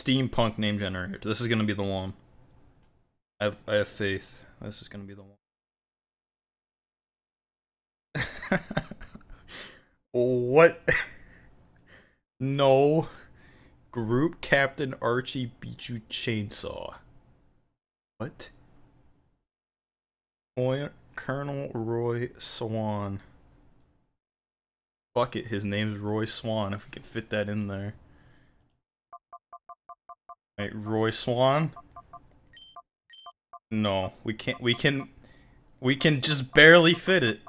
steampunk name generator. This is gonna be the one. I have faith. This is gonna be the one. What? No. Group Captain Archie beat you chainsaw. What? Colonel Roy Swan. Fuck it, his name's Roy Swan, if we can fit that in there. Right, Roy Swan? No, we can't, we can just barely fit it.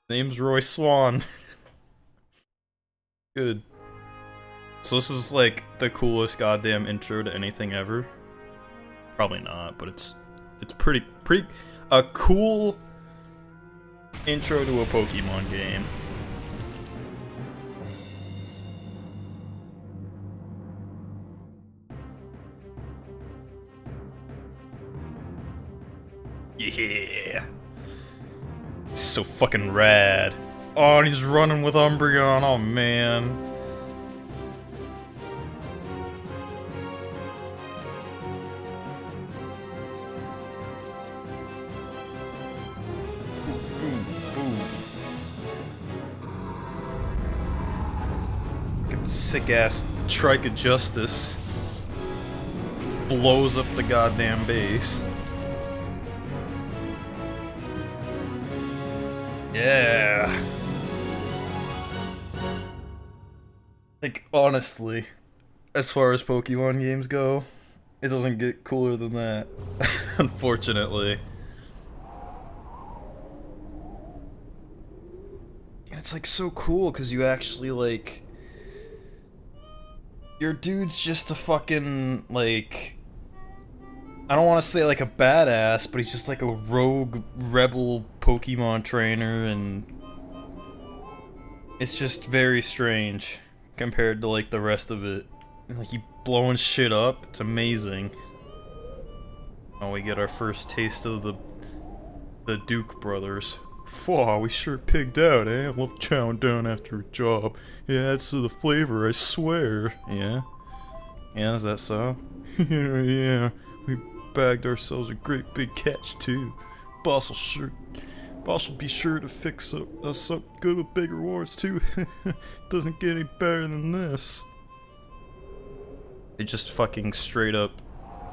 Name's Roy Swan. Good. So this is like the coolest goddamn intro to anything ever. Probably not, but it's pretty a cool intro to a Pokemon game. Yeah. So fucking rad. Oh, and he's running with Umbreon. Oh man. Boom, boom. Fucking sick ass Trike of Justice blows up the goddamn base. Yeah. Like, honestly, as far as Pokemon games go, it doesn't get cooler than that. Unfortunately. And it's like so cool because you actually like... Your dude's just a fucking, like... I don't want to say like a badass, but he's just like a rogue rebel Pokemon trainer, and it's just very strange compared to like the rest of it. Like, he blowing shit up, it's amazing. Oh, we get our first taste of the Duke brothers. Phew, we sure pigged out, eh? I love chowing down after a job. Yeah, it's the flavor, I swear. Yeah? Yeah, is that so? Yeah. We bagged ourselves a great big catch too. Boss will be sure to fix us up good with big rewards too. Doesn't get any better than this. They just fucking straight up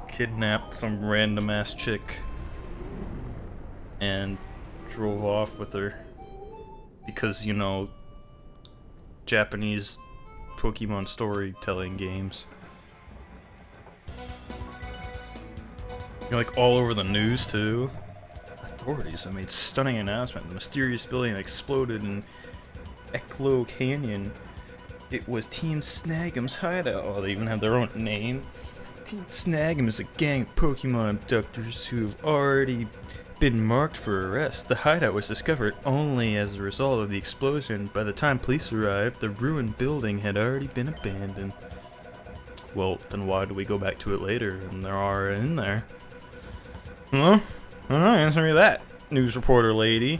kidnapped some random ass chick and drove off with her because, you know, Japanese Pokemon storytelling games. You're like all over the news too. Authorities have made stunning announcement. The mysterious building exploded in Eklo Canyon. It was Team Snag'em's hideout. Oh, they even have their own name. Team Snag'em is a gang of Pokemon abductors who have already been marked for arrest. The hideout was discovered only as a result of the explosion. By the time police arrived, the ruined building had already been abandoned. Well, then why do we go back to it later and they're already in there? Huh? Alright, answer me that, news reporter lady.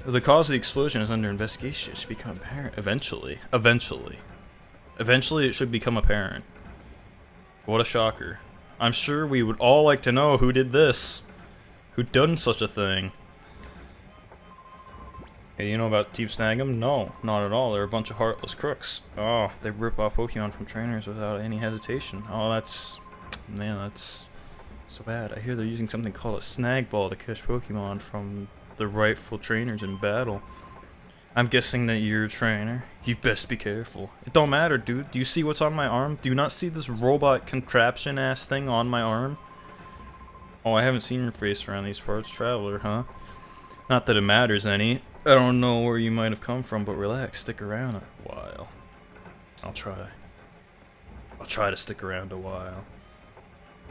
The cause of the explosion is under investigation. It should become apparent eventually. Eventually it should become apparent. What a shocker. I'm sure we would all like to know who did this. Who done such a thing. Hey, you know about Team Snag'em? No, not at all. They're a bunch of heartless crooks. Oh, they rip off Pokemon from trainers without any hesitation. Oh, that's... man, that's... so bad. I hear they're using something called a snag ball to catch Pokemon from the rightful trainers in battle. I'm guessing that you're a trainer. You best be careful. It don't matter, dude. Do you see what's on my arm? Do you not see this robot contraption ass thing on my arm? Oh, I haven't seen your face around these parts, traveler, huh? Not that it matters any. I don't know where you might have come from, but relax, stick around a while. I'll try. I'll try to stick around a while.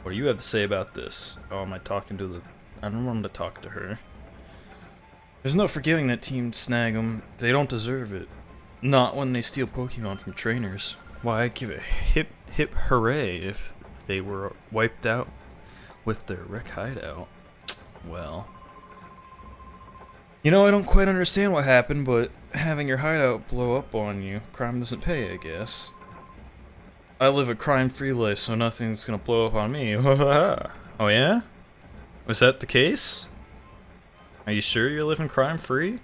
What do you have to say about this? Oh, am I talking to the... I don't want to talk to her. There's no forgiving that Team Snag'em. They don't deserve it. Not when they steal Pokemon from trainers. Why, I'd give a hip hooray if they were wiped out with their wreck hideout. Well... You know, I don't quite understand what happened, but having your hideout blow up on you, crime doesn't pay, I guess. I live a crime-free life, so nothing's gonna blow up on me. Oh yeah? Was that the case? Are you sure you're living crime-free? You're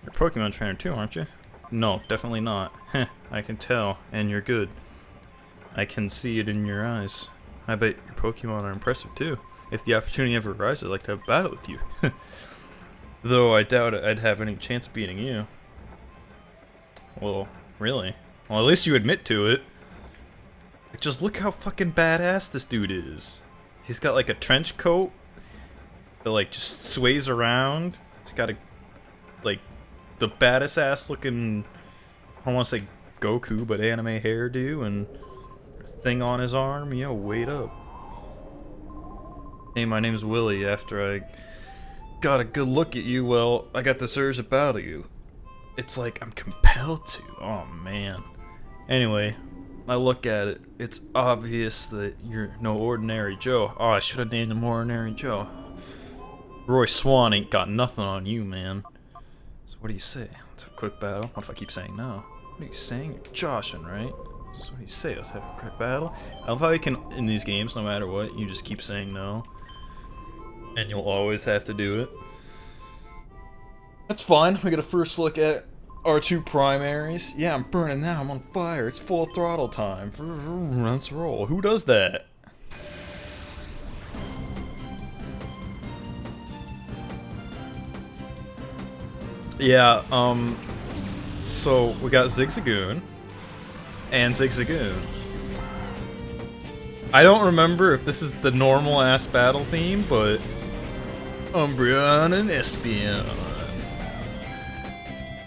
a Pokemon trainer too, aren't you? No, definitely not. Heh, I can tell, and you're good. I can see it in your eyes. I bet your Pokemon are impressive too. If the opportunity ever arises, I'd like to have a battle with you. Though I doubt I'd have any chance of beating you. Well, really? Well, at least you admit to it. Just look how fucking badass this dude is. He's got like a trench coat that like just sways around. He's got a like the baddest ass looking, I don't want to say Goku, but anime hairdo and thing on his arm. Yo, wait up. Hey, my name's Willie. After I got a good look at you, well, I got this urge about you. It's like I'm compelled to. Oh man. Anyway, I look at it. It's obvious that you're no ordinary Joe. Oh, I should have named him Ordinary Joe. Roy Swan ain't got nothing on you, man. So what do you say? Let's have a quick battle. What if I keep saying no? What are you saying? You're joshing, right? So what do you say? Let's have a quick battle. I love how you can, in these games, no matter what, you just keep saying no. And you'll always have to do it. That's fine. We get a first look at our two primaries. Yeah, I'm burning now. I'm on fire. It's full throttle time. Let's roll. Who does that? Yeah, so we got Zigzagoon and Zigzagoon. I don't remember if this is the normal ass battle theme, but Umbreon and Espeon.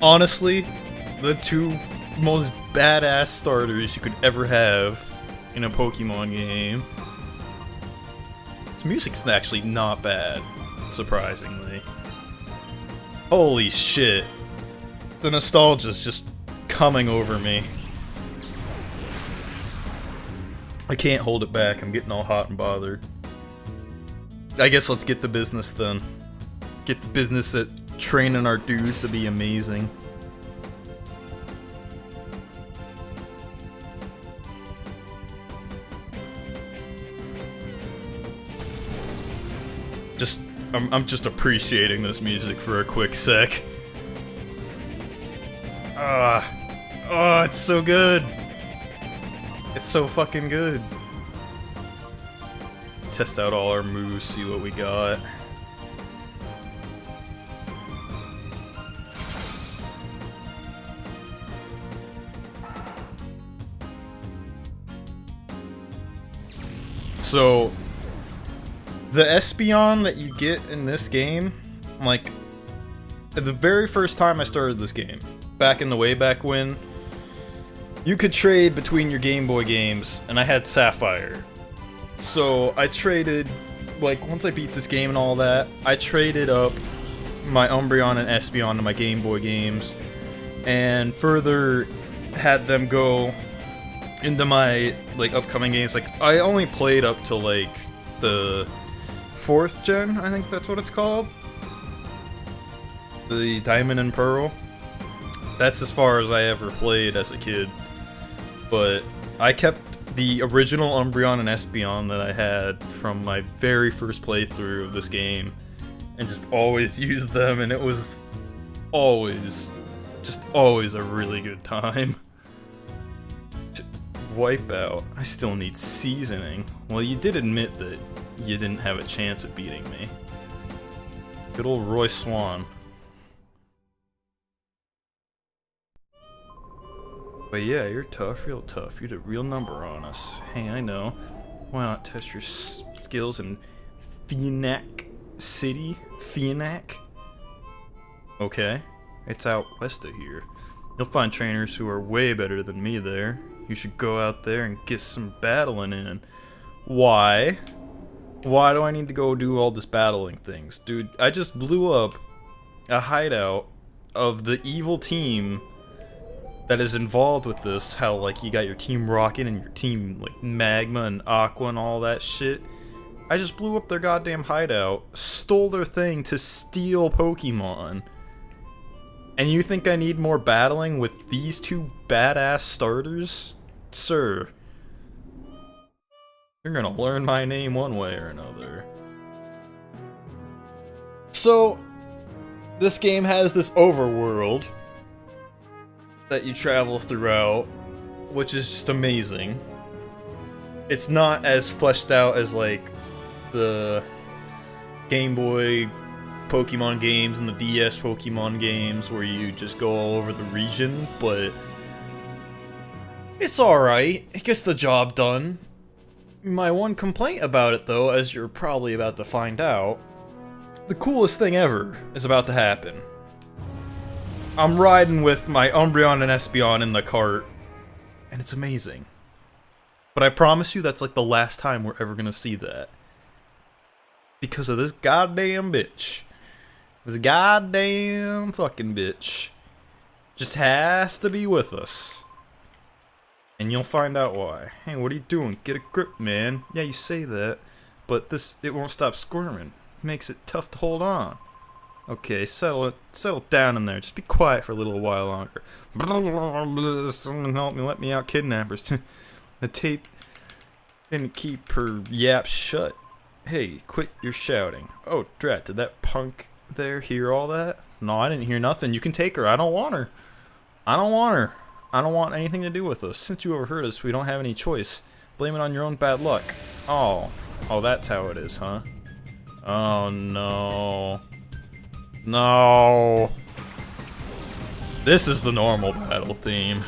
Honestly, the two most badass starters you could ever have in a Pokemon game. This music's actually not bad, surprisingly. Holy shit. The nostalgia's just coming over me. I can't hold it back, I'm getting all hot and bothered. I guess let's get to business then. Get to business at training our dudes to be amazing. I'm just appreciating this music for a quick sec. Oh, it's so good. It's so fucking good. Let's test out all our moves, see what we got. So, the Espeon that you get in this game, like, the very first time I started this game, back in the way back when, you could trade between your Game Boy games, and I had Sapphire. So I traded, like, once I beat this game and all that, I traded up my Umbreon and Espeon to my Game Boy games, and further had them go into my, like, upcoming games. Like, I only played up to, like, the 4th gen, I think that's what it's called. The Diamond and Pearl. That's as far as I ever played as a kid. But I kept the original Umbreon and Espeon that I had from my very first playthrough of this game, and just always used them, and it was always, just always a really good time. Wipeout. I still need seasoning. Well, you did admit that you didn't have a chance at beating me. Good old Roy Swan. But yeah, you're tough, real tough. You did a real number on us. Hey, I know. Why not test your skills in Phoenix City? Phoenix? Okay. It's out west of here. You'll find trainers who are way better than me there. You should go out there and get some battling in. Why? Why do I need to go do all this battling things? Dude, I just blew up a hideout of the evil team that is involved with this. How, like, you got your Team Rocket and your Team, like, Magma and Aqua and all that shit. I just blew up their goddamn hideout, stole their thing to steal Pokemon. And you think I need more battling with these two badass starters? Sir, you're gonna learn my name one way or another. So, this game has this overworld that you travel throughout, which is just amazing. It's not as fleshed out as, like, the Game Boy Pokemon games and the DS Pokemon games where you just go all over the region, but it's alright. It gets the job done. My one complaint about it, though, as you're probably about to find out, the coolest thing ever is about to happen. I'm riding with my Umbreon and Espeon in the cart, and it's amazing. But I promise you that's like the last time we're ever gonna see that. Because of this goddamn bitch. This goddamn fucking bitch. Just has to be with us. And you'll find out why. Hey, what are you doing? Get a grip, man. Yeah, you say that, but it won't stop squirming. Makes it tough to hold on. Okay, settle down in there. Just be quiet for a little while longer. Someone help me, let me out, kidnappers. The tape didn't keep her yap shut. Hey, quit your shouting. Oh, drat, did that punk there hear all that? No, I didn't hear nothing. You can take her. I don't want her. I don't want her. I don't want anything to do with us. Since you overheard us, we don't have any choice. Blame it on your own bad luck. Oh, that's how it is, huh? Oh, no. No. This is the normal battle theme.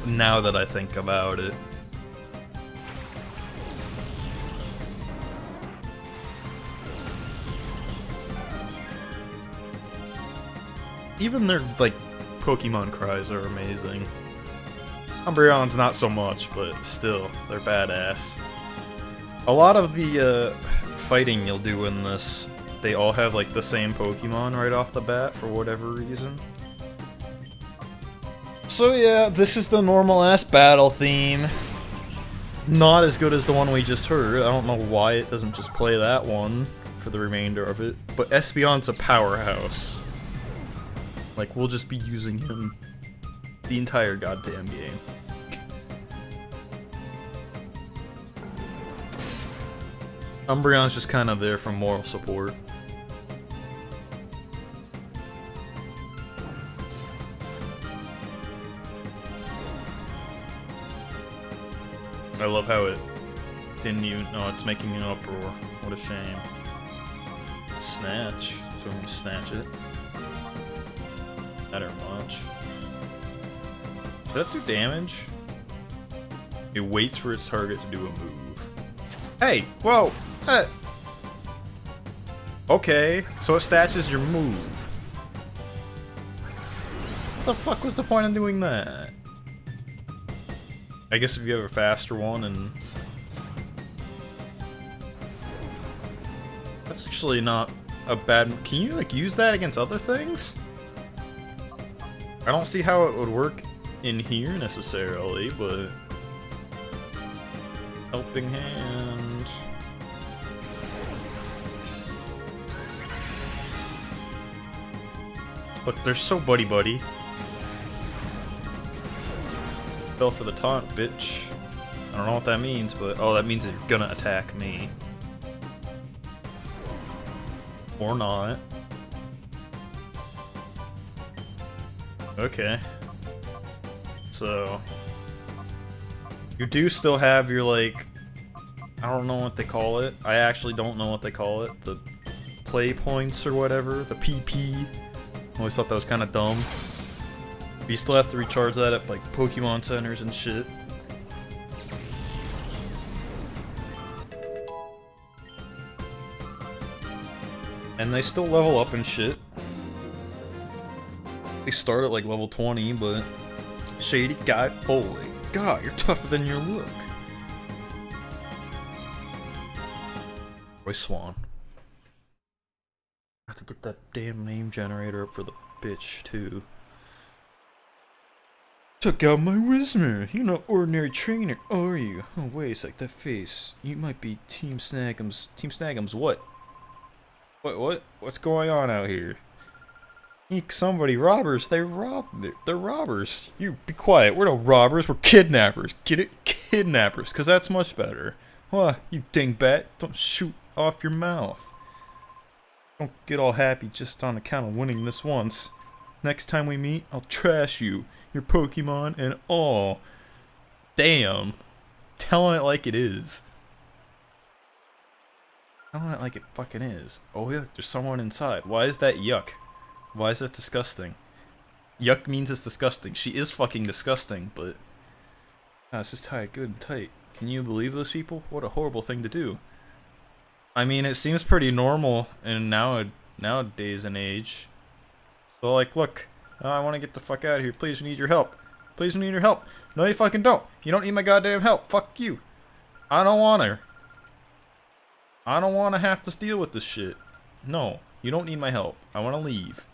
Now that I think about it. Even their, like, Pokemon cries are amazing. Umbreon's not so much, but still, they're badass. A lot of the fighting you'll do in this, they all have like the same Pokemon right off the bat for whatever reason. So yeah, this is the normal ass battle theme. Not as good as the one we just heard. I don't know why it doesn't just play that one for the remainder of it. But Espeon's a powerhouse. Like, we'll just be using him the entire goddamn game. Umbreon's just kind of there for moral support. I love how it didn't even... No, it's making an uproar. What a shame. Snatch. So I'm gonna snatch it. Not much. Does that do damage? It waits for its target to do a move. Hey! Whoa! Okay, so it snatches your move. What the fuck was the point of doing that? I guess if you have a faster one and... That's actually not a bad... Can you, like, use that against other things? I don't see how it would work in here necessarily, but... Helping hand... Look, they're so buddy-buddy. Fell for the taunt, bitch. I don't know what that means, but... Oh, that means that you're gonna attack me. Or not. Okay. So... You do still have your, like... I don't know what they call it. I actually don't know what they call it. The play points or whatever. The PP. Always thought that was kind of dumb. But you still have to recharge that at, like, Pokemon centers and shit. And they still level up and shit. They start at, like, level 20, but... Shady Guy Foley. God, you're tougher than your look. Roy Swan. I have to get that damn name generator up for the bitch, too. Took out my Whismer. You're not ordinary trainer, are you? Oh, wait a sec, that face. You might be Team Snag'ems. Team Snag'ems, what? What? What's going on out here? Somebody, robbers. They're robbers. You be quiet. We're no robbers. We're kidnappers. Get it? Kidnappers, because that's much better. What? You dingbat. Don't shoot off your mouth. Don't get all happy just on account of winning this once. Next time we meet, I'll trash you, your Pokemon, and all. Damn. Telling it like it is. Telling it like it fucking is. Oh, look, there's someone inside. Why is that yuck? Why is that disgusting? Yuck means it's disgusting. She is fucking disgusting, but... this is tied good and tight. Can you believe those people? What a horrible thing to do. I mean, it seems pretty normal in nowadays and age. So, like, look, I want to get the fuck out of here. Please, we need your help. Please, we need your help. No, you fucking don't. You don't need my goddamn help. Fuck you. I don't want her. I don't want to have to deal with this shit. No, you don't need my help. I want to leave.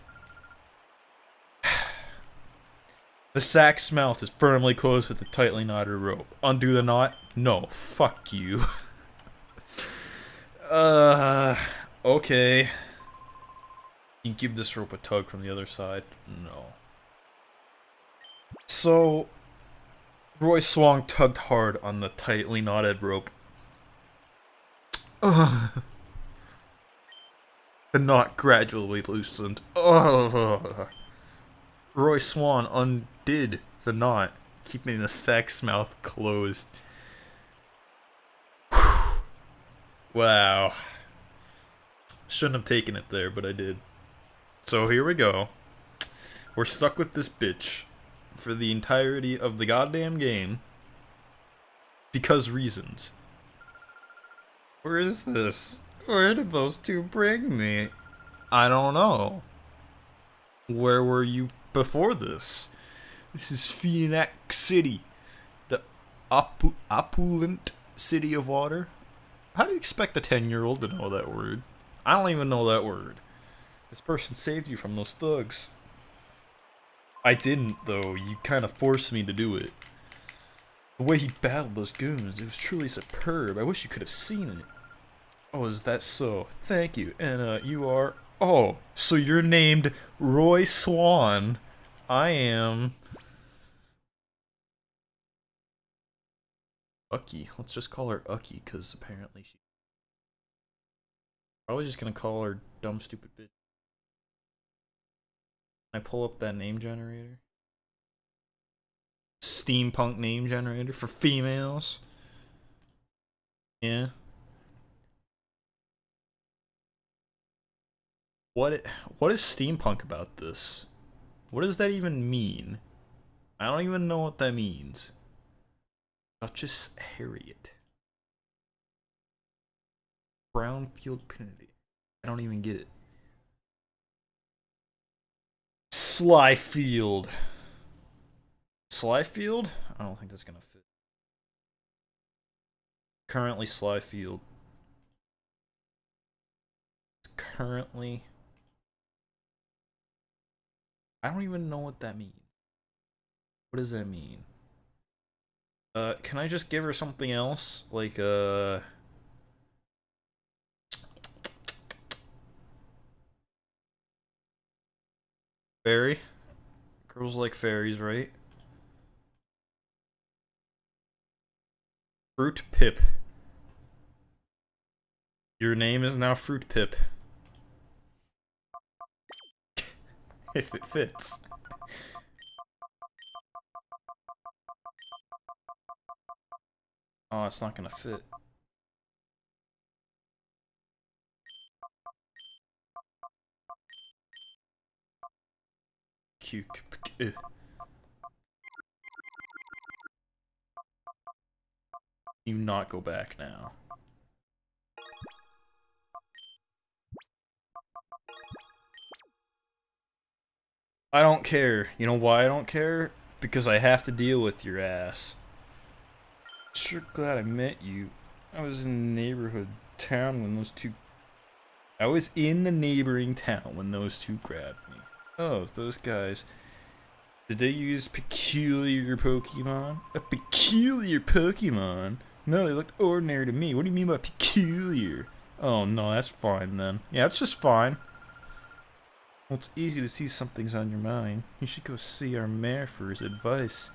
The sack's mouth is firmly closed with a tightly knotted rope. Undo the knot? No. Fuck you. Okay. You give this rope a tug from the other side? No. So, Roy Swong tugged hard on the tightly knotted rope. The knot gradually loosened. Roy Swan undid the knot, keeping the sack's mouth closed. Wow. Shouldn't have taken it there, but I did. So here we go. We're stuck with this bitch for the entirety of the goddamn game. Because reasons. Where is this? Where did those two bring me? I don't know. Where were you before this? This is Phoenix City. The opulent city of water. How do you expect a 10-year-old to know that word? I don't even know that word. This person saved you from those thugs. I didn't, though. You kind of forced me to do it. The way he battled those goons, it was truly superb. I wish you could have seen it. Oh, is that so? Thank you. And, you are... Oh, so you're named Roy Swan. I am... Ucky. Let's just call her Ucky, because apparently she... Probably just gonna call her dumb, stupid bitch. Can I pull up that name generator? Steampunk name generator for females. Yeah. What is steampunk about this? What does that even mean? I don't even know what that means. Duchess Harriet. Brownfield Penalty. I don't even get it. Slyfield. Slyfield? I don't think that's gonna fit. Currently Slyfield. It's currently... I don't even know what that means. What does that mean? Can I just give her something else? Like, fairy? Girls like fairies, right? Fruit Pip. Your name is now Fruit Pip. If it fits. Oh, it's not gonna fit. Cute. Do not go back now. I don't care. You know why I don't care? Because I have to deal with your ass. Sure glad I met you. I was in the neighborhood town when those two... I was in the neighboring town when those two grabbed me. Oh, those guys. Did they use peculiar Pokemon? A peculiar Pokemon? No, they looked ordinary to me. What do you mean by peculiar? Oh no, that's fine then. Yeah, it's just fine. Well, it's easy to see something's on your mind. You should go see our mayor for his advice.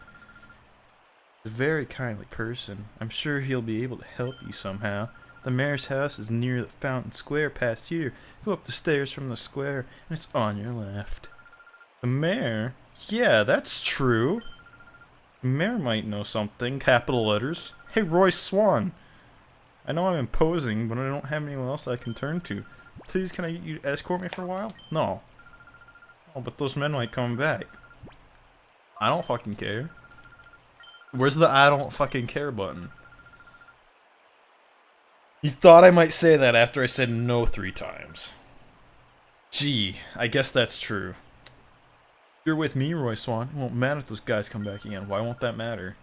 He's a very kindly person. I'm sure he'll be able to help you somehow. The mayor's house is near the Fountain Square past here. Go up the stairs from the square, and it's on your left. The mayor? Yeah, that's true. The mayor might know something. Capital letters. Hey, Roy Swan. I know I'm imposing, but I don't have anyone else I can turn to. Please, can I get you to escort me for a while? No. Oh, but those men might come back. I don't fucking care. Where's the I don't fucking care button? You thought I might say that after I said no 3 times. Gee, I guess that's true. You're with me, Roy Swan. It won't matter if those guys come back again. Why won't that matter?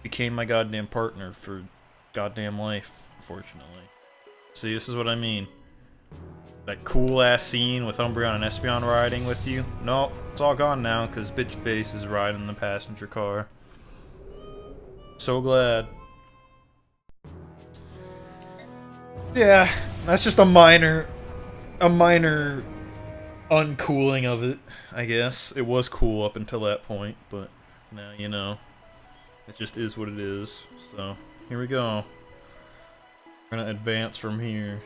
Became my goddamn partner for goddamn life, unfortunately. See, this is what I mean. That cool ass scene with Umbreon and Espeon riding with you? No, it's all gone now because bitch face is riding in the passenger car. So glad. Yeah, that's just a minor uncooling of it, I guess. It was cool up until that point, but now you know. It just is what it is. So, here we go. We're gonna advance from here.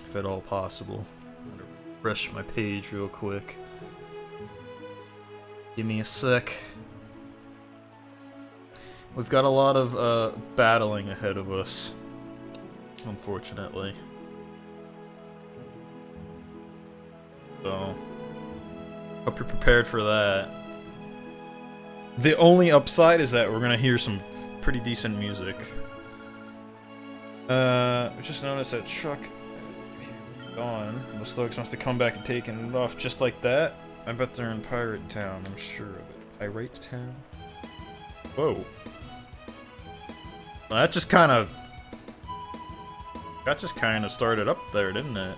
If at all possible. I'm gonna refresh my page real quick. Give me a sec. We've got a lot of battling ahead of us, unfortunately. So, hope you're prepared for that. The only upside is that we're gonna hear some pretty decent music. Just noticed that truck gone. Those thugs must have come back and taken it off just like that. I bet they're in Pirate Town, I'm sure of it. Pirate Town? Whoa. Well, that just kind of started up there, didn't it?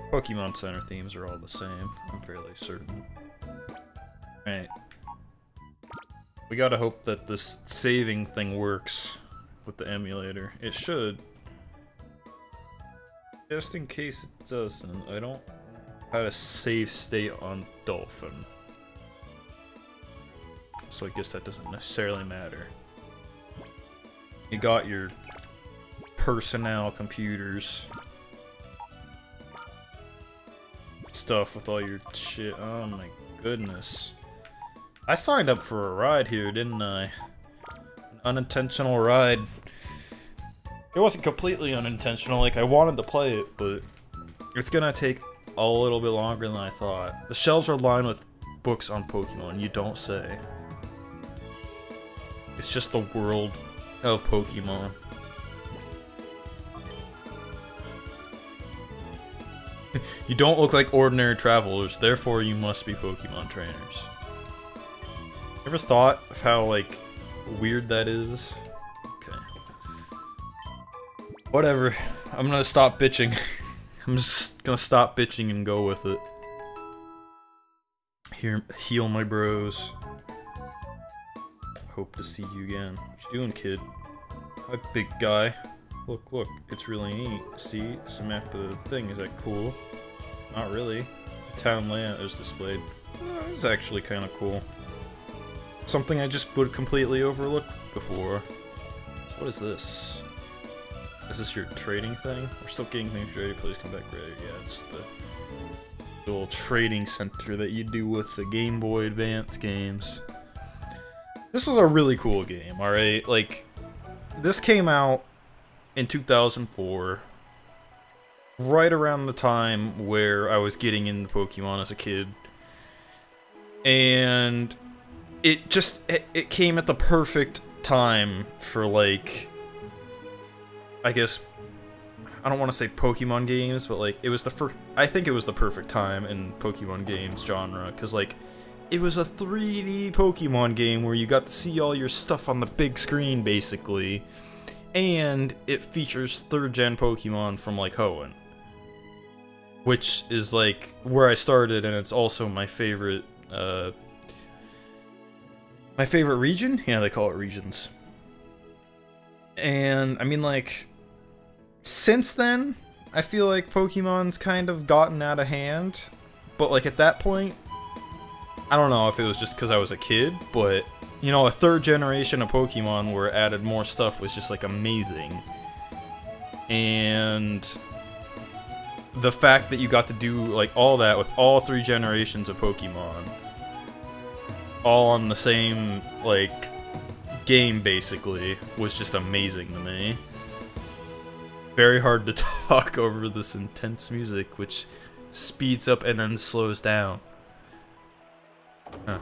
Pokemon Center themes are all the same, I'm fairly certain. Alright. We gotta hope that this saving thing works with the emulator. It should. Just in case it doesn't, I don't know how to save state on Dolphin. So I guess that doesn't necessarily matter. You got your personnel computers. Stuff with all your shit. Oh my goodness. I signed up for a ride here, didn't I? An unintentional ride. It wasn't completely unintentional, like I wanted to play it, but it's gonna take a little bit longer than I thought. The shelves are lined with books on Pokemon, you don't say. It's just the world of Pokemon. You don't look like ordinary travelers, therefore you must be Pokemon trainers. Ever thought of how, like, weird that is? Okay. Whatever. I'm gonna stop bitching. I'm just gonna stop bitching and go with it. Here, heal my bros. Hope to see you again. What you doing, kid? Hi, big guy. Look, look, it's really neat. See, it's a map of the thing. Is that cool? Not really. The town layout is displayed. It's actually kind of cool. Something I just would completely overlook before. So what is this? Is this your trading thing? We're still getting things ready. Please come back ready. Yeah, it's the little trading center that you do with the Game Boy Advance games. This was a really cool game, alright? Like, this came out in 2004, right around the time where I was getting into Pokemon as a kid. And it just, it came at the perfect time for, like, I guess, I don't want to say Pokemon games, but, like, it was I think it was the perfect time in Pokemon games genre, because, like, it was a 3D Pokemon game where you got to see all your stuff on the big screen, basically. and it features 3rd gen Pokemon from like Hoenn, which is like where I started, and it's also my favorite region. Yeah, they call it regions. And I mean, like, since then I feel like Pokemon's kind of gotten out of hand, but like at that point, I don't know if it was just because I was a kid, but you know, a 3rd generation of Pokemon where it added more stuff was just like amazing. And the fact that you got to do like all that with all 3 generations of Pokemon, all on the same like game basically, was just amazing to me. Very hard to talk over this intense music, which speeds up and then slows down. Huh.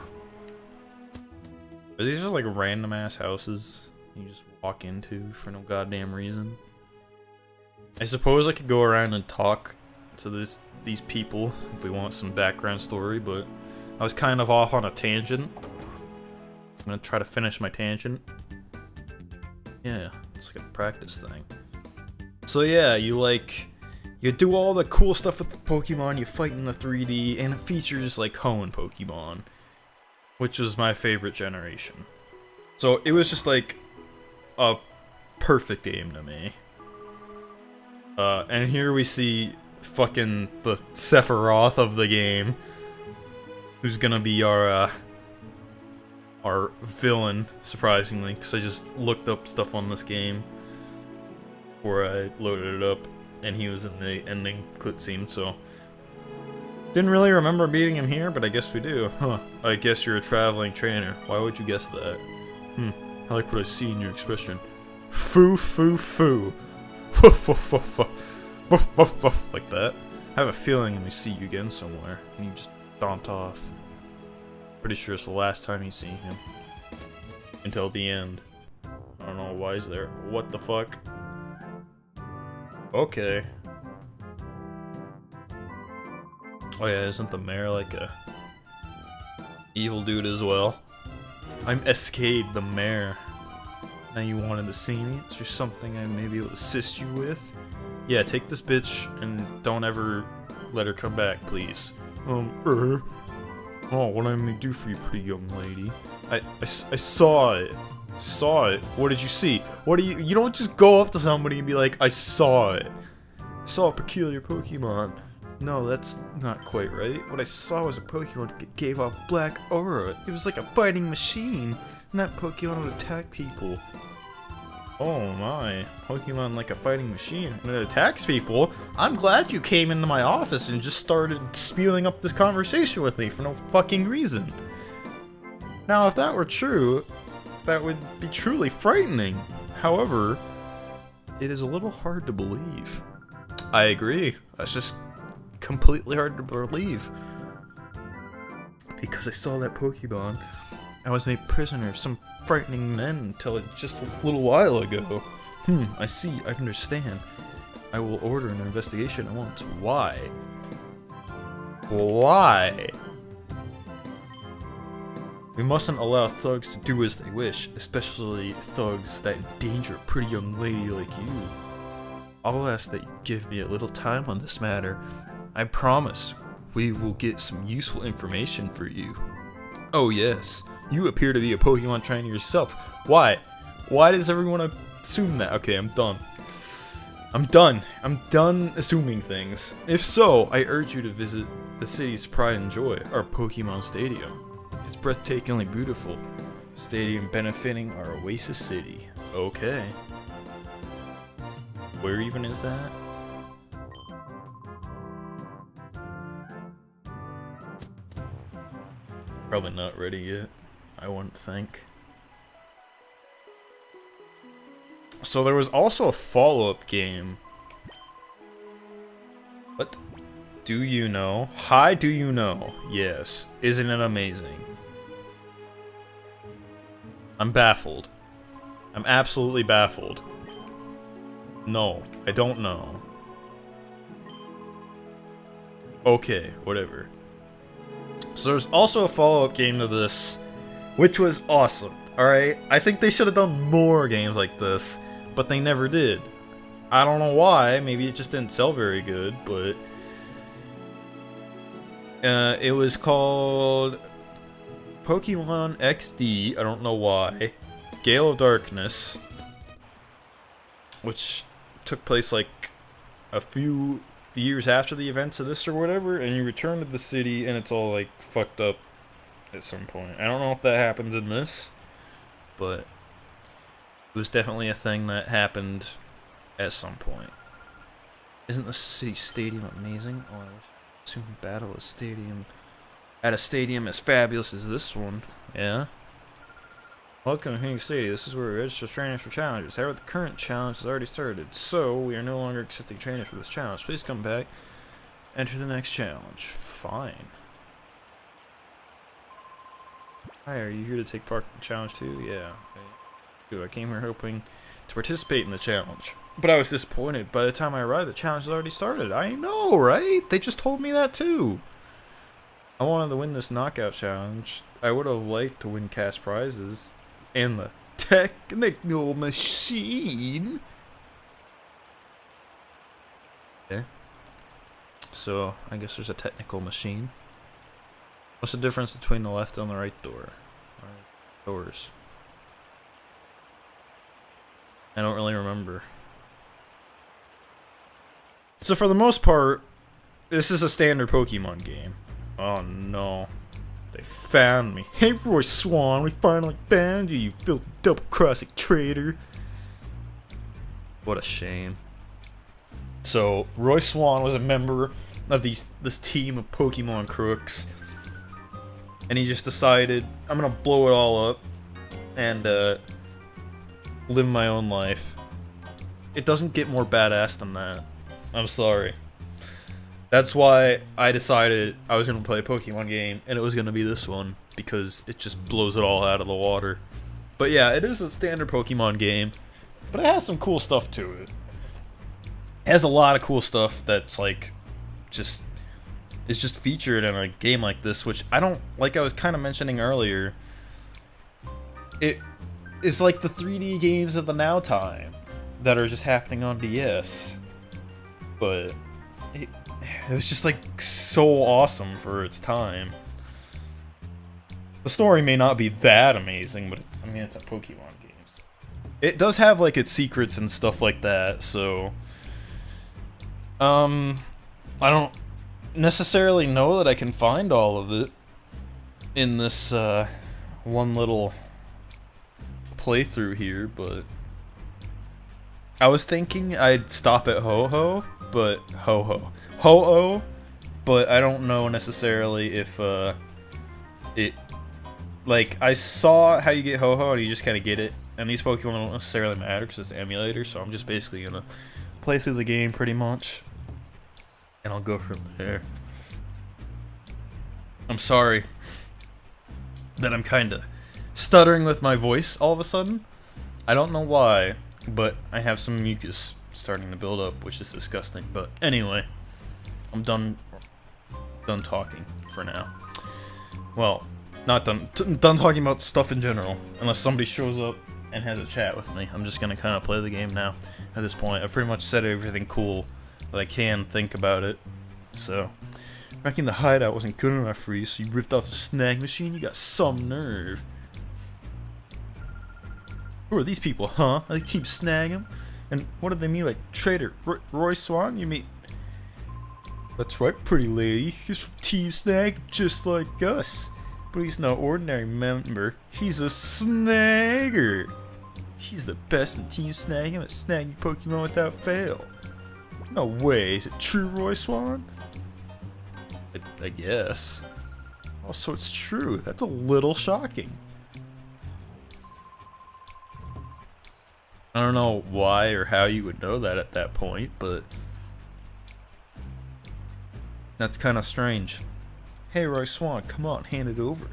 Are these just like random ass houses you just walk into for no goddamn reason? I suppose I could go around and talk to these people if we want some background story, but I was kind of off on a tangent. I'm gonna try to finish my tangent. Yeah, it's like a practice thing. So yeah, you do all the cool stuff with the Pokemon, you fight in the 3D, and it features like Hoenn Pokemon, which was my favorite generation. So it was just like a perfect game to me. And here we see fucking the Sephiroth of the game, who's gonna be our villain, surprisingly, because I just looked up stuff on this game before I loaded it up, and he was in the ending cutscene, so didn't really remember beating him here, but I guess we do. Huh. I guess you're a traveling trainer. Why would you guess that? I like what I see in your expression. Foo foo foo. Woof woof woof woof woof woof, like that. I have a feeling we see you again somewhere, and you just daunt off. Pretty sure it's the last time you see him. Until the end. I don't know why he's there. What the fuck? Okay. Oh yeah, isn't the mayor like a evil dude as well? I'm Escade, the mayor. Now you wanted to see me? Is there something I may be able to assist you with? Yeah, take this bitch and don't ever let her come back, please. Oh, what am I do for you, pretty young lady? I saw it. Saw it. What did you see? What do you don't just go up to somebody and be like, I saw it. I saw a peculiar Pokemon. No, that's not quite right. What I saw was a Pokemon that gave off black aura. It was like a fighting machine, and that Pokemon would attack people. Oh my, Pokemon like a fighting machine, and it attacks people? I'm glad you came into my office and just started spewing up this conversation with me for no fucking reason. Now, if that were true, that would be truly frightening. However, it is a little hard to believe. I agree. That's just completely hard to believe. Because I saw that Pokemon, I was made prisoner of some frightening men until just a little while ago. I see, I understand. I will order an investigation at once. Why? Why? We mustn't allow thugs to do as they wish, especially thugs that endanger a pretty young lady like you. I'll ask that you give me a little time on this matter. I promise we will get some useful information for you. Oh yes, you appear to be a Pokemon trainer yourself. Why? Why does everyone assume that? Okay, I'm done. I'm done assuming things. If so, I urge you to visit the city's pride and joy, our Pokemon Stadium. It's breathtakingly beautiful. Stadium benefiting our Oasis City. Okay. Where even is that? Probably not ready yet, I wouldn't think. So there was also a follow-up game. What? Do you know? Hi, do you know? Yes. Isn't it amazing? I'm baffled. I'm absolutely baffled. No, I don't know. Okay, whatever. So there's also a follow-up game to this, which was awesome, alright? I think they should have done more games like this, but they never did. I don't know why. Maybe it just didn't sell very good, but it was called Pokemon XD. I don't know why. Gale of Darkness, which took place like a few years after the events of this or whatever, and you return to the city and it's all like fucked up at some point. I don't know if that happens in this, but it was definitely a thing that happened at some point. Isn't the city stadium amazing? Oh, I wish soon battle a stadium at a stadium as fabulous as this one. Yeah. Welcome to King City. This is where we register trainers for challenges. However, the current challenge has already started, so we are no longer accepting trainers for this challenge. Please come back. Enter the next challenge. Fine. Hi, are you here to take part in the challenge too? Yeah. I came here hoping to participate in the challenge, but I was disappointed. By the time I arrived, the challenge had already started. I know, right? They just told me that too. I wanted to win this knockout challenge. I would have liked to win cash prizes and the technical machine. Okay. So, I guess there's a technical machine. What's the difference between the left and the right door? Doors. I don't really remember. So for the most part, this is a standard Pokemon game. Oh no. They found me. Hey Roy Swan, we finally found you, you filthy double-crossing traitor. What a shame. So, Roy Swan was a member of this team of Pokemon crooks. And he just decided, I'm gonna blow it all up and live my own life. It doesn't get more badass than that. I'm sorry. That's why I decided I was gonna play a Pokemon game, and it was gonna be this one, because it just blows it all out of the water. But yeah, it is a standard Pokemon game, but it has some cool stuff to it. It has a lot of cool stuff that's like, is just featured in a game like this, which I don't, like I was kind of mentioning earlier, it is like the 3D games of the now time that are just happening on DS. But it was just like so awesome for its time. The story may not be that amazing, but I mean, it's a Pokemon game. It does have like its secrets and stuff like that, so I don't necessarily know that I can find all of it in this one little playthrough here, but I was thinking I'd stop at Ho-Oh, but Ho-Oh, but I don't know necessarily if it, like, I saw how you get Ho-Oh and you just kind of get it, and these Pokemon don't necessarily matter because it's an emulator, so I'm just basically gonna play through the game pretty much, and I'll go from there. I'm sorry that I'm kind of stuttering with my voice all of a sudden. I don't know why, but I have some mucus starting to build up, which is disgusting. But anyway, I'm done talking for now. Well, not done talking about stuff in general, unless somebody shows up and has a chat with me. I'm just gonna kind of play the game now. At this point, I've pretty much said everything cool that I can think about it. So, wrecking the hideout wasn't good enough for you, so you ripped off the snag machine? You got some nerve. Who are these people, huh? Are they Team Snag 'em? And what do they mean by traitor? Roy Swan? You mean... That's right, pretty lady. He's from Team Snag, just like us. But he's no ordinary member. He's a snagger. He's the best in Team Snag 'em at snagging Pokemon without fail. No way. Is it true, Roy Swan? I guess. Also, it's true. That's a little shocking. I don't know why or how you would know that at that point, but that's kind of strange. Hey, Roy Swan, come on, hand it over.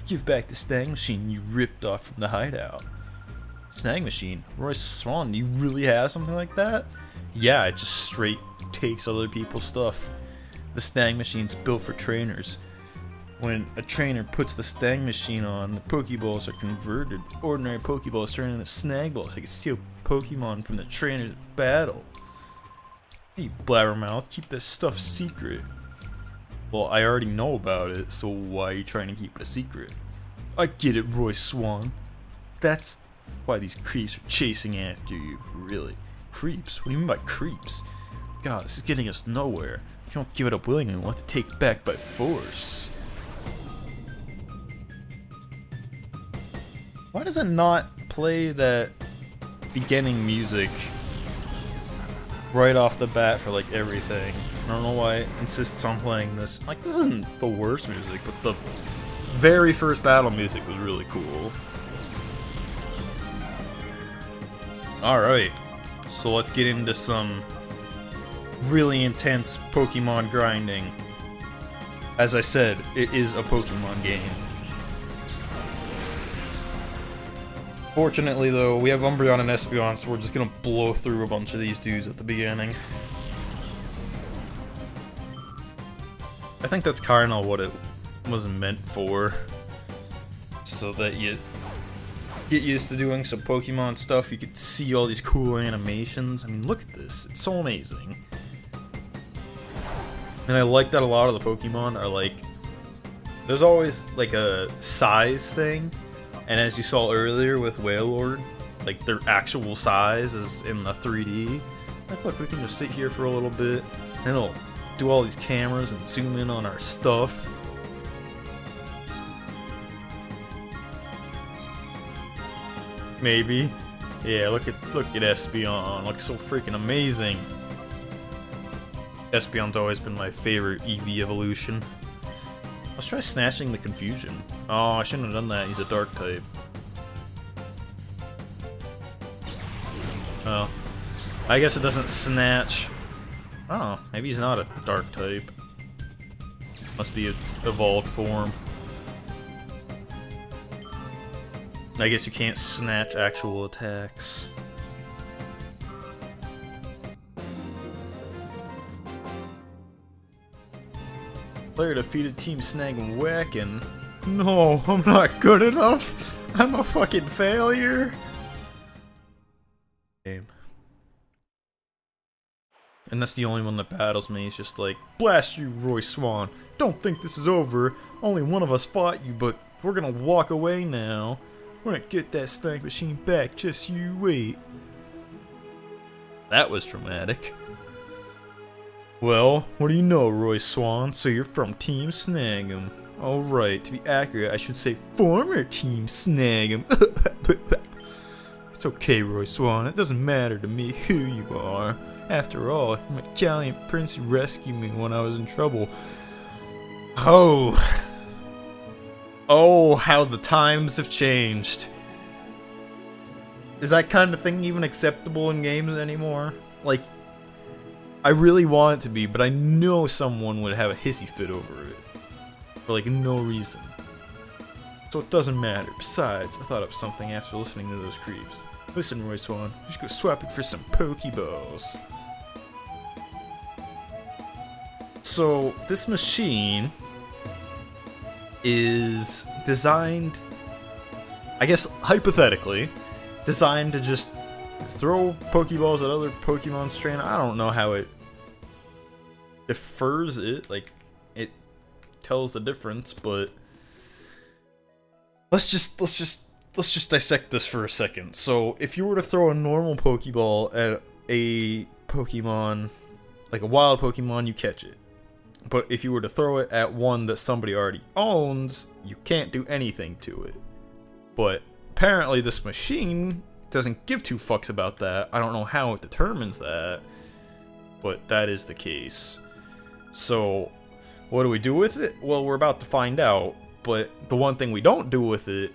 Give back the snag machine you ripped off from the hideout. Snag machine? Roy Swan, do you really have something like that? Yeah, it just straight takes other people's stuff. The snag machine's built for trainers. When a trainer puts the snag machine on, the Pokeballs are converted. Ordinary Pokeballs turn into snag balls. They can steal Pokemon from the trainer's battle. Hey, blabbermouth, keep this stuff secret. Well, I already know about it, so why are you trying to keep it a secret? I get it, Roy Swan. That's why these creeps are chasing after you, really. Creeps? What do you mean by creeps? God, this is getting us nowhere. If you don't give it up willingly, we'll have to take it back by force. Why does it not play that beginning music right off the bat for like everything? I don't know why it insists on playing this. Like, this isn't the worst music, but the very first battle music was really cool. Alright, so let's get into some really intense Pokemon grinding. As I said, it is a Pokemon game. Fortunately though, we have Umbreon and Espeon, so we're just gonna blow through a bunch of these dudes at the beginning. I think that's kinda what it was meant for. So that you get used to doing some Pokemon stuff, you could see all these cool animations. I mean, look at this, it's so amazing. And I like that a lot of the Pokemon are like, there's always like a size thing. And as you saw earlier with Wailord, like their actual size is in the 3D. Like, look, we can just sit here for a little bit, and it'll do all these cameras and zoom in on our stuff. Maybe. Yeah, look at Espeon. Looks so freaking amazing. Espeon's always been my favorite EV evolution. Let's try snatching the confusion. Oh, I shouldn't have done that. He's a dark type. Oh. I guess it doesn't snatch. Oh, maybe he's not a dark type. Must be an evolved form. I guess you can't snatch actual attacks. Player defeated Team Snag and Whackin'. No, I'm not good enough. I'm a fucking failure. Game. And that's the only one that battles me. He's just like, blast you, Roy Swan. Don't think this is over. Only one of us fought you, but we're gonna walk away now. We're gonna get that stank machine back. Just you wait. That was dramatic. Well, what do you know, Roy Swan? So you're from Team Snag'em. Alright, to be accurate, I should say former Team Snag'em. It's okay, Roy Swan. It doesn't matter to me who you are. After all, I'm a Galliant Prince who rescued me when I was in trouble. Oh, how the times have changed. Is that kind of thing even acceptable in games anymore? Like, I really want it to be, but I know someone would have a hissy fit over it. For like no reason. So it doesn't matter. Besides, I thought of something after listening to those creeps. Listen, Roy Swan, just go swapping for some Pokeballs. So, this machine is designed, I guess hypothetically, designed to just throw Pokeballs at other Pokemon strain. I don't know how it differs it, like it tells the difference, but let's just dissect this for a second. So if you were to throw a normal Pokeball at a Pokemon, like a wild Pokemon, you catch it. But if you were to throw it at one that somebody already owns, you can't do anything to it. But apparently this machine doesn't give two fucks about that. I don't know how it determines that, but that is the case. So, what do we do with it? Well, we're about to find out, but the one thing we don't do with it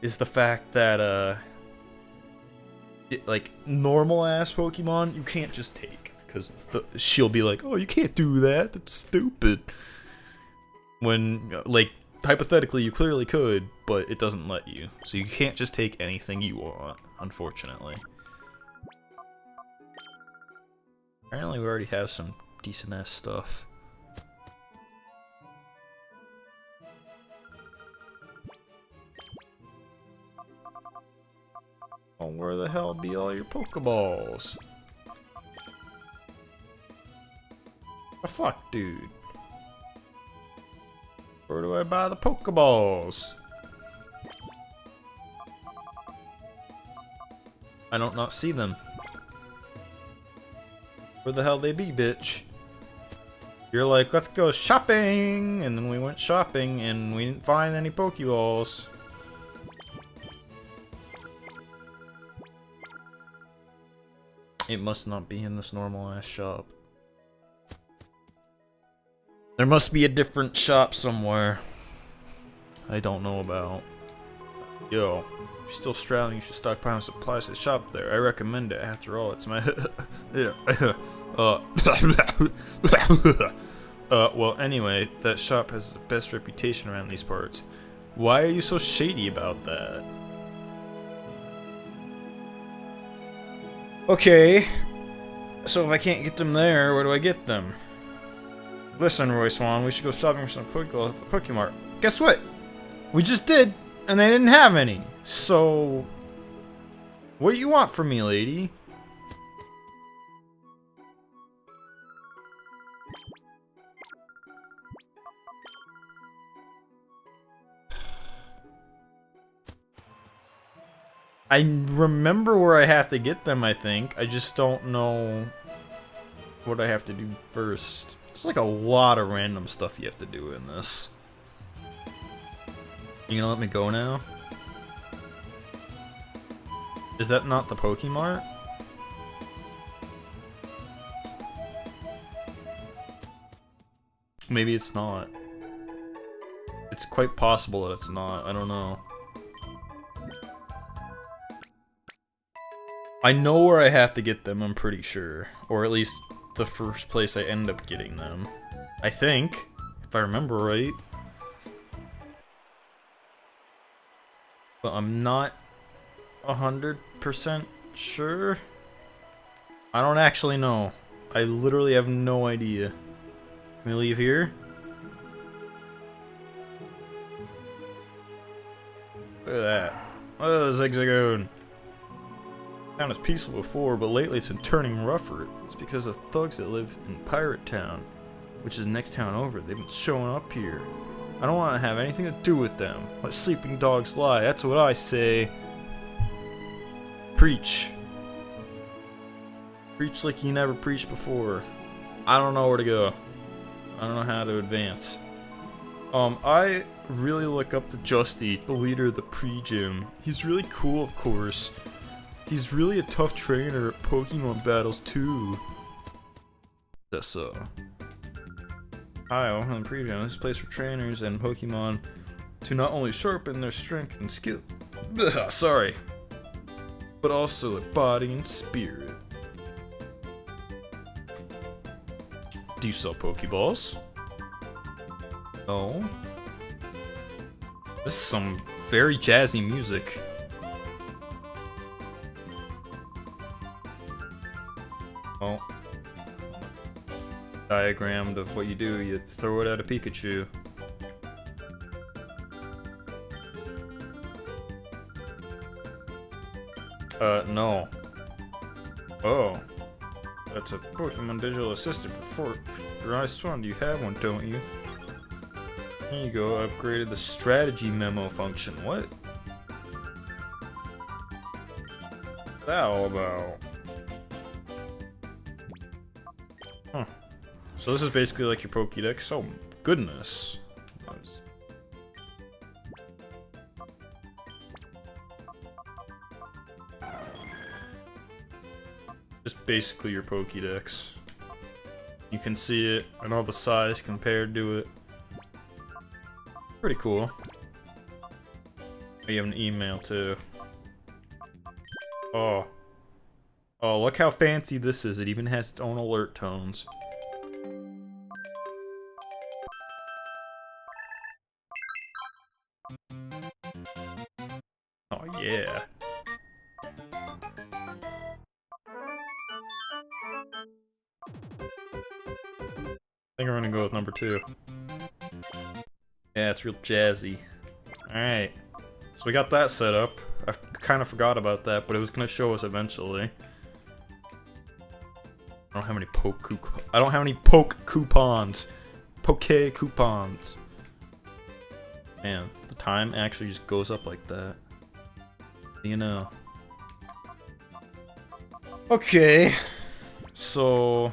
is the fact that, like, normal-ass Pokemon, you can't just take, because she'll be like, oh, you can't do that, that's stupid. When, like, hypothetically, you clearly could, but it doesn't let you. So you can't just take anything you want, unfortunately. Apparently we already have some decent-ass stuff. Oh, where the hell be all your Pokeballs? The fuck, dude? Where do I buy the Pokeballs? I don't not see them. Where the hell they be, bitch? You're like, let's go shopping! And then we went shopping and we didn't find any Pokeballs. It must not be in this normal ass shop. There must be a different shop somewhere I don't know about. Yo, if you're still straddling, you should stockpile supplies to the shop there. I recommend it. After all, it's my well, anyway, that shop has the best reputation around these parts. Why are you so shady about that? Okay, so if I can't get them there, where do I get them? Listen, Roy Swan, we should go shopping for some Pokeballs at the Pokemart. Guess what? We just did, and they didn't have any. So, what do you want from me, lady? I remember where I have to get them, I think. I just don't know what I have to do first. There's like a lot of random stuff you have to do in this. You gonna let me go now? Is that not the Pokemart? Maybe it's not. It's quite possible that it's not. I don't know. I know where I have to get them, I'm pretty sure. Or at least the first place I end up getting them. I think, if I remember right. But I'm not 100% sure. I don't actually know. I literally have no idea. Can we leave here? Look at that. Oh, the Zigzagoon. Town was peaceful before, but lately it's been turning rougher. It's because of thugs that live in Pirate Town, which is the next town over. They've been showing up here. I don't want to have anything to do with them. Let sleeping dogs lie. That's what I say. Preach. Preach like you never preached before. I don't know where to go. I don't know how to advance. I really look up to Justy, the leader of the pre-gym. He's really cool, of course. He's really a tough trainer at Pokemon battles too. That's Hi, welcome to pre-gym. This is a place for trainers and Pokemon to not only sharpen their strength and skill, sorry, but also their body and spirit. Do you sell Pokeballs? No. This is some very jazzy music. Oh. Diagrammed of what you do, you throw it at a Pikachu. No. Oh. That's a Pokemon digital assistant for your Ice Swan. You have one, don't you? Here you go, I upgraded the strategy memo function. What? What's that all about? Huh. So this is basically like your Pokédex. Oh, goodness. Nice. Just basically your Pokédex. You can see it and all the size compared to it. Pretty cool. You have an email too. Oh. Oh, look how fancy this is. It even has its own alert tones. Oh yeah. I think I'm gonna go with number 2. Yeah, it's real jazzy. Alright. So we got that set up. I've kind of forgot about that, but it was gonna show us eventually. I don't have any poke coupons. Poke coupons. Man, the time actually just goes up like that. You know. Okay. So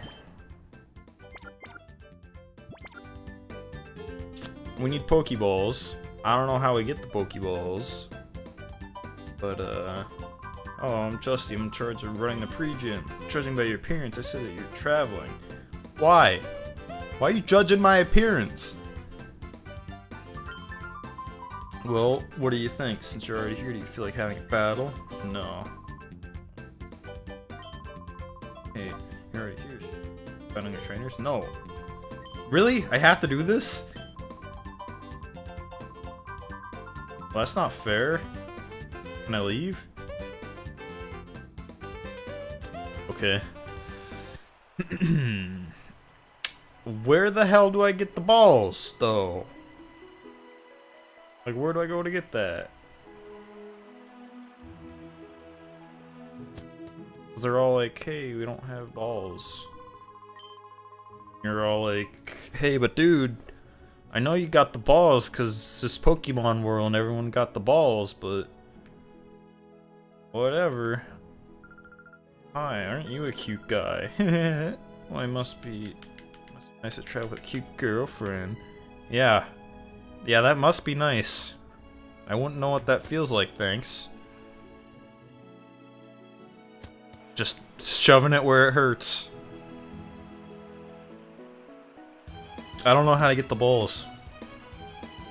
we need Pokeballs. I don't know how we get the Pokeballs. But oh, I'm Justy. I'm in charge of running the pre-gym. Judging by your appearance, I said that you're traveling. Why? Why are you judging my appearance? Well, what do you think? Since you're already here, do you feel like having a battle? No. Hey, you're already here. Battling your trainers? No. Really? I have to do this? Well, that's not fair. Can I leave? Okay. Where the hell do I get the balls, though? Like, where do I go to get that? They're all like, hey, we don't have balls. You're all like, hey, but dude, I know you got the balls because this Pokemon world and everyone got the balls, but whatever. Hi, aren't you a cute guy? Well, I must be nice to travel with a cute girlfriend. Yeah, that must be nice. I wouldn't know what that feels like, thanks. Just shoving it where it hurts. I don't know how to get the balls.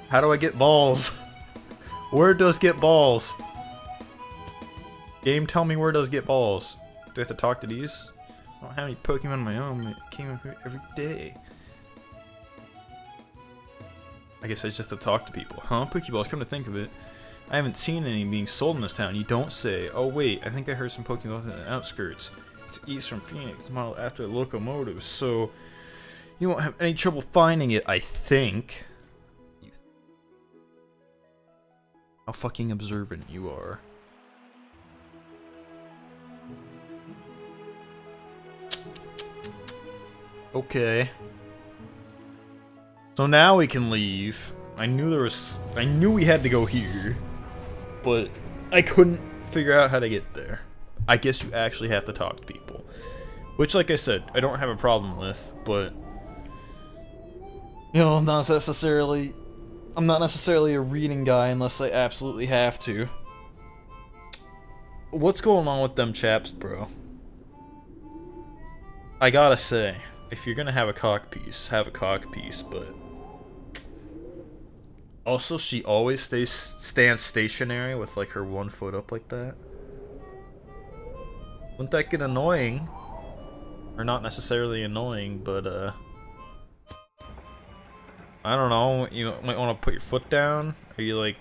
How do I get balls? Where does get balls? Game, tell me where does get balls. Do I have to talk to these? I don't have any Pokemon of my own. I came here every day. I guess I just have to talk to people. Huh? Pokeballs, come to think of it. I haven't seen any being sold in this town. You don't say. Oh wait, I think I heard some Pokeballs in the outskirts. It's east from Phoenix, modeled after a locomotive, so you won't have any trouble finding it, I think. How fucking observant you are. Okay. So now we can leave. I knew we had to go here, but I couldn't figure out how to get there. I guess you actually have to talk to people, which, like I said, I don't have a problem with, but you know, I'm not necessarily a reading guy unless I absolutely have to. What's going on with them chaps, bro? I gotta say, if you're gonna have a cock piece, have a cock piece, but also she always stands stationary with like her one foot up like that. Wouldn't that get annoying? Or not necessarily annoying, but I don't know, you might want to put your foot down. Are you like,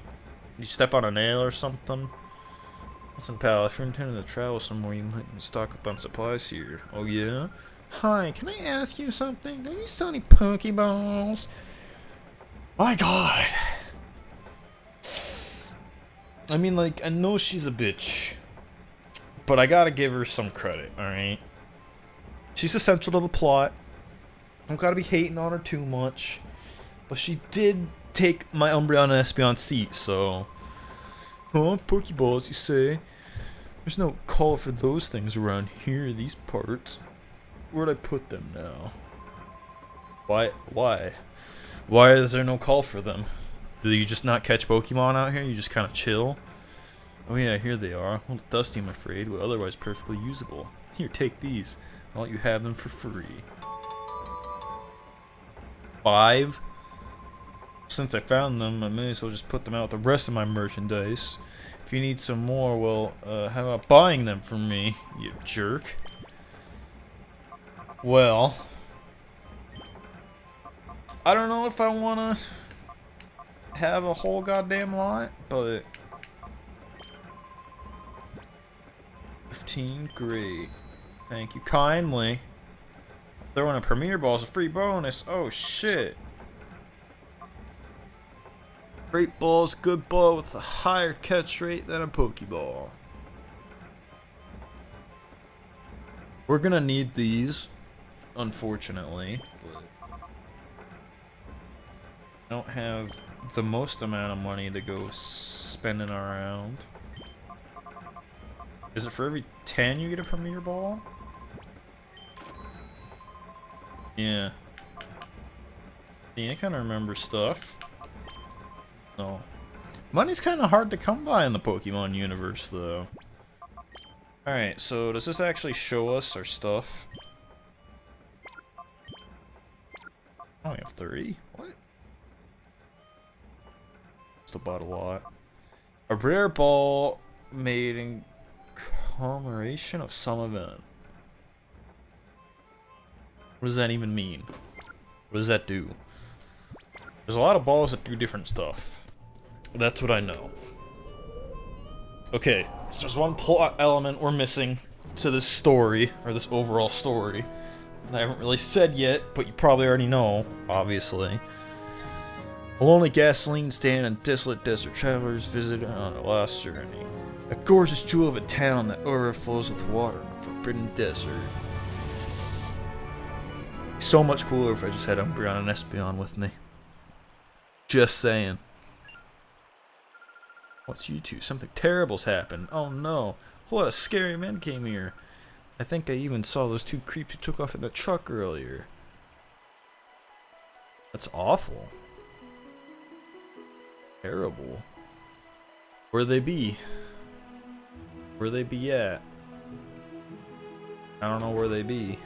you step on a nail or something? Listen, pal, if you're intending to travel somewhere, you might stock up on supplies here. Oh yeah? Hi, can I ask you something? Do you sell any Pokeballs? My god. I mean, like, I know she's a bitch, but I gotta give her some credit, alright? She's essential to the plot. Don't gotta be hating on her too much. But she did take my Umbreon and Espeon seat, so... Huh? Pokeballs, you say? There's no call for those things around here, these parts. Where'd I put them now? Why? Why is there no call for them? Do you just not catch Pokemon out here? You just kind of chill? Oh yeah, here they are. A little dusty, I'm afraid, but otherwise perfectly usable. Here, take these. I'll let you have them for free. 5? Since I found them, I may as well just put them out with the rest of my merchandise. If you need some more, well, how about buying them from me, you jerk? Well, I don't know if I want to have a whole goddamn lot, but 15, great. Thank you kindly. Throwing a Premier Ball is a free bonus. Oh shit. Great ball is good ball with a higher catch rate than a Pokeball. We're gonna need these, unfortunately, but I don't have the most amount of money to go spending around. Is it for every 10 you get a Premier Ball? Yeah. Yeah, I kind of remember stuff. No. Money's kind of hard to come by in the Pokemon universe, though. Alright, so does this actually show us our stuff? I only have 30? What? Still bought a lot. A rare ball made in commemoration of some event. What does that even mean? What does that do? There's a lot of balls that do different stuff. That's what I know. Okay, so there's one plot element we're missing to this story, or this overall story, that I haven't really said yet, but you probably already know, obviously. A lonely gasoline stand and desolate desert travelers visited on a lost journey. A gorgeous jewel of a town that overflows with water in a forbidden desert. So much cooler if I just had Umbreon and Espeon with me. Just saying. What's you two? Something terrible's happened. Oh no. A whole lot of scary men came here. I think I even saw those two creeps who took off in the truck earlier. That's awful. Terrible. Where they be? Where they be at? I don't know where they be.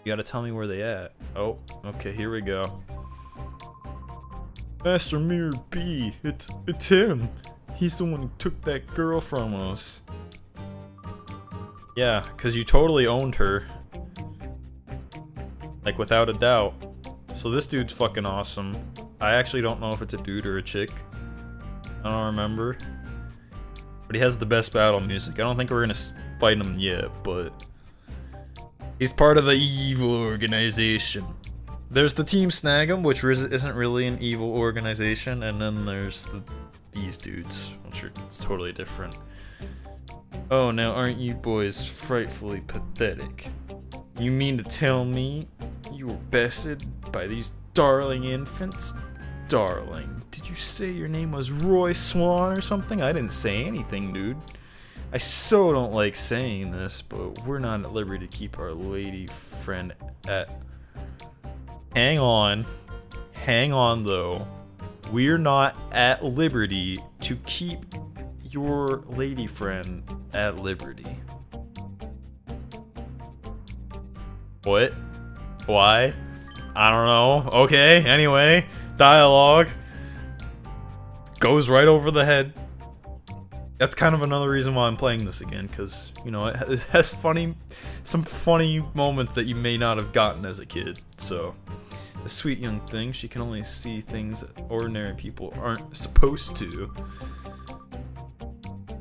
You gotta tell me where they at. Oh, okay, here we go. Master Mirror B, it's him. He's the one who took that girl from us. Yeah, cause you totally owned her. Like without a doubt. So this dude's fucking awesome. I actually don't know if it's a dude or a chick. I don't remember. But he has the best battle music. I don't think we're gonna fight him yet, but he's part of the evil organization. There's the Team Snag'em, which isn't really an evil organization, and then there's these dudes, which are totally different. Oh, now aren't you boys frightfully pathetic? You mean to tell me you were bested by these darling infants? Darling, did you say your name was Roy Swan or something? I didn't say anything, dude. I so don't like saying this, but we're not at liberty to keep our lady friend at... Hang on though. We're not at liberty to keep your lady friend at liberty. What? Why? I don't know. Okay, anyway. Dialogue. Goes right over the head. That's kind of another reason why I'm playing this again, because, you know, it has some funny moments that you may not have gotten as a kid, so... A sweet young thing, she can only see things that ordinary people aren't supposed to.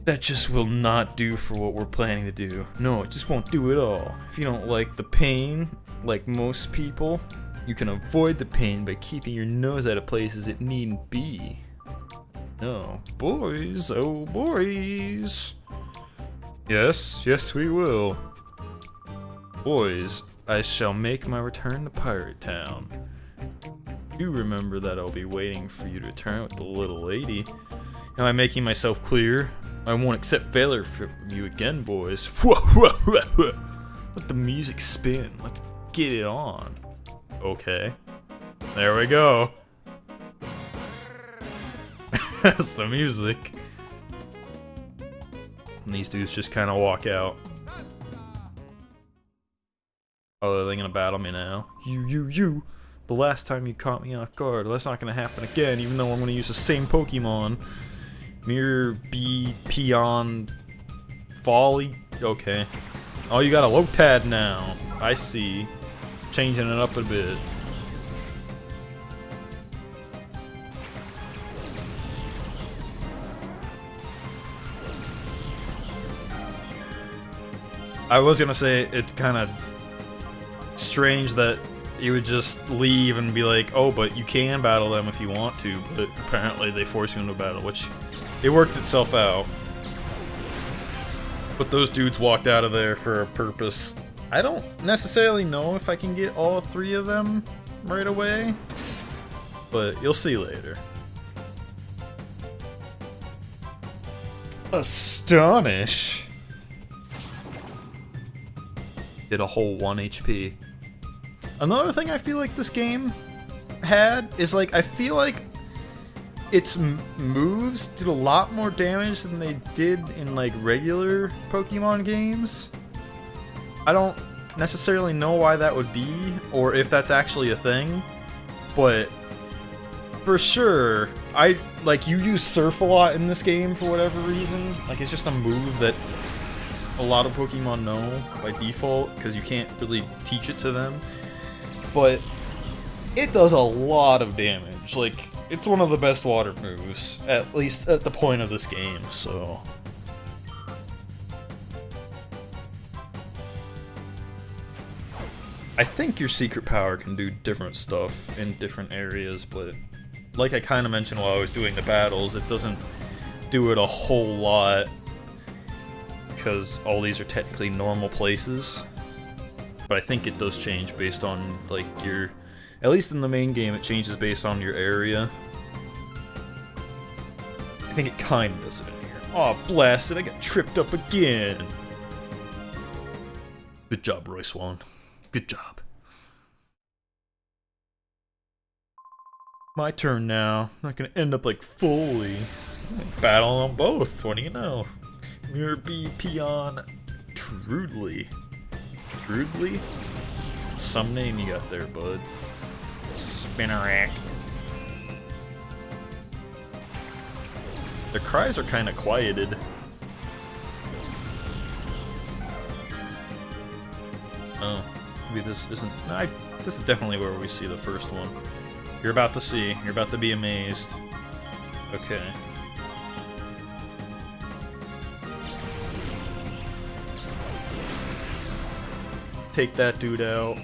That just will not do for what we're planning to do. No, it just won't do at all. If you don't like the pain, like most people, you can avoid the pain by keeping your nose out of places it needn't be. No, boys, oh boys. Yes, we will. Boys, I shall make my return to Pirate Town. Do remember that I'll be waiting for you to return with the little lady. Am I making myself clear? I won't accept failure from you again, boys. Let the music spin. Let's get it on. Okay. There we go. That's the music. And these dudes just kind of walk out. Oh, are they gonna battle me now? You. The last time you caught me off guard. Well, that's not gonna happen again, even though I'm gonna use the same Pokemon. Mirror B, Peon, Folly. Okay. Oh, you got a Lotad now. I see. Changing it up a bit. I was gonna say it's kind of strange that you would just leave and be like, oh, but you can battle them if you want to, but apparently they force you into battle, which it worked itself out. But those dudes walked out of there for a purpose. I don't necessarily know if I can get all 3 of them right away, but you'll see later. Astonish! Did a whole 1 HP. Another thing I feel like this game had is, like, I feel like its moves did a lot more damage than they did in, like, regular Pokemon games. I don't necessarily know why that would be, or if that's actually a thing, but for sure, you use Surf a lot in this game for whatever reason. Like, it's just a move that a lot of Pokemon know by default, because you can't really teach it to them. But it does a lot of damage. Like, it's one of the best water moves, at least at the point of this game, so... I think your secret power can do different stuff in different areas, but like I kind of mentioned while I was doing the battles, it doesn't do it a whole lot because all these are technically normal places. But I think it does change based on, like, your... At least in the main game, it changes based on your area. I think it kind of does it in here. Aw, blast it, I got tripped up again! Good job, Roy Swan. Good job. My turn now. I'm not gonna end up like Foley. Battle on both, what do you know? Mirror B, Peon, Trudley. Trudley? Some name you got there, bud. Spinnerack. Their cries are kind of quieted. Oh, maybe this isn't... this is definitely where we see the first one. You're about to see. You're about to be amazed. Okay. Take that dude out.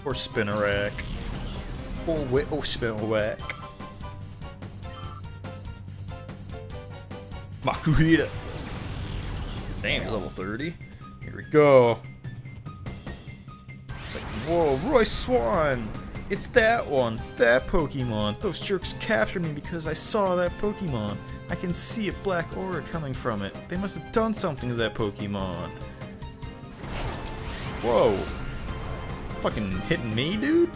Or Spinnerack. Or Spinnerack. Makuhita. Damn, he's level 30. Here we go. It's like, whoa, Roy Swan! It's that one, that Pokemon. Those jerks captured me because I saw that Pokemon. I can see a black aura coming from it. They must have done something to that Pokemon. Whoa. Fucking hitting me, dude?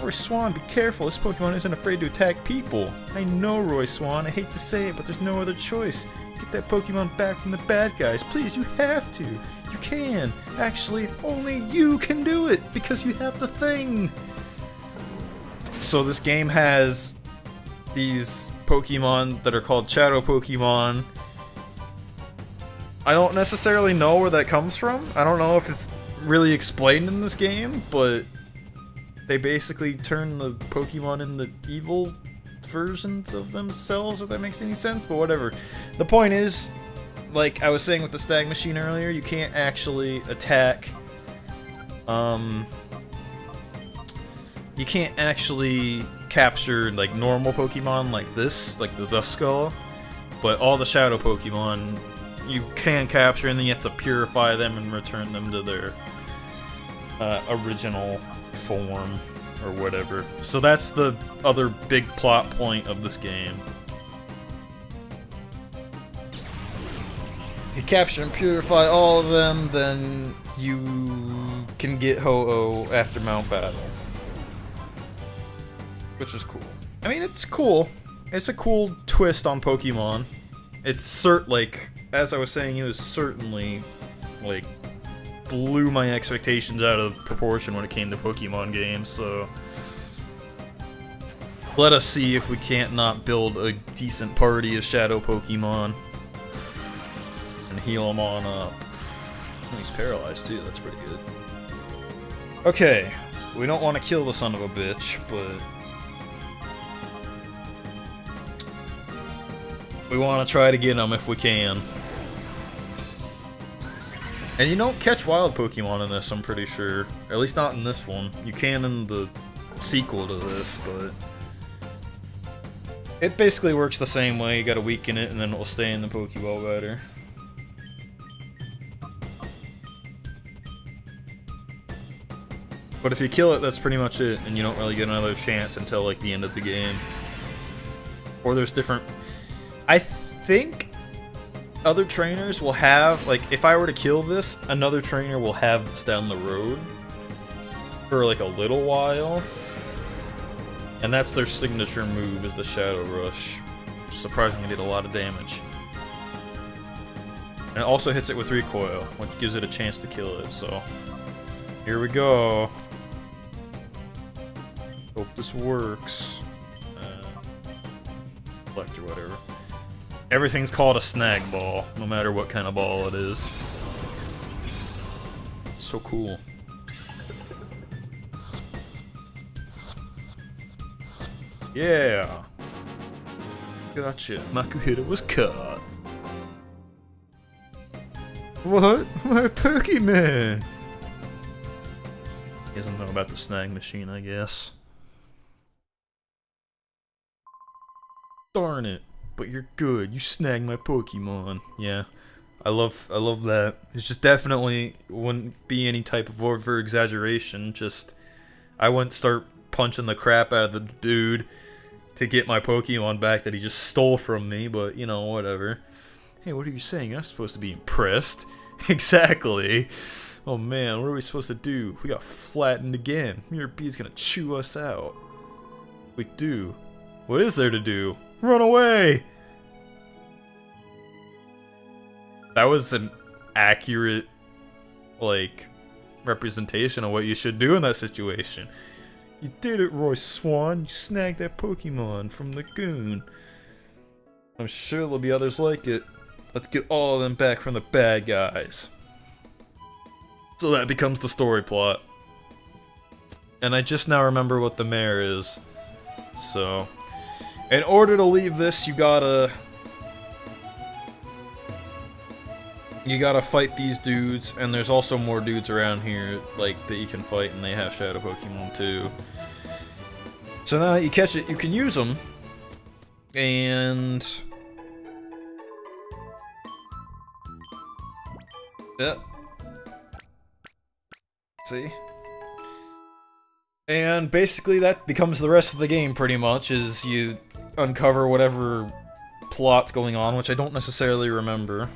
Roy Swan, be careful. This Pokemon isn't afraid to attack people. I know, Roy Swan. I hate to say it, but there's no other choice. Get that Pokemon back from the bad guys. Please, you have to. You can. Actually, only you can do it because you have the thing. So this game has these Pokemon that are called Shadow Pokemon. I don't necessarily know where that comes from. I don't know if it's really explained in this game, but they basically turn the Pokemon into evil versions of themselves, if that makes any sense, but whatever. The point is, like I was saying with the Stag Machine earlier, you can't actually attack, you can't actually capture, like, normal Pokemon like this, like the Duskull, but all the Shadow Pokemon you can capture, and then you have to purify them and return them to their original form, or whatever. So that's the other big plot point of this game. If you capture and purify all of them, then you can get Ho-Oh after Mount Battle. Which is cool. I mean, it's cool. It's a cool twist on Pokemon. It's like, as I was saying, it was certainly, like, blew my expectations out of proportion when it came to Pokemon games, so let us see if we can't not build a decent party of Shadow Pokemon and heal them on up. Oh, he's paralyzed too, that's pretty good. Okay, we don't want to kill the son of a bitch, but we want to try to get him if we can. And you don't catch wild Pokemon in this, I'm pretty sure. At least not in this one. You can in the sequel to this, but... It basically works the same way. You gotta weaken it, and then it'll stay in the Pokeball better. But if you kill it, that's pretty much it, and you don't really get another chance until, like, the end of the game. Or there's different... I think... other trainers will have, like, if I were to kill this, another trainer will have this down the road for, like, a little while. And that's their signature move, is the Shadow Rush. Which surprisingly did a lot of damage. And it also hits it with recoil, which gives it a chance to kill it, so... Here we go. Hope this works. Select or whatever. Everything's called a snag ball, no matter what kind of ball it is. It's so cool. Yeah! Gotcha. Makuhita was caught. What? My Pokemon! He doesn't know about the snag machine, I guess. Darn it. But you're good. You snagged my Pokemon. Yeah. I love that. It's just definitely wouldn't be any type of over exaggeration. Just I wouldn't start punching the crap out of the dude to get my Pokemon back that he just stole from me, but you know, whatever. Hey, what are you saying? You're not supposed to be impressed. Exactly. Oh man, what are we supposed to do? We got flattened again. Your B's gonna chew us out. We do. What is there to do? Run away! That was an accurate, like, representation of what you should do in that situation. You did it, Roy Swan. You snagged that Pokemon from the goon. I'm sure there'll be others like it. Let's get all of them back from the bad guys. So that becomes the story plot. And I just now remember what the mayor is. So... in order to leave this, you gotta fight these dudes, and there's also more dudes around here, like, that you can fight, and they have Shadow Pokemon too. So now that you catch it, you can use them, and... yeah. See? And basically that becomes the rest of the game, pretty much, is you uncover whatever plot's going on, which I don't necessarily remember.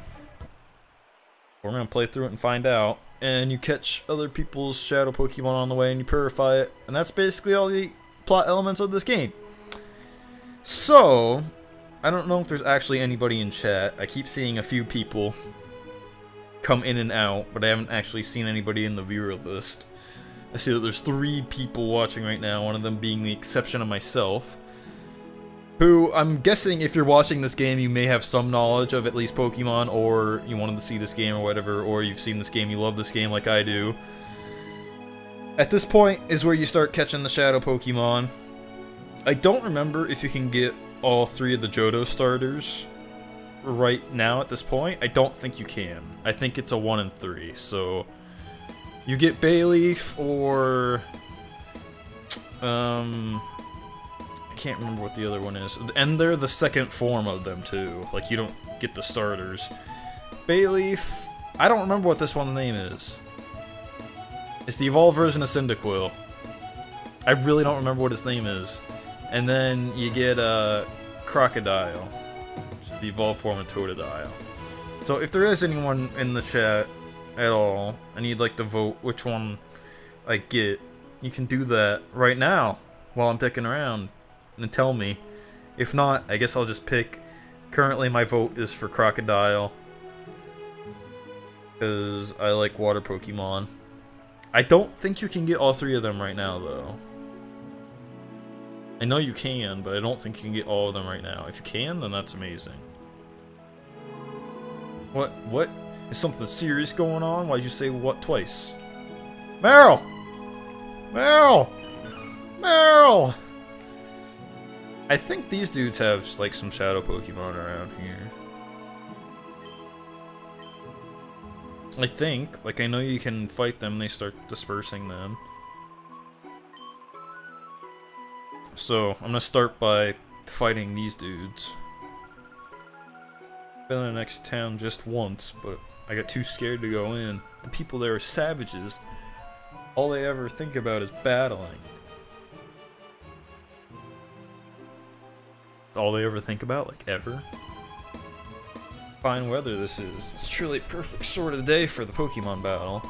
We're gonna play through it and find out. And you catch other people's Shadow Pokemon on the way and you purify it. And that's basically all the plot elements of this game. So, I don't know if there's actually anybody in chat. I keep seeing a few people come in and out, but I haven't actually seen anybody in the viewer list. I see that there's 3 people watching right now, one of them being the exception of myself. Who, I'm guessing if you're watching this game, you may have some knowledge of at least Pokemon, or you wanted to see this game or whatever, or you've seen this game, you love this game like I do. At this point is where you start catching the Shadow Pokemon. I don't remember if you can get all 3 of the Johto starters right now at this point. I don't think you can. I think it's a 1 in 3, so... you get Bayleaf or... I can't remember what the other one is. And they're the second form of them too. Like, you don't get the starters. Bayleaf... I don't remember what this one's name is. It's the evolved version of Cyndaquil. I really don't remember what its name is. And then you get Crocodile, which is the evolved form of Totodile. So if there is anyone in the chat at all, and you'd like to vote which one I get, you can do that right now while I'm picking around and tell me. If not, I guess I'll just pick. Currently my vote is for Crocodile, because I like water Pokemon. I don't think you can get all 3 of them right now though. I know you can, but I don't think you can get all of them right now. If you can, then that's amazing. What? Is something serious going on? Why'd you say what twice? Meryl! Meryl! Meryl! I think these dudes have, like, some Shadow Pokemon around here. I think. Like, I know you can fight them, they start dispersing them. So, I'm gonna start by fighting these dudes. Been in the next town just once, but I got too scared to go in. The people there are savages. All they ever think about is battling. All they ever think about, like, ever. Fine weather this is. It's truly a perfect sort of day for the Pokemon battle.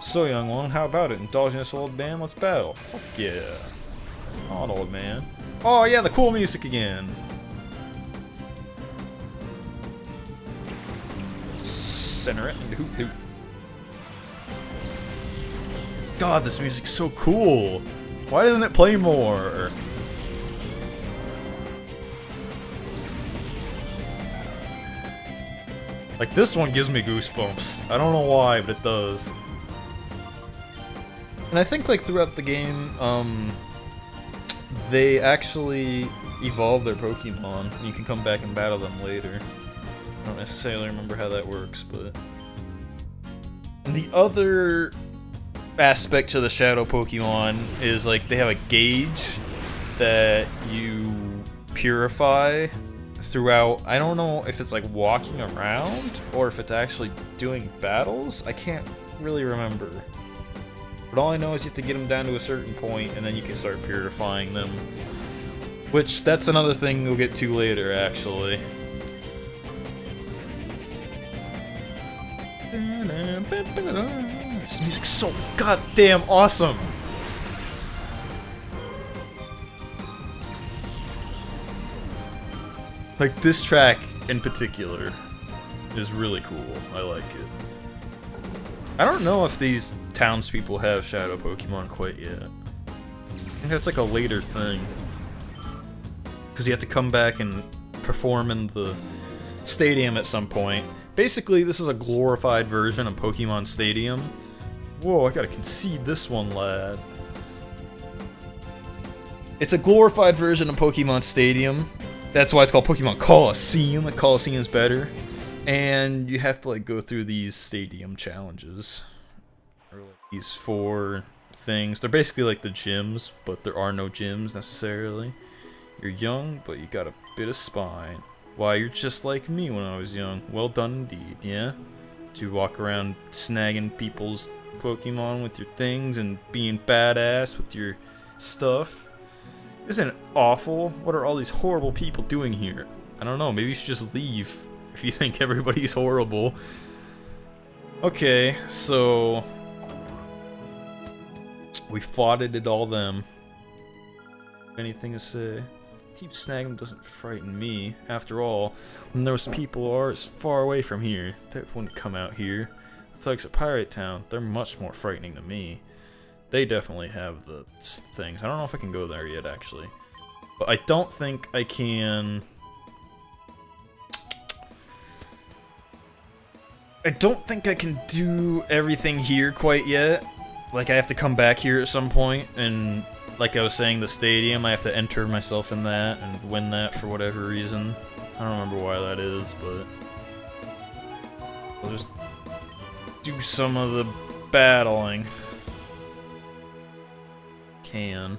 So, young one, how about it? Indulging this old man, let's battle. Fuck yeah. On, old man. Oh yeah, the cool music again. Center it and hoot hoot. God, this music's so cool. Why doesn't it play more? Like, this one gives me goosebumps. I don't know why, but it does. And I think, like, throughout the game, they actually evolve their Pokemon. You can come back and battle them later. I don't necessarily remember how that works, but... And the other aspect to the Shadow Pokemon is, like, they have a gauge that you purify throughout. I don't know if it's, like, walking around or if it's actually doing battles. I can't really remember. But all I know is you have to get them down to a certain point, and then you can start purifying them. Which, that's another thing we'll get to later, actually. This music's so goddamn awesome! Like, this track in particular is really cool. I like it. I don't know if these townspeople have Shadow Pokemon quite yet. I think that's like a later thing. Because you have to come back and perform in the stadium at some point. Basically, this is a glorified version of Pokemon Stadium. Whoa, I gotta concede this one, lad. It's a glorified version of Pokemon Stadium. That's why it's called Pokemon Colosseum. The Colosseum is better. And you have to, like, go through these stadium challenges. Or, like, these 4 things. They're basically like the gyms, but there are no gyms necessarily. You're young, but you got a bit of spine. Why, you're just like me when I was young. Well done indeed, yeah? To walk around snagging people's Pokemon with your things and being badass with your stuff. Isn't it awful? What are all these horrible people doing here? I don't know, maybe you should just leave. If you think everybody's horrible. Okay, so... we fought it at all them. Anything to say? Keep snagging doesn't frighten me. After all, when those people are as far away from here, they wouldn't come out here. The thugs at Pirate Town, they're much more frightening to me. They definitely have the things. I don't know if I can go there yet, actually. But I don't think I can... I don't think I can do everything here quite yet. Like, I have to come back here at some point, and like I was saying, the stadium, I have to enter myself in that and win that for whatever reason. I don't remember why that is, but I'll just do some of the battling. Can.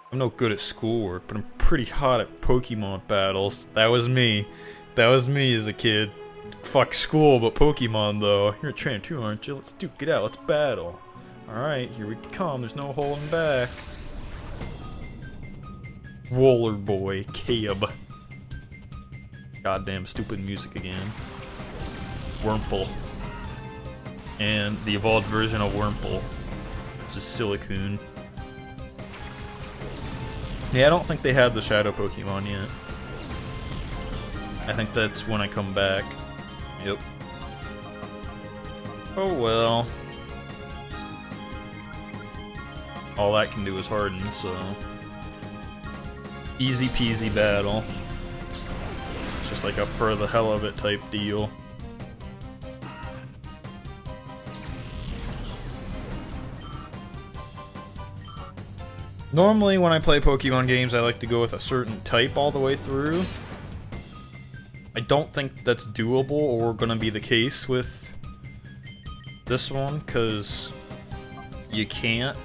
I'm no good at schoolwork, but I'm pretty hot at Pokemon battles. That was me. That was me as a kid. Fuck school, but Pokemon though. You're a trainer too, aren't you? Let's duke it out. Let's battle. Alright, here we come. There's no holding back. Roller Boy, Cab. Goddamn stupid music again. Wurmple. And the evolved version of Wurmple, which is Silicune. Yeah, I don't think they had the Shadow Pokemon yet. I think that's when I come back. Yep. Oh well. All that can do is harden, so... easy peasy battle. It's just like a for the hell of it type deal. Normally when I play Pokemon games, I like to go with a certain type all the way through. I don't think that's doable or gonna be the case with this one, because you can't.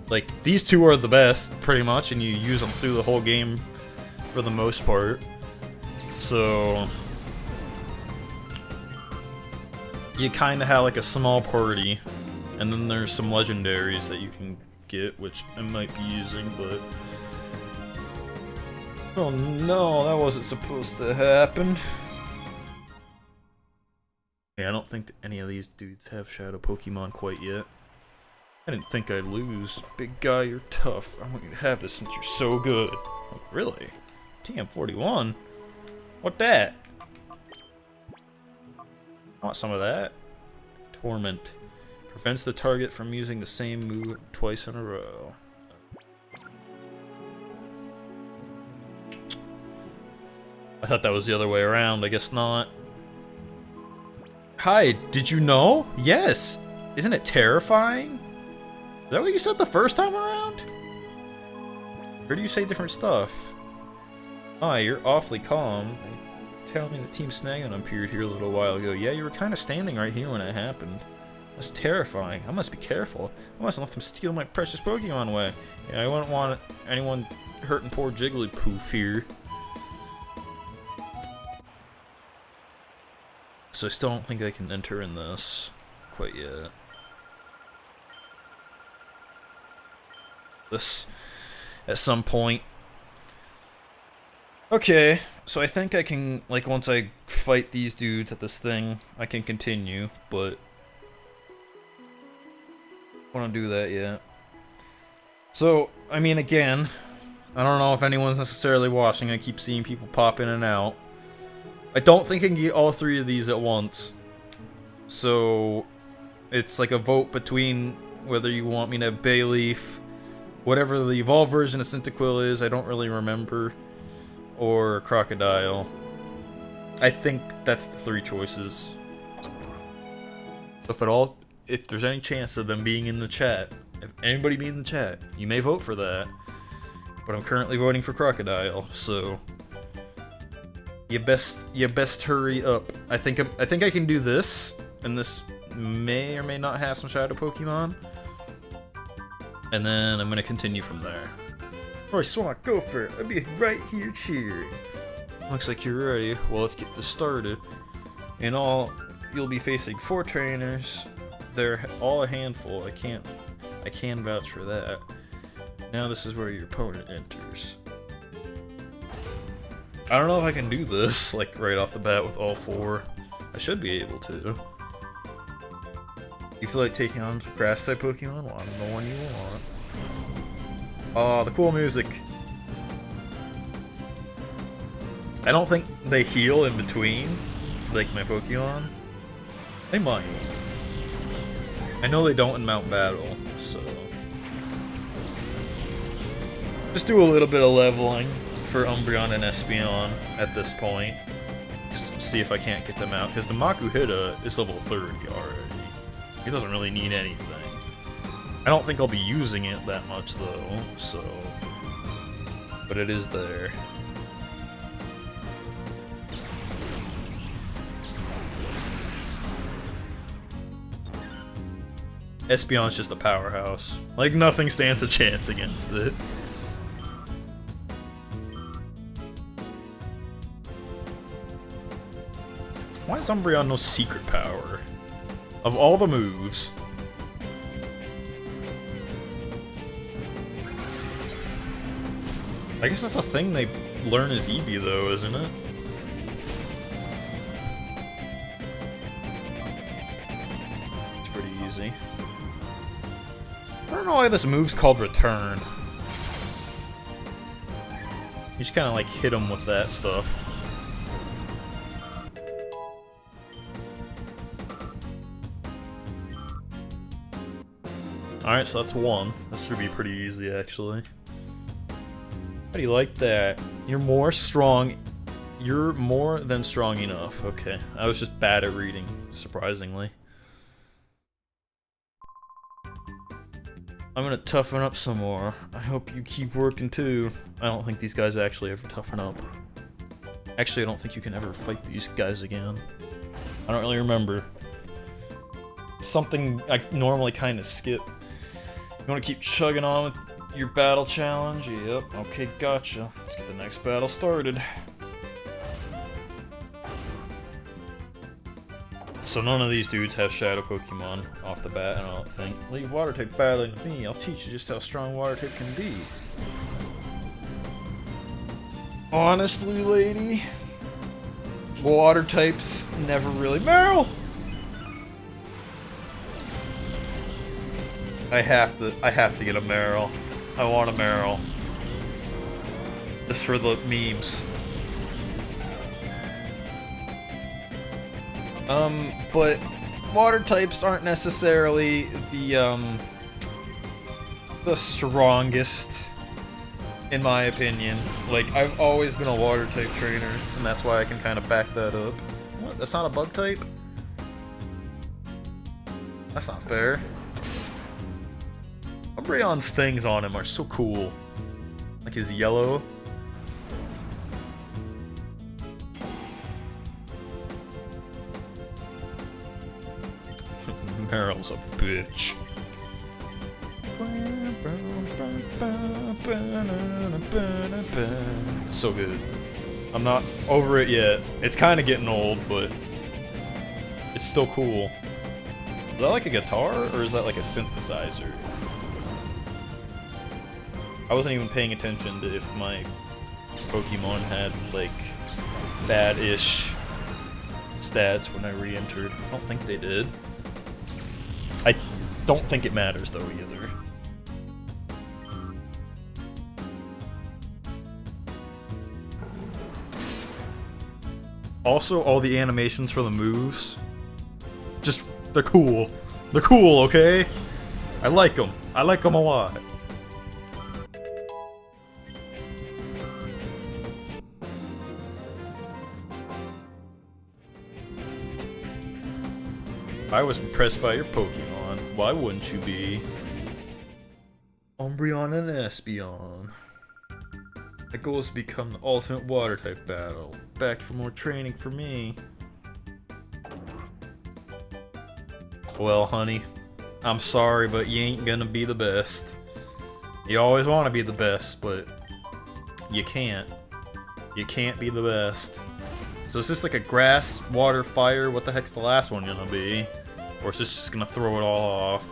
Like, these two are the best, pretty much, and you use them through the whole game for the most part. So you kind of have like a small party, and then there's some legendaries that you can get, which I might be using, but... Oh no, that wasn't supposed to happen. Yeah, I don't think any of these dudes have Shadow Pokemon quite yet. I didn't think I'd lose. Big guy, you're tough. I want you to have this since you're so good. Oh, really? TM41? What that? I want some of that. Torment. Prevents the target from using the same move twice in a row. I thought that was the other way around. I guess not. Hi, did you know? Yes! Isn't it terrifying? Is that what you said the first time around? Or do you say different stuff? Hi, you're awfully calm. Tell me the Team Snagging appeared here a little while ago. Yeah, you were kind of standing right here when it happened. That's terrifying. I must be careful. I mustn't let them steal my precious Pokemon away. Yeah, I wouldn't want anyone hurting poor Jigglypuff here. So I still don't think I can enter in this quite yet. This at some point. Okay, so I think I can, like, once I fight these dudes at this thing, I can continue, but I don't do that yet. So, I mean, again, I don't know if anyone's necessarily watching. I keep seeing people pop in and out. I don't think I can get all three of these at once. So, it's like a vote between whether you want me to have Bayleaf, whatever the evolved version of Cyndaquil is, I don't really remember, or Crocodile. I think that's the three choices. If there's any chance of them being in the chat, if anybody being in the chat, you may vote for that. But I'm currently voting for Crocodile, so you best hurry up. I think I can do this, and this may or may not have some Shadow Pokemon. And then I'm gonna continue from there. Alright, Swank, go for it. I'll be right here cheering. Looks like you're ready. Well, let's get this started. In all, you'll be facing 4 trainers. They're all a handful. I can vouch for that. Now this is where your opponent enters. I don't know if I can do this, like, right off the bat with all 4. I should be able to. You feel like taking on some grass-type Pokemon? Well, I'm the one you want. Oh, the cool music. I don't think they heal in between, like my Pokemon. They might. I know they don't in Mount Battle, so... Just do a little bit of leveling for Umbreon and Espeon at this point. See if I can't get them out, because the Makuhita is level 30 already. He doesn't really need anything. I don't think I'll be using it that much though, so... But it is there. Espeon's just a powerhouse. Like, nothing stands a chance against it. Why is Umbreon no secret power? Of all the moves. I guess that's a thing they learn as Eevee though, isn't it? It's pretty easy. I don't know why this move's called Return. You just kind of like hit him with that stuff. Alright, so that's 1. This should be pretty easy, actually. How do you like that? You're more strong. You're more than strong enough. Okay, I was just bad at reading, surprisingly. I'm gonna toughen up some more. I hope you keep working too. I don't think these guys actually ever toughen up. Actually, I don't think you can ever fight these guys again. I don't really remember. Something I normally kind of skip. You want to keep chugging on with your battle challenge? Yep. Okay, gotcha. Let's get the next battle started. So none of these dudes have shadow Pokemon off the bat, I don't think. Leave water type battling to me. I'll teach you just how strong water type can be. Honestly, lady, water types never really. Meryl! I have to get a Meryl. I want a Meryl. Just for the memes. But water types aren't necessarily the strongest, in my opinion. Like, I've always been a water type trainer, and that's why I can kind of back that up. What? That's not a bug type? That's not fair. Umbreon's things on him are so cool. Like his yellow. Meryl's a bitch. It's so good. I'm not over it yet. It's kind of getting old, but it's still cool. Is that like a guitar, or is that like a synthesizer? I wasn't even paying attention to if my Pokemon had, like, bad-ish stats when I re-entered. I don't think they did. I don't think it matters, though, either. Also, all the animations for the moves, just, they're cool. They're cool, okay? I like them. I like them a lot. I was impressed by your Pokemon. Why wouldn't you be? Umbreon and Espeon. My goal is to become the ultimate water type battle. Back for more training for me. Well, honey, I'm sorry, but you ain't gonna be the best. You always want to be the best, but you can't. You can't be the best. So is this like a grass, water, fire? What the heck's the last one gonna be? Or is this just gonna throw it all off?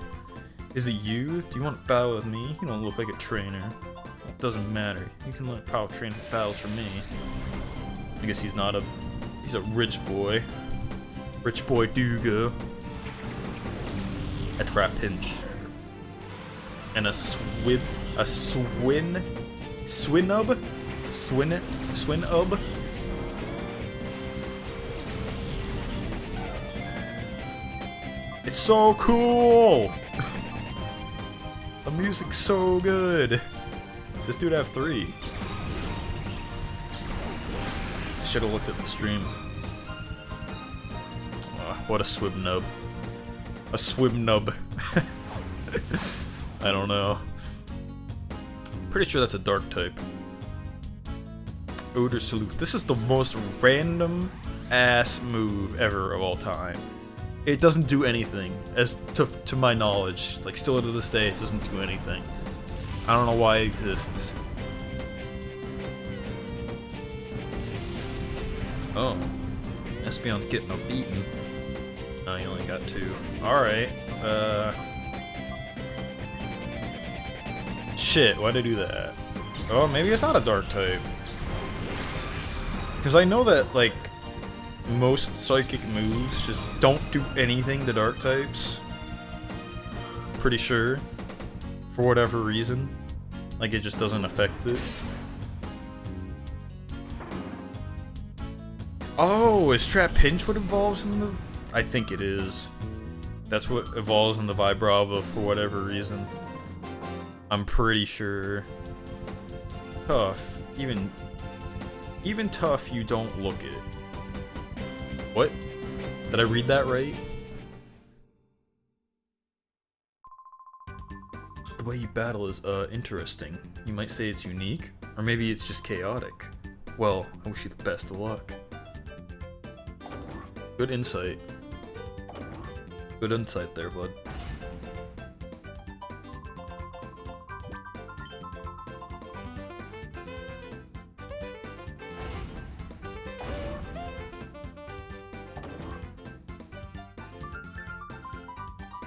Is it you? Do you want to battle with me? You don't look like a trainer. It doesn't matter. You can learn power training battles from me. I guess he's not a... He's a rich boy. Rich boy Dugo. A trap pinch. And a swinub? Swinub? It's so cool! The music's so good! Does this dude have 3? I should've looked at the stream. What a swim nub. A swim nub. I don't know. Pretty sure that's a dark type. Odor Salute. This is the most random ass move ever of all time. It doesn't do anything, as to my knowledge. Like, still to this day, it doesn't do anything. I don't know why it exists. Oh. Espeon's getting a beating. No, he only got 2. Alright. Shit, why'd I do that? Oh, maybe it's not a dark type. Because I know that, like, most psychic moves just don't do anything to dark types. Pretty sure. For whatever reason. Like, it just doesn't affect it. Oh, is Trap Pinch what evolves in the... I think it is. That's what evolves in the Vibrava for whatever reason. I'm pretty sure. Tough. Even tough, you don't look it. What? Did I read that right? The way you battle is, interesting. You might say it's unique, or maybe it's just chaotic. Well, I wish you the best of luck. Good insight. Good insight there, bud.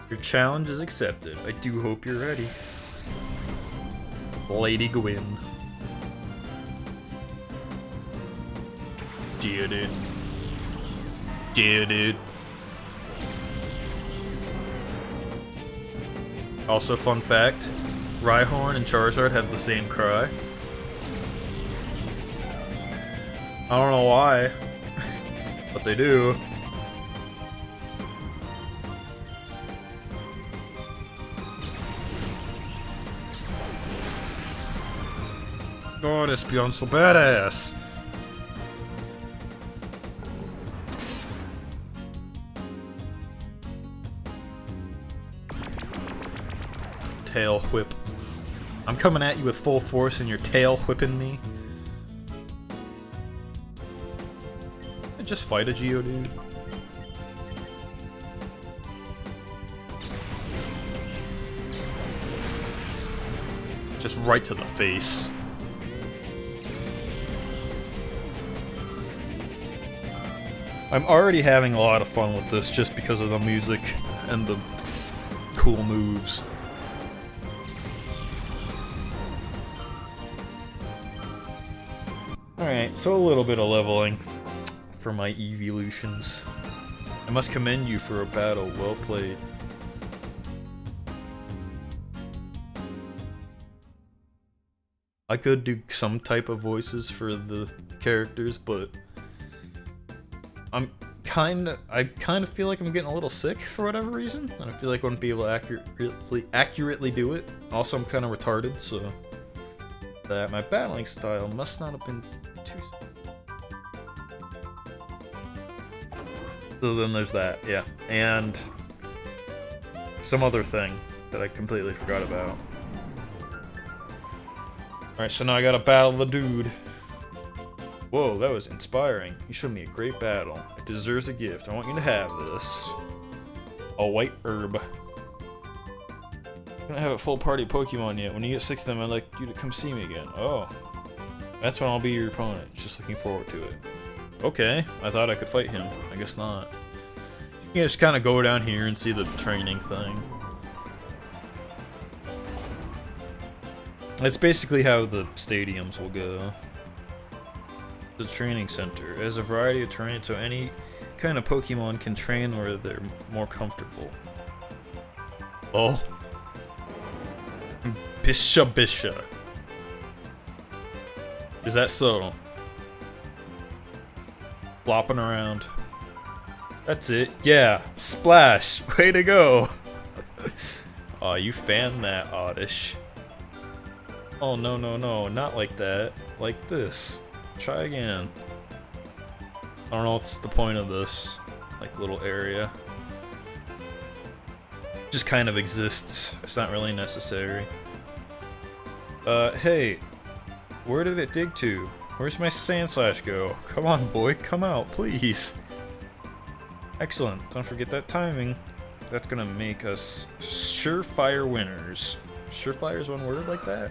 Your challenge is accepted. I do hope you're ready. Lady Gwyn. Yeah, dude. Yeah, dude. Also, fun fact, Rhyhorn and Charizard have the same cry. I don't know why, but they do. God, Espeon's so badass. Tail whip. I'm coming at you with full force and you're tail whipping me. Just fight a Geodude. Just right to the face. I'm already having a lot of fun with this just because of the music and the cool moves. Alright, so a little bit of leveling for my evolutions. I must commend you for a battle well played. I could do some type of voices for the characters, but I kind of feel like I'm getting a little sick for whatever reason, and I feel like I wouldn't be able to accurately do it. Also, I'm kind of retarded, so that my battling style must not have been too. So then there's that, yeah, and some other thing that I completely forgot about. Alright, so now I gotta battle the dude. Whoa, that was inspiring. You showed me a great battle. It deserves a gift. I want you to have this. A white herb. I don't have a full party Pokemon yet. When you get 6 of them, I'd like you to come see me again. Oh. That's when I'll be your opponent. Just looking forward to it. Okay, I thought I could fight him. I guess not. You can just kind of go down here and see the training thing. That's basically how the stadiums will go. The training center. It has a variety of terrain, so any kind of Pokemon can train where they're more comfortable. Oh. Bisha. Is that so? Flopping around. That's it. Yeah. Splash. Way to go. Aw, you fanned that, Oddish. Oh, no, not like that. Like this. Try again. I don't know what's the point of this, like, little area. Just kind of exists. It's not really necessary. Hey. Where did it dig to? Where's my Sandslash go? Come on, boy. Come out, please. Excellent. Don't forget that timing. That's gonna make us surefire winners. Surefire is one word like that?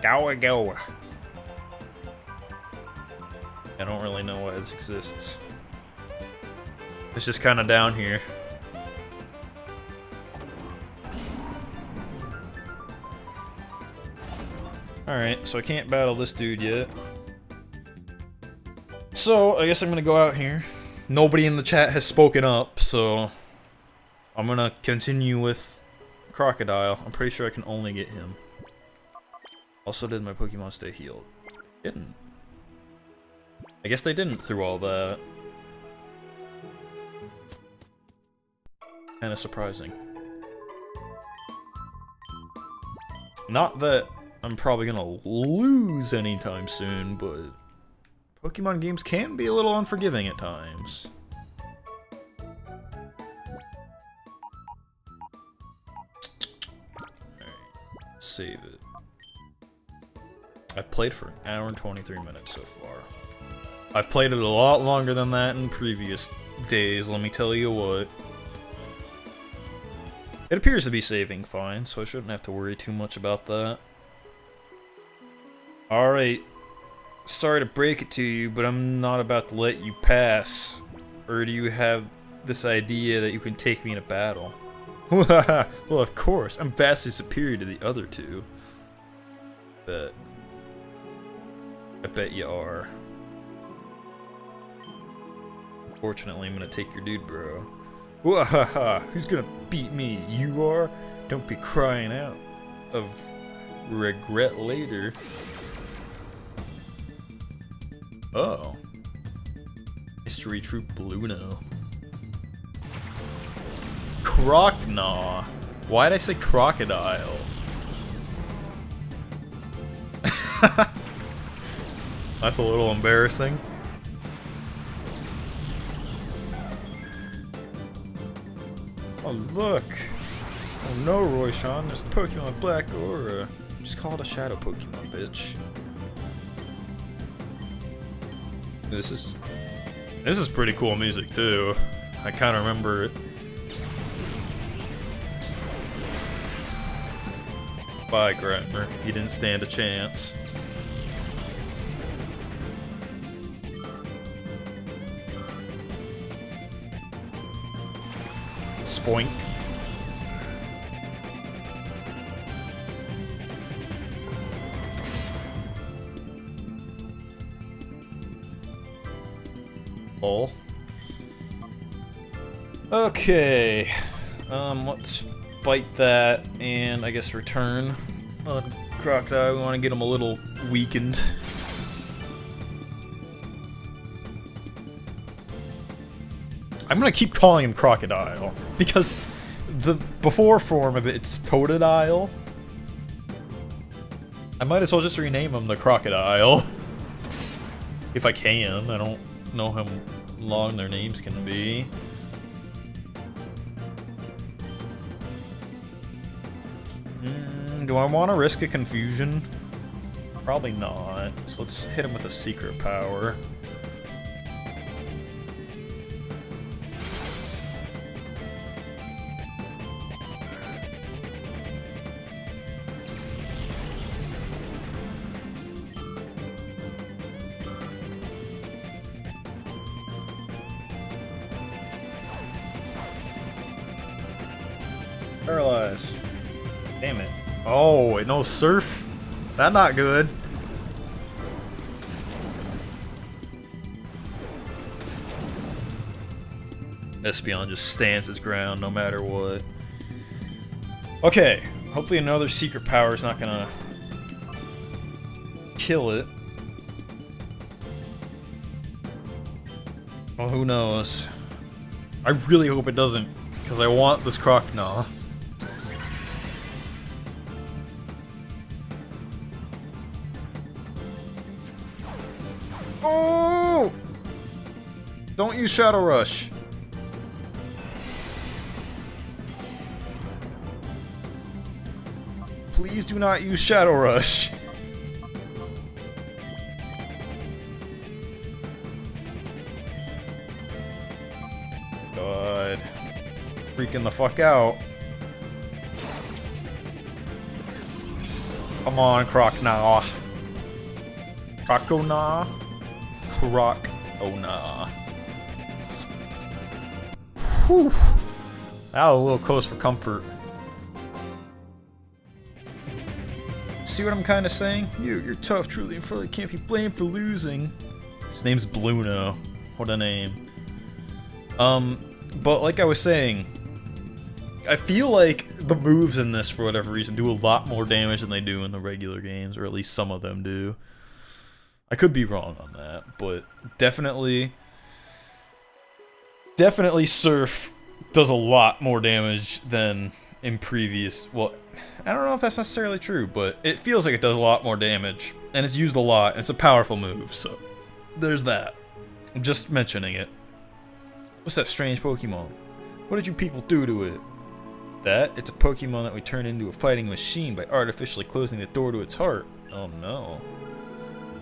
Go. I don't really know why this exists. It's just kind of down here. Alright, so I can't battle this dude yet. So, I guess I'm gonna go out here. Nobody in the chat has spoken up, so I'm gonna continue with Crocodile. I'm pretty sure I can only get him. Also, did my Pokemon stay healed? Didn't. I guess they didn't through all that. Kinda surprising. Not that I'm probably gonna lose anytime soon, but Pokemon games can be a little unforgiving at times. Alright, save it. I've played for an hour and 23 minutes so far. I've played it a lot longer than that in previous days, let me tell you what. It appears to be saving fine, so I shouldn't have to worry too much about that. Alright, sorry to break it to you, but I'm not about to let you pass. Or do you have this idea that you can take me in a battle? Well, of course, I'm vastly superior to the other two. But I bet you are. Fortunately, I'm gonna take your dude, bro. Wahaha! Who's gonna beat me? You are? Don't be crying out of regret later. Oh. Mystery Troop Bluno. Crocnaw. Why'd I say crocodile? That's a little embarrassing. Oh look! Oh no, Royshawn, there's a Pokemon Black Aura. Just call it a Shadow Pokemon, bitch. This is pretty cool music too. I kind of remember it. Bye, Gretner. You didn't stand a chance. Spoink. Lol. Okay. Let's bite that and I guess return on Crocodile. We want to get him a little weakened. I'm gonna keep calling him Crocodile because the before form of it's Totodile. I might as well just rename him the Crocodile if I can. I don't know how long their names can be. Do I want to risk a confusion? Probably not. So let's hit him with a secret power. Paralyze. Damn it. Oh, it knows Surf? That's not good. Espeon just stands his ground no matter what. Okay, hopefully another secret power is not gonna kill it. Well, who knows? I really hope it doesn't, because I want this Crocodile. Oh! Don't use Shadow Rush. Please do not use Shadow Rush. God. Freaking the fuck out. Come on, Crocodile. Crocodile. Crocodile. Whew. That was a little close for comfort. See what I'm kind of saying? You're tough, truly, and fully can't be blamed for losing. His name's Bluno. What a name. But like I was saying, I feel like the moves in this, for whatever reason, do a lot more damage than they do in the regular games, or at least some of them do. I could be wrong on that, but definitely Surf does a lot more damage than in previous, well, I don't know if that's necessarily true, but it feels like it does a lot more damage, and it's used a lot, and it's a powerful move, so there's that. I'm just mentioning it. What's that strange Pokemon? What did you people do to it? That? It's a Pokemon that we turned into a fighting machine by artificially closing the door to its heart. Oh no.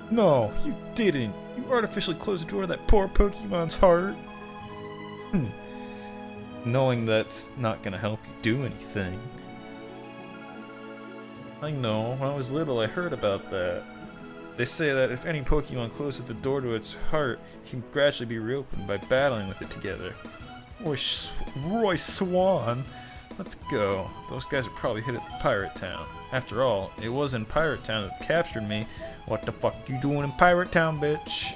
No, you didn't. You artificially closed the door to that poor Pokemon's heart. Knowing that's not gonna help you do anything. I know, when I was little I heard about that. They say that if any Pokemon closes the door to its heart, it can gradually be reopened by battling with it together. Roy Swan! Let's go. Those guys are probably hit at the Pirate Town. After all, it was in Pirate Town that captured me. What the fuck you doing in Pirate Town, bitch?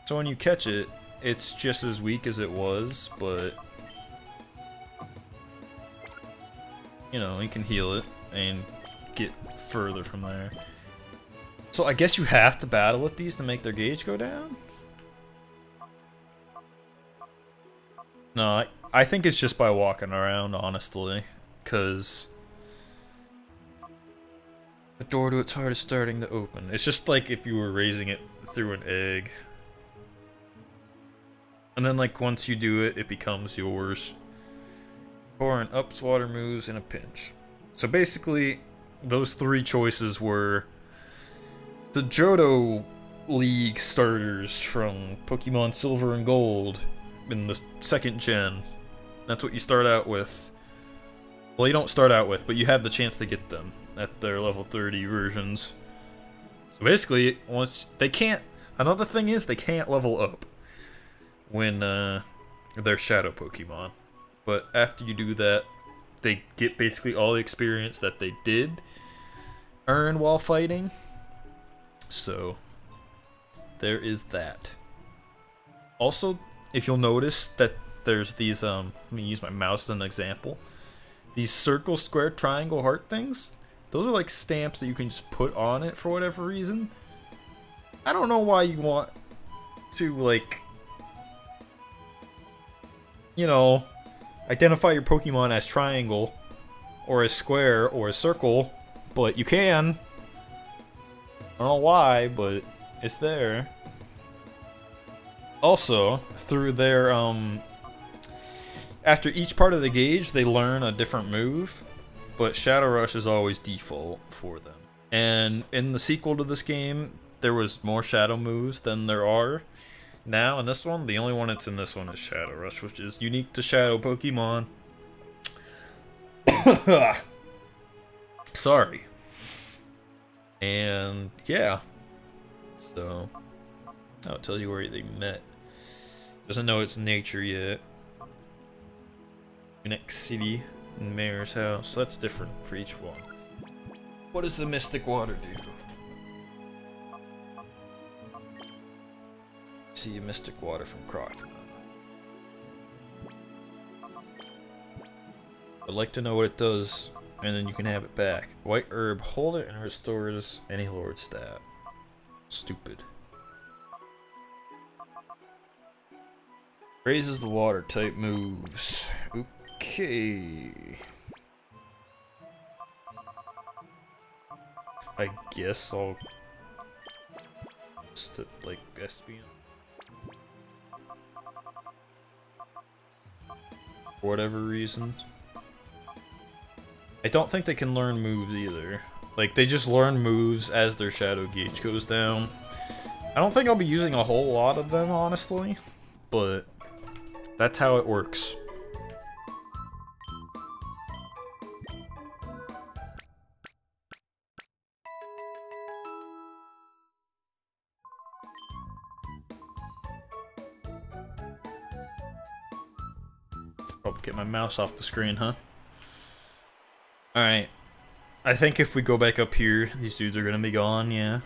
So when you catch it, it's just as weak as it was, but... you know, you can heal it and get further from there. So I guess you have to battle with these to make their gauge go down? No, I think it's just by walking around, honestly, because the door to its heart is starting to open. It's just like if you were raising it through an egg. And then like once you do it, it becomes yours. Or an ups water moves in a pinch. So basically, those three choices were the Johto League starters from Pokemon Silver and Gold in the second gen. That's what you start out with. Well, you don't start out with, but you have the chance to get them at their level 30 versions. So basically, once they can't... Another thing is, they can't level up when they're Shadow Pokemon. But after you do that, they get basically all the experience that they did earn while fighting. So, there is that. Also, if you'll notice that there's these, let me use my mouse as an example. These circle, square, triangle, heart things, those are like stamps that you can just put on it for whatever reason. I don't know why you want to, like, you know, identify your Pokemon as triangle, or as square, or as circle, but you can. I don't know why, but it's there. Also, through their, after each part of the gauge, they learn a different move, but Shadow Rush is always default for them. And in the sequel to this game, there was more Shadow moves than there are now in this one. The only one that's in this one is Shadow Rush, which is unique to Shadow Pokemon. Sorry. And yeah, so oh, it tells you where they met. Doesn't know its nature yet. Next city, Mayor's house. So that's different for each one. What does the Mystic Water do? See a Mystic Water from Crocodile. I'd like to know what it does, and then you can have it back. White herb, hold it and it restores any Lord stat. Stupid. Raises the water type moves. Okay. I guess I'll just like Espion. For whatever reason. I don't think they can learn moves either. Like, they just learn moves as their shadow gauge goes down. I don't think I'll be using a whole lot of them, honestly. But that's how it works. Probably get my mouse off the screen, huh? Alright. I think if we go back up here, these dudes are gonna be gone, yeah.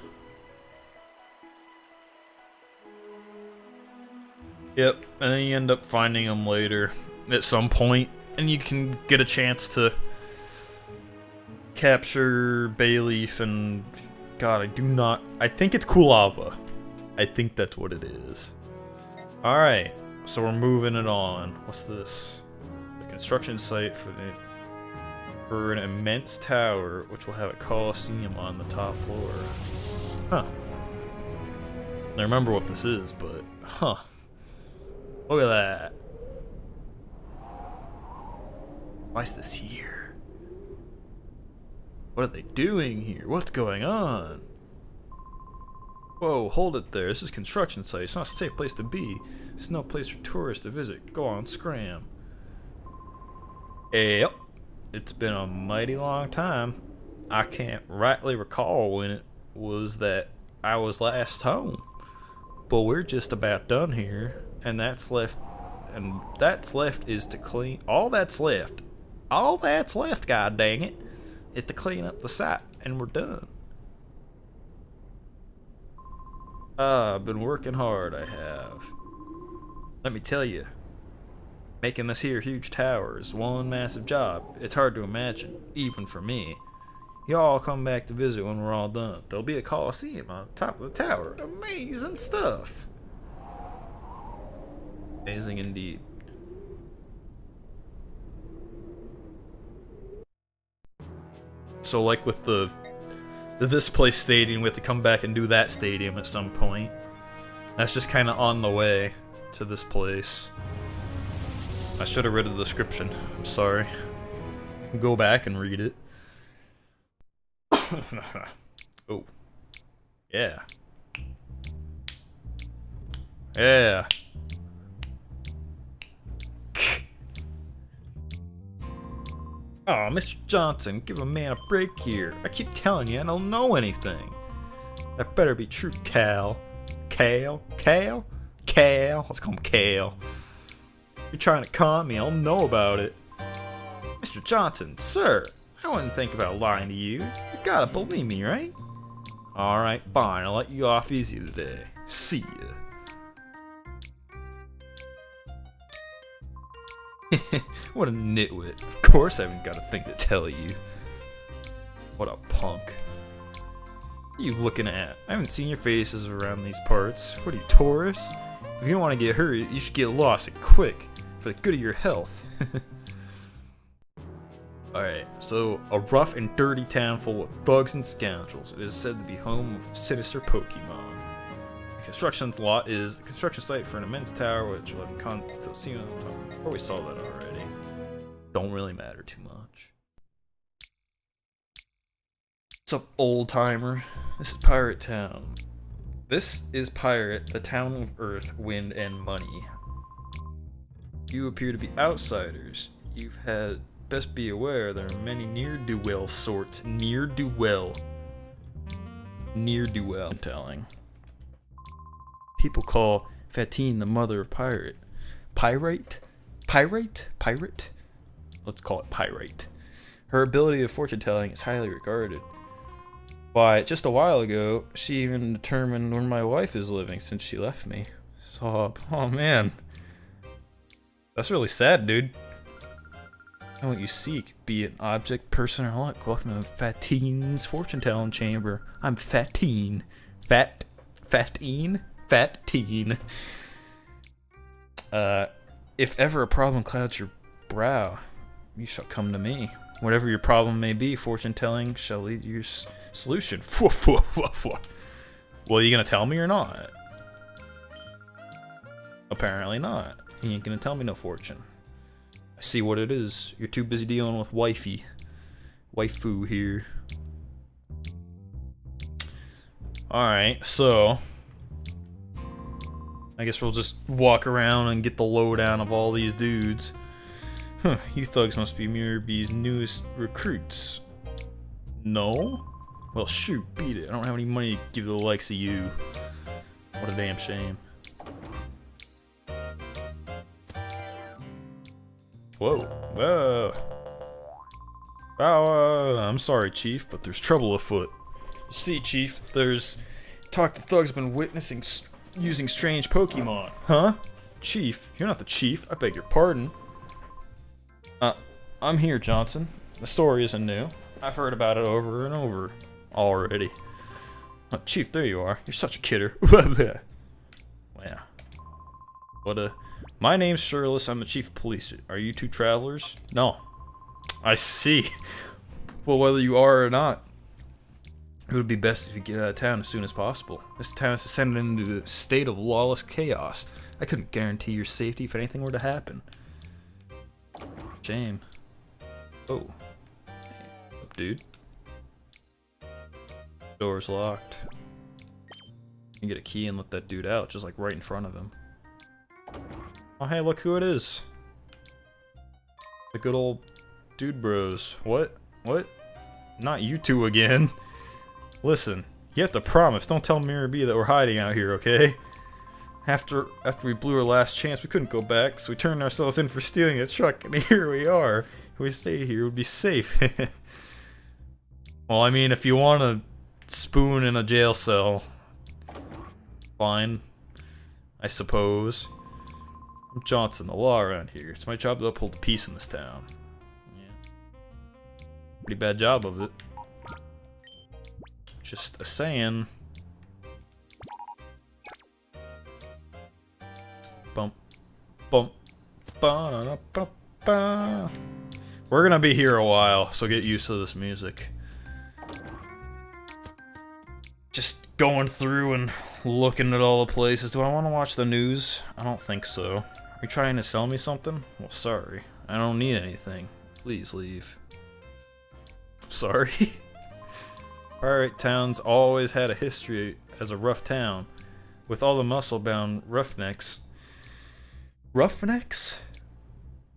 Yep, and then you end up finding them later at some point, and you can get a chance to capture Bayleaf and... God, I think it's Kulava. I think that's what it is. Alright, so we're moving it on. What's this? The construction site for an immense tower, which will have a Colosseum on the top floor. Huh. I remember what this is, but... Huh. Look at that. Why is this here? What are they doing here? What's going on? Whoa, hold it there. This is a construction site. It's not a safe place to be. It's no place for tourists to visit. Go on, scram. Yep. It's been a mighty long time. I can't rightly recall when it was that I was last home. But we're just about done here. And that's left is to clean. All that's left, god dang it, is to clean up the site. And we're done. I've been working hard, I have. Let me tell you, making this here huge tower is one massive job. It's hard to imagine, even for me. Y'all come back to visit when we're all done. There'll be a Colosseum on top of the tower. Amazing stuff. Amazing indeed. So like with this place stadium, we have to come back and do that stadium at some point. That's just kind of on the way to this place. I should have read the description. I'm sorry. Go back and read it. Oh. Yeah. Yeah. Aw, Mr. Johnson, give a man a break here. I keep telling you I don't know anything. That better be true, Cal. Cal? Let's call him Cal. You're trying to con me, I'll know about it. Mr. Johnson, sir, I wouldn't think about lying to you. You gotta believe me, right? Alright, fine, I'll let you off easy today. See ya. What a nitwit. Of course I haven't got a thing to tell you. What a punk. What are you looking at? I haven't seen your faces around these parts. What are you, tourists? If you don't want to get hurt, you should get lost and quick, for the good of your health. Alright, so a rough and dirty town full of thugs and scoundrels. It is said to be home of sinister Pokemon. The construction lot is the construction site for an immense tower which will have Colosseum on top. Oh, we saw that already. Don't really matter too much. What's up, old timer? This is Pirate Town. This is Pirate, the town of Earth, Wind, and Money. You appear to be outsiders. You've had best be aware there are many ne'er-do-well sorts. Ne'er-do-well. Ne'er-do-well. Telling. People call Fatine the mother of pirate. Pirate? Pirate? Let's call it pirate. Her ability of fortune telling is highly regarded. Why, just a while ago, she even determined where my wife is living since she left me. Sob. Oh man. That's really sad, dude. Know what you seek, be it object, person, or luck. Welcome to Fatine's fortune telling chamber. I'm Fatine. Fatine? If ever a problem clouds your brow, you shall come to me. Whatever your problem may be, fortune telling shall lead your solution. Well, are you gonna tell me or not? Apparently not. You ain't gonna tell me no fortune. I see what it is. You're too busy dealing with waifu here. Alright, so I guess we'll just walk around and get the lowdown of all these dudes. Huh, you thugs must be Mirabie's newest recruits. No? Well, shoot, beat it. I don't have any money to give to the likes of you. What a damn shame. Whoa. I'm sorry, Chief, but there's trouble afoot. See, Chief, there's talk the thugs have been witnessing using strange Pokemon. Huh? Chief, you're not the chief. I beg your pardon. I'm here, Johnson. The story isn't new. I've heard about it over and over already. Oh, Chief, there you are. You're such a kidder. Wow. My name's Shirless. I'm the chief of police. Are you two travelers? No. I see. Well, whether you are or not, it would be best if you get out of town as soon as possible. This town is descended into a state of lawless chaos. I couldn't guarantee your safety if anything were to happen. Shame. Oh. Hey, up, dude. Door's locked. can get a key and let that dude out, just like right in front of him. Oh hey, look who it is. The good old dude bros. What? What? Not you two again. Listen, you have to promise, don't tell Mirror B that we're hiding out here, okay? After we blew our last chance, we couldn't go back, so we turned ourselves in for stealing a truck, and here we are. If we stay here, we'd be safe. Well, I mean, if you want a spoon in a jail cell, fine, I suppose. I'm Johnson, the law around here. It's my job to uphold the peace in this town. Yeah. Pretty bad job of it. Just a saying. Bump, bump, ba ba ba. We're gonna be here a while, so get used to this music. Just going through and looking at all the places. Do I want to watch the news? I don't think so. Are you trying to sell me something? Well, sorry. I don't need anything. Please leave. Sorry. Pirate town's always had a history as a rough town, with all the muscle-bound roughnecks. Roughnecks?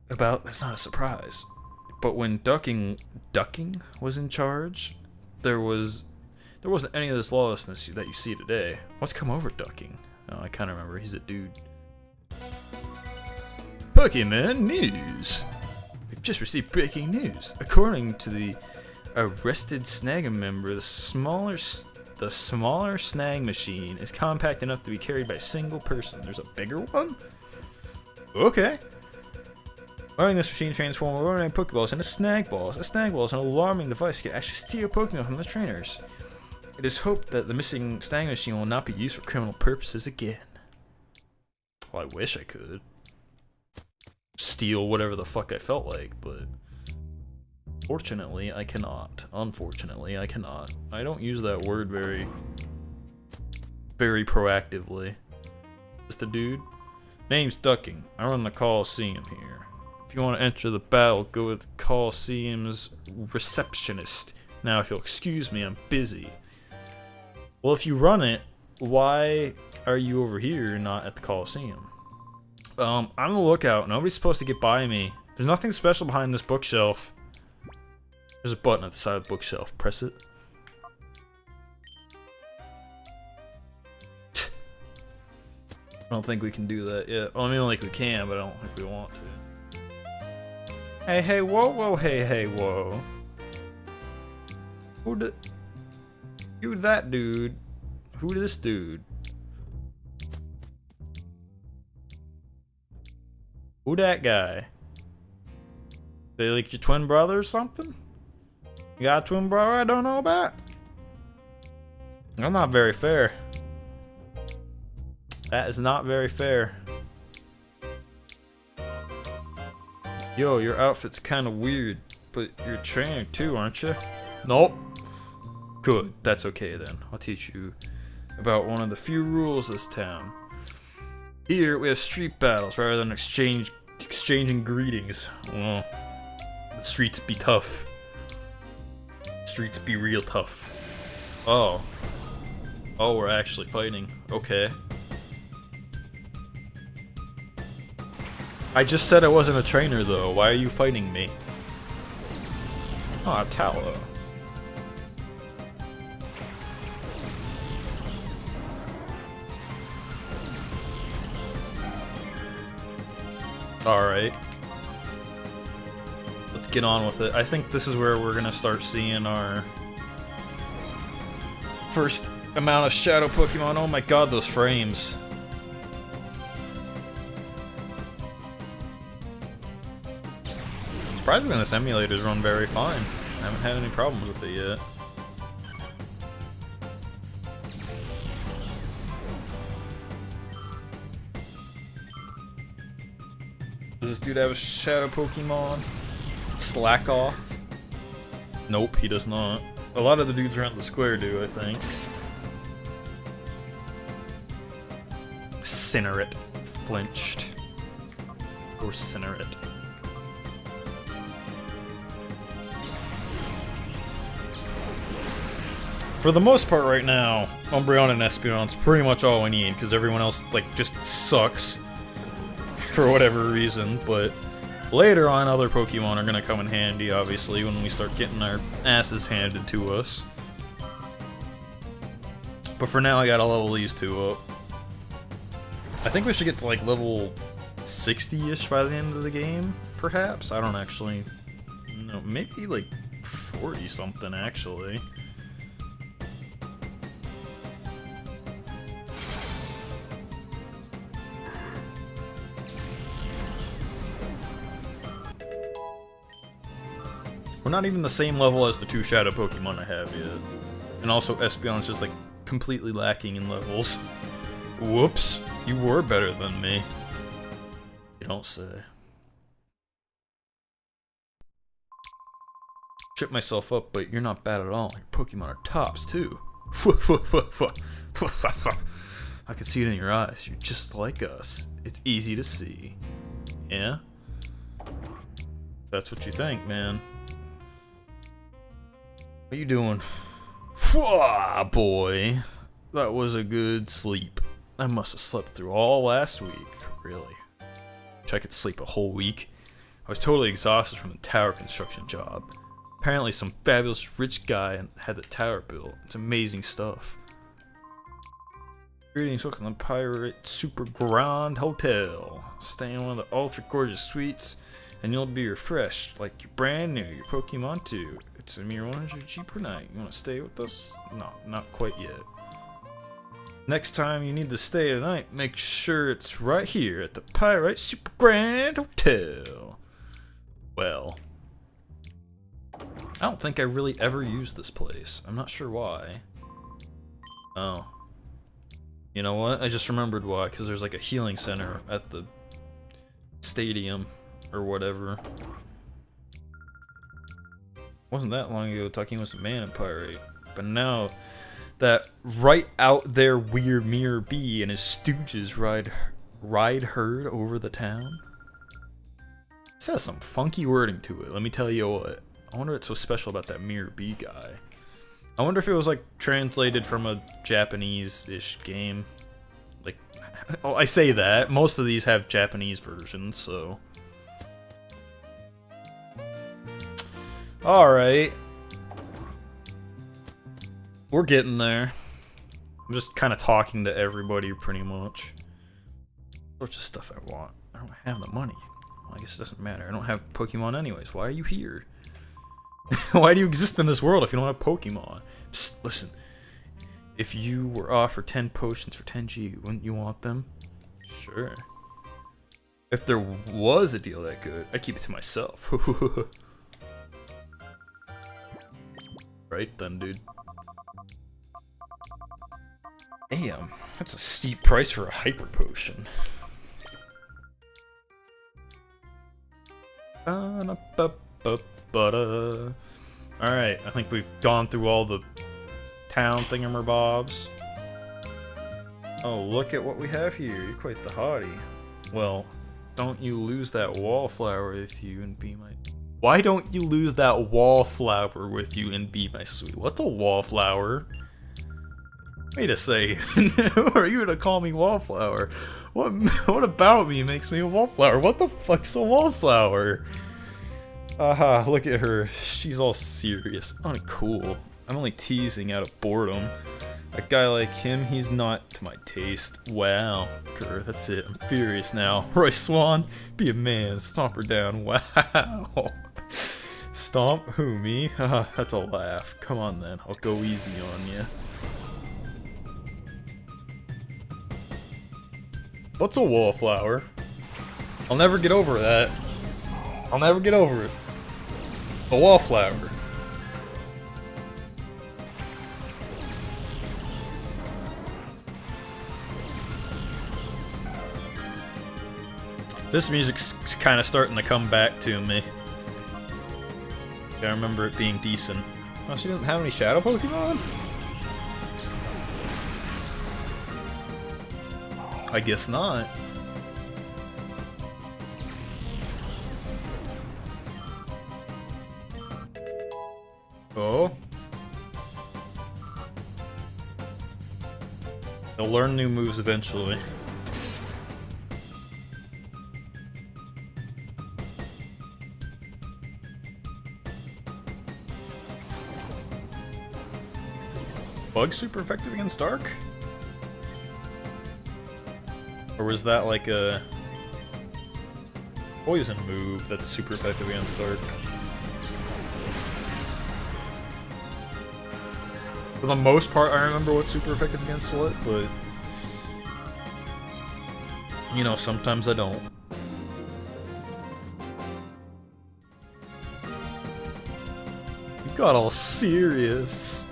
That's not a surprise. But when ducking was in charge, there wasn't any of this lawlessness that you see today. What's come over Ducking? Oh, I kind of remember. He's a dude. Pokémon news. We've just received breaking news. According to the arrested Snag'em member, the smaller snag machine is compact enough to be carried by a single person. There's a bigger one? Okay. Running this machine transforms ordinary Pokeballs into snag balls. A snag ball is an alarming device that can actually steal Pokemon from the trainers. It is hoped that the missing snag machine will not be used for criminal purposes again. Well, I wish I could steal whatever the fuck I felt like, but fortunately I cannot. Unfortunately I cannot. I don't use that word very proactively. Just a dude. Name's Ducking. I run the Colosseum here. If you want to enter the battle, go with Colosseum's receptionist. Now, if you'll excuse me, I'm busy. Well, if you run it, why are you over here and not at the Colosseum? I'm on the lookout. Nobody's supposed to get by me. There's nothing special behind this bookshelf. There's a button at the side of the bookshelf. Press it. I don't think we can do that yet. Well, I mean, like we can, but I don't think we want to. Hey, hey, whoa, whoa, hey, hey, whoa. Who that dude? Who this dude? Who that guy? They like your twin brother or something? You got a twin brother I don't know about? I'm not very fair. That is not very fair. Yo, your outfit's kind of weird, but you're a trainer too, aren't you? Nope. Good, that's okay then. I'll teach you about one of the few rules of this town. Here, we have street battles rather than exchanging greetings. Well, the streets be tough. Streets be real tough. Oh. Oh, we're actually fighting. Okay. I just said I wasn't a trainer though. Why are you fighting me? Ah, Tallow. Alright. Let's get on with it. I think this is where we're gonna start seeing our first amount of shadow Pokemon. Oh my god, those frames. Surprisingly, this emulator's run very fine. I haven't had any problems with it yet. Does this dude have a shadow Pokemon? Slack off? Nope, he does not. A lot of the dudes around the square do, I think. Cinerate. Flinched. Or Cinerate. For the most part right now, Umbreon and Espeon's pretty much all we need, because everyone else, like, just sucks. For whatever reason, but later on other Pokemon are gonna come in handy, obviously, when we start getting our asses handed to us. But for now, I gotta level these two up. I think we should get to, like, level 60-ish by the end of the game, perhaps? I don't actually know. Maybe, like, 40-something, actually. We're not even the same level as the two Shadow Pokemon I have yet. And also, Espeon's just, like, completely lacking in levels. Whoops, you were better than me. You don't say. Trip myself up, but you're not bad at all. Your Pokemon are tops, too. I can see it in your eyes. You're just like us. It's easy to see. Yeah? That's what you think, man. What you doing? Fwah, boy. That was a good sleep. I must have slept through all last week. Really. Wish I could sleep a whole week. I was totally exhausted from the tower construction job. Apparently some fabulous rich guy had the tower built. It's amazing stuff. Greetings, welcome to the Pirate Super Grand Hotel. Stay in one of the ultra gorgeous suites and you'll be refreshed like you're brand new. Your Pokemon too. It's a mere 100 G per night. You want to stay with us? No, not quite yet. Next time you need to stay the night, make sure it's right here at the Pirate Super Grand Hotel. Well, I don't think I really ever used this place. I'm not sure why. Oh. You know what? I just remembered why, because there's like a healing center at the stadium or whatever. Wasn't that long ago talking with some man in Pirate, but now that right out there weird Mirror B and his stooges ride herd over the town. This has some funky wording to it, let me tell you what. I wonder what's so special about that Mirror B guy. I wonder if it was like translated from a Japanese-ish game. Like, well, I say that, most of these have Japanese versions, so. Alright. We're getting there. I'm just kind of talking to everybody pretty much. Sorts of stuff I want. I don't have the money. Well, I guess it doesn't matter. I don't have Pokemon anyways. Why are you here? Why do you exist in this world if you don't have Pokemon? Psst, listen. If you were offered 10 potions for 10G, wouldn't you want them? Sure. If there was a deal that good, I'd keep it to myself. Right then, dude. Damn, that's a steep price for a hyper potion. Alright, I think we've gone through all the town thingamabobs. Oh, look at what we have here. You're quite the hottie. Well, don't you lose that wallflower with you and be my... Why don't you lose that wallflower with you and be my sweet? What's a wallflower? Wait a second. Who are you to call me wallflower? What about me makes me a wallflower? What the fuck's a wallflower? Aha, look at her. She's all serious. Uncool. I'm only teasing out of boredom. A guy like him, he's not to my taste. Wow. Grr, that's it. I'm furious now. Roy Swan, be a man. Stomp her down. Wow. Stomp? Who, me? Haha, that's a laugh. Come on then, I'll go easy on ya. What's a wallflower? I'll never get over that. I'll never get over it. A wallflower. This music's kind of starting to come back to me. I remember it being decent. Oh, she doesn't have any Shadow Pokemon? I guess not. Oh. They'll learn new moves eventually. Bug super effective against Dark? Or was that like a poison move that's super effective against Dark? For the most part, I remember what's super effective against what, but you know, sometimes I don't. You got all serious.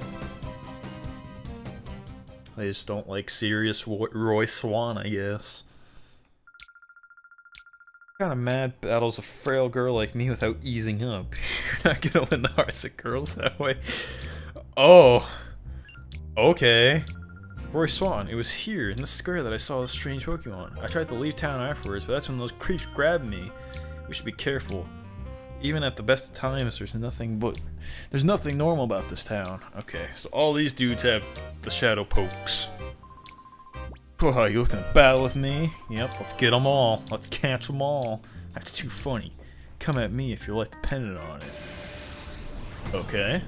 I just don't like serious Roy Swan, I guess. Kinda mad battles a frail girl like me without easing up. You're not gonna win the hearts of girls that way. Oh. Okay. Roy Swan, it was here, in the square, that I saw this strange Pokemon. I tried to leave town afterwards, but that's when those creeps grabbed me. We should be careful. Even at the best of times, there's nothing normal about this town. Okay, so all these dudes have the shadow pokes. Oh, you looking to battle with me? Yep, let's get them all. Let's catch them all. That's too funny. Come at me if your life depended on it. Okay.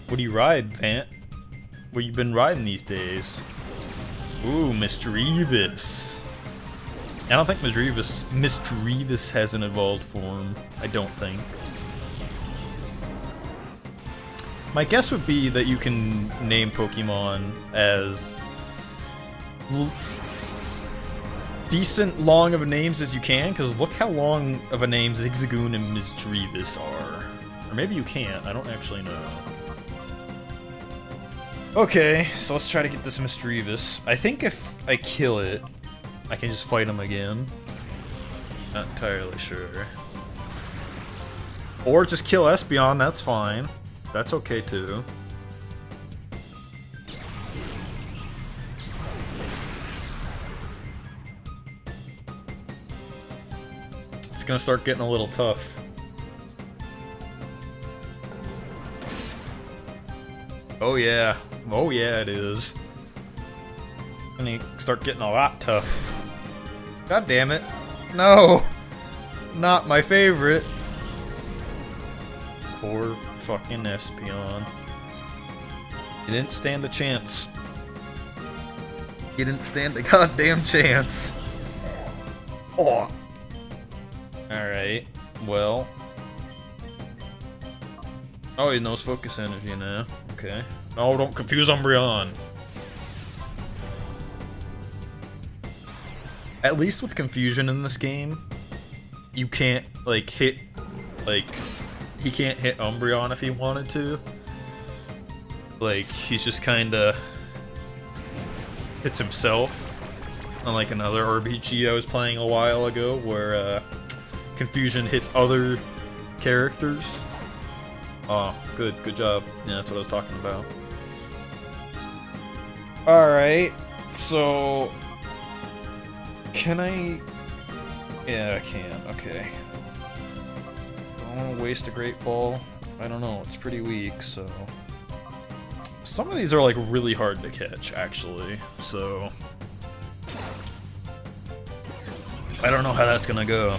What do you ride, Vant? What you been riding these days? Ooh, Misdreavus. I don't think Misdreavus has an evolved form. I don't think. My guess would be that you can name Pokemon as decent long of names as you can, because look how long of a name Zigzagoon and Misdreavus are. Or maybe you can't, I don't actually know. Okay, so let's try to get this Misdreavus. I think if I kill it, I can just fight him again. Not entirely sure. Or just kill Espeon, that's fine. That's okay too. It's gonna start getting a little tough. Oh yeah. Oh yeah, it is. Gonna start getting a lot tough. God damn it. No! Not my favorite. Poor fucking Espeon. He didn't stand a chance. He didn't stand a goddamn chance. Oh! Alright, well. Oh, he knows focus energy now. Okay. No, don't confuse Umbreon. At least with confusion in this game, you can't, like, he can't hit Umbreon if he wanted to. Like, he's just kinda hits himself. Unlike another RPG I was playing a while ago, where, confusion hits other characters. Oh, good job. Yeah, that's what I was talking about. Alright, so... Can I... Yeah, I can. Okay. Don't want to waste a Great Ball. I don't know, it's pretty weak, so... Some of these are, like, really hard to catch, actually, so... I don't know how that's gonna go.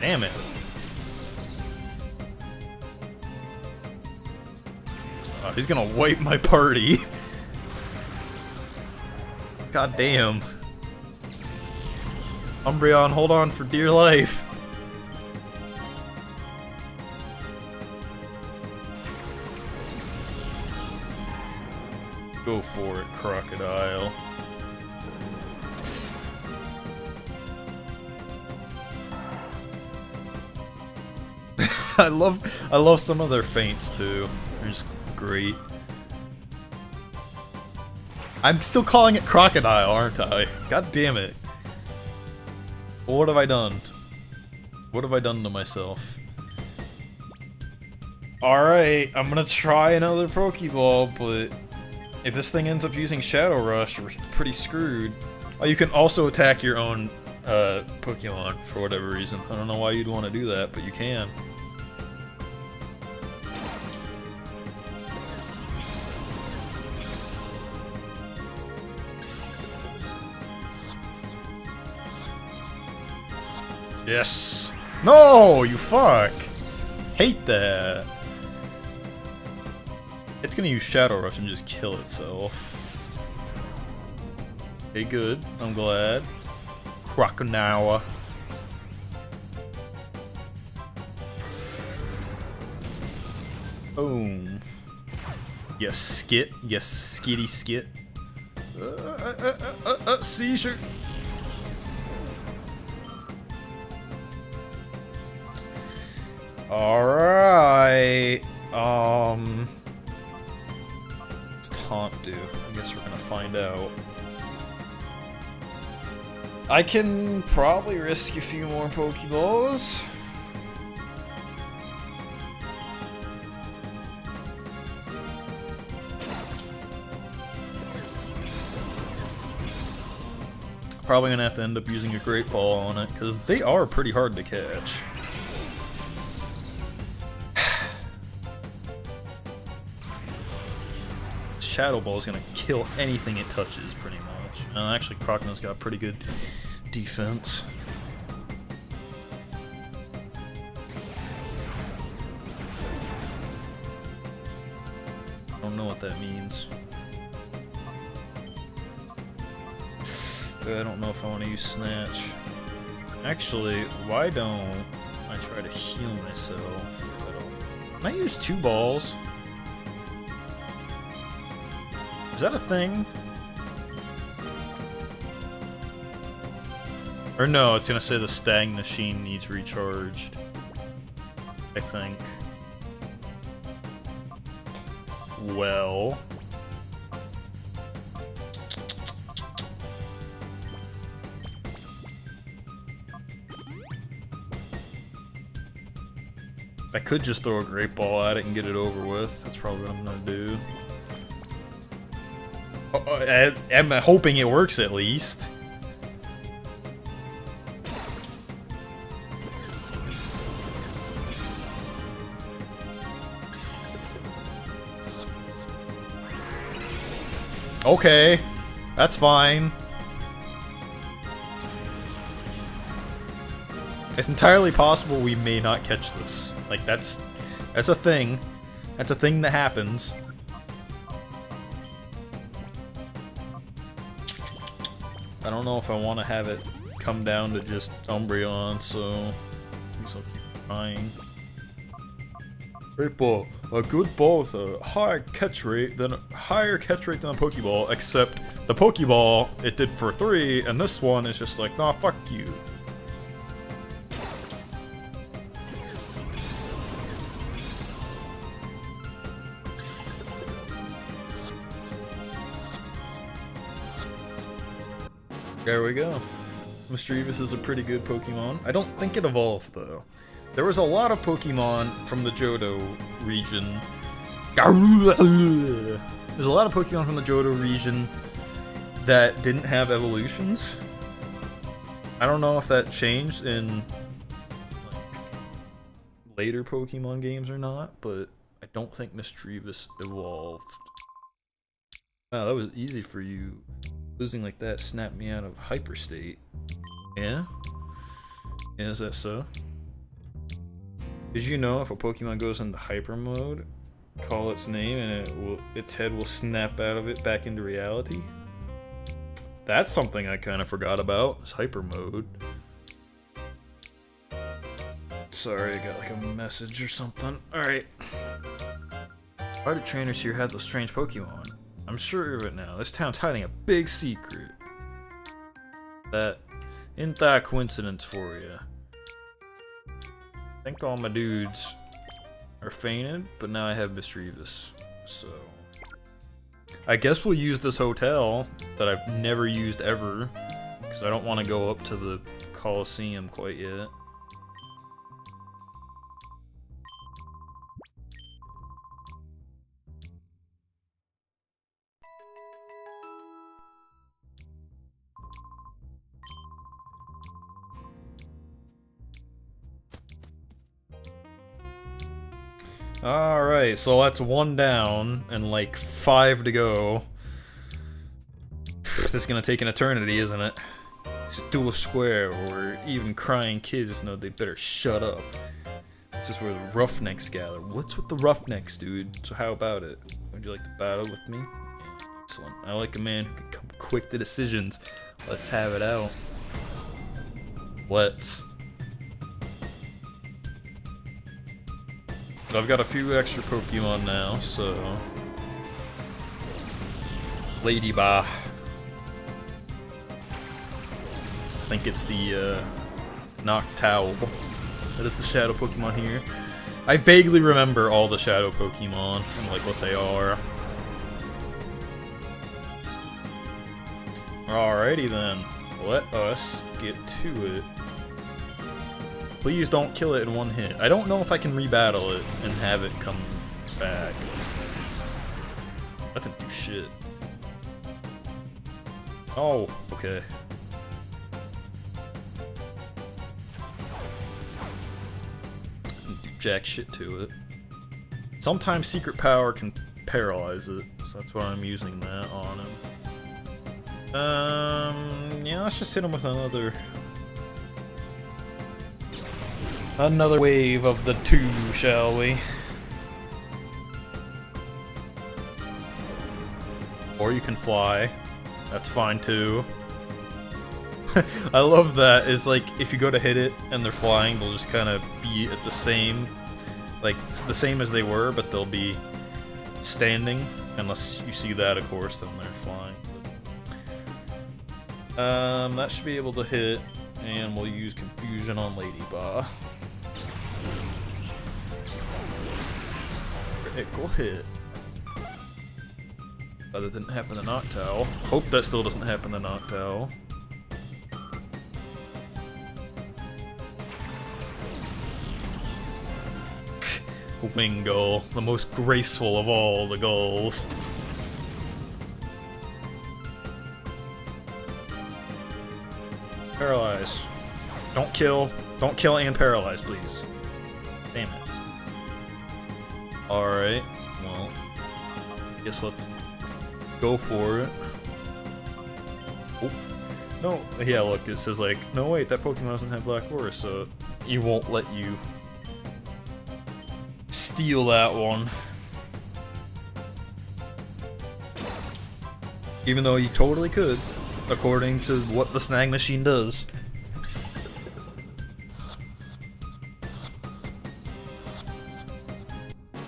Damn it. Oh, he's gonna wipe my party. God damn. Umbreon, hold on for dear life. Go for it, Crocodile. I love some of their feints too. They're just great. I'm still calling it Crocodile, aren't I? God damn it. What have I done? What have I done to myself? Alright, I'm gonna try another Pokeball, but if this thing ends up using Shadow Rush, we're pretty screwed. Oh, you can also attack your own Pokemon for whatever reason. I don't know why you'd want to do that, but you can. Yes! No! You fuck! Hate that! It's gonna use Shadow Rush and just kill itself. Okay, good. I'm glad. Crocodile. Boom. Yes, skit. Yes, skitty skit. Seizure. Alright. What's taunt do? I guess we're gonna find out. I can probably risk a few more Pokeballs. Probably gonna have to end up using a Great Ball on it, because they are pretty hard to catch. Shadow Ball is gonna kill anything it touches, pretty much. Actually, Crocodile's got pretty good defense. I don't know what that means. I don't know if I want to use Snatch. Actually, why don't I try to heal myself if I don't... Can I use 2 balls? Is that a thing? Or no, it's gonna say the Stag Machine needs recharged. I think. Well... I could just throw a Great Ball at it and get it over with. That's probably what I'm gonna do. I'm hoping it works at least. Okay, that's fine. It's entirely possible we may not catch this. Like, that's a thing. That's a thing that happens. I don't know if I want to have it come down to just Umbreon, so I guess I'll keep trying. Great Ball. A good ball with a higher catch rate than a Pokeball, except the Pokeball it did for 3, and this one is just like, nah, fuck you. There we go. Mischievous is a pretty good Pokemon. I don't think it evolves, though. There was a lot of Pokemon from the Johto region. There's a lot of Pokemon from the Johto region that didn't have evolutions. I don't know if that changed in like, later Pokemon games or not, but I don't think Mischievous evolved. Wow, that was easy for you. Losing like that snapped me out of hyperstate. Yeah? Yeah, is that so? Did you know if a Pokemon goes into hyper mode, call its name and its head will snap out of it back into reality? That's something I kind of forgot about, is hyper mode. Sorry, I got like a message or something. Alright. Why do trainers here have those strange Pokemon? I'm sure of it now. This town's hiding a big secret. That isn't that a coincidence for you? I think all my dudes are fainted, but now I have Mischievous. So I guess we'll use this hotel that I've never used ever, because I don't want to go up to the Colosseum quite yet. Alright, so that's 1 down and like 5 to go. This is gonna take an eternity, isn't it? Just do a square, or even crying kids know they better shut up. This is where the roughnecks gather. What's with the roughnecks, dude? So how about it? Would you like to battle with me? Yeah, excellent. I like a man who can come quick to decisions. Let's have it out. Let's. So I've got a few extra Pokemon now, so... Ladybah. I think it's the Noctowl. That is the shadow Pokemon here. I vaguely remember all the shadow Pokemon and like what they are. Alrighty then, let us get to it. Please don't kill it in one hit. I don't know if I can rebattle it and have it come back. That didn't do shit. Oh, okay. Didn't do jack shit to it. Sometimes secret power can paralyze it, so that's why I'm using that on him. Yeah, let's just hit him with another wave of the 2, shall we? Or you can fly. That's fine too. I love that. It's like if you go to hit it and they're flying, they'll just kind of be at the same, like the same as they were, but they'll be standing. Unless you see that, of course, then they're flying. That should be able to hit, and we'll use Confusion on Ladybah. Critical hit. That didn't happen to Noctowl. Hope that still doesn't happen to Noctowl. Wing Gull, the most graceful of all the gulls. Paralyze. Don't kill and paralyze, please. Damn it. Alright, well, guess let's go for it. Oh, no, yeah, look, it says like, no wait, that Pokemon doesn't have Black Aura, so you won't let you steal that one. Even though you totally could, according to what the snag machine does.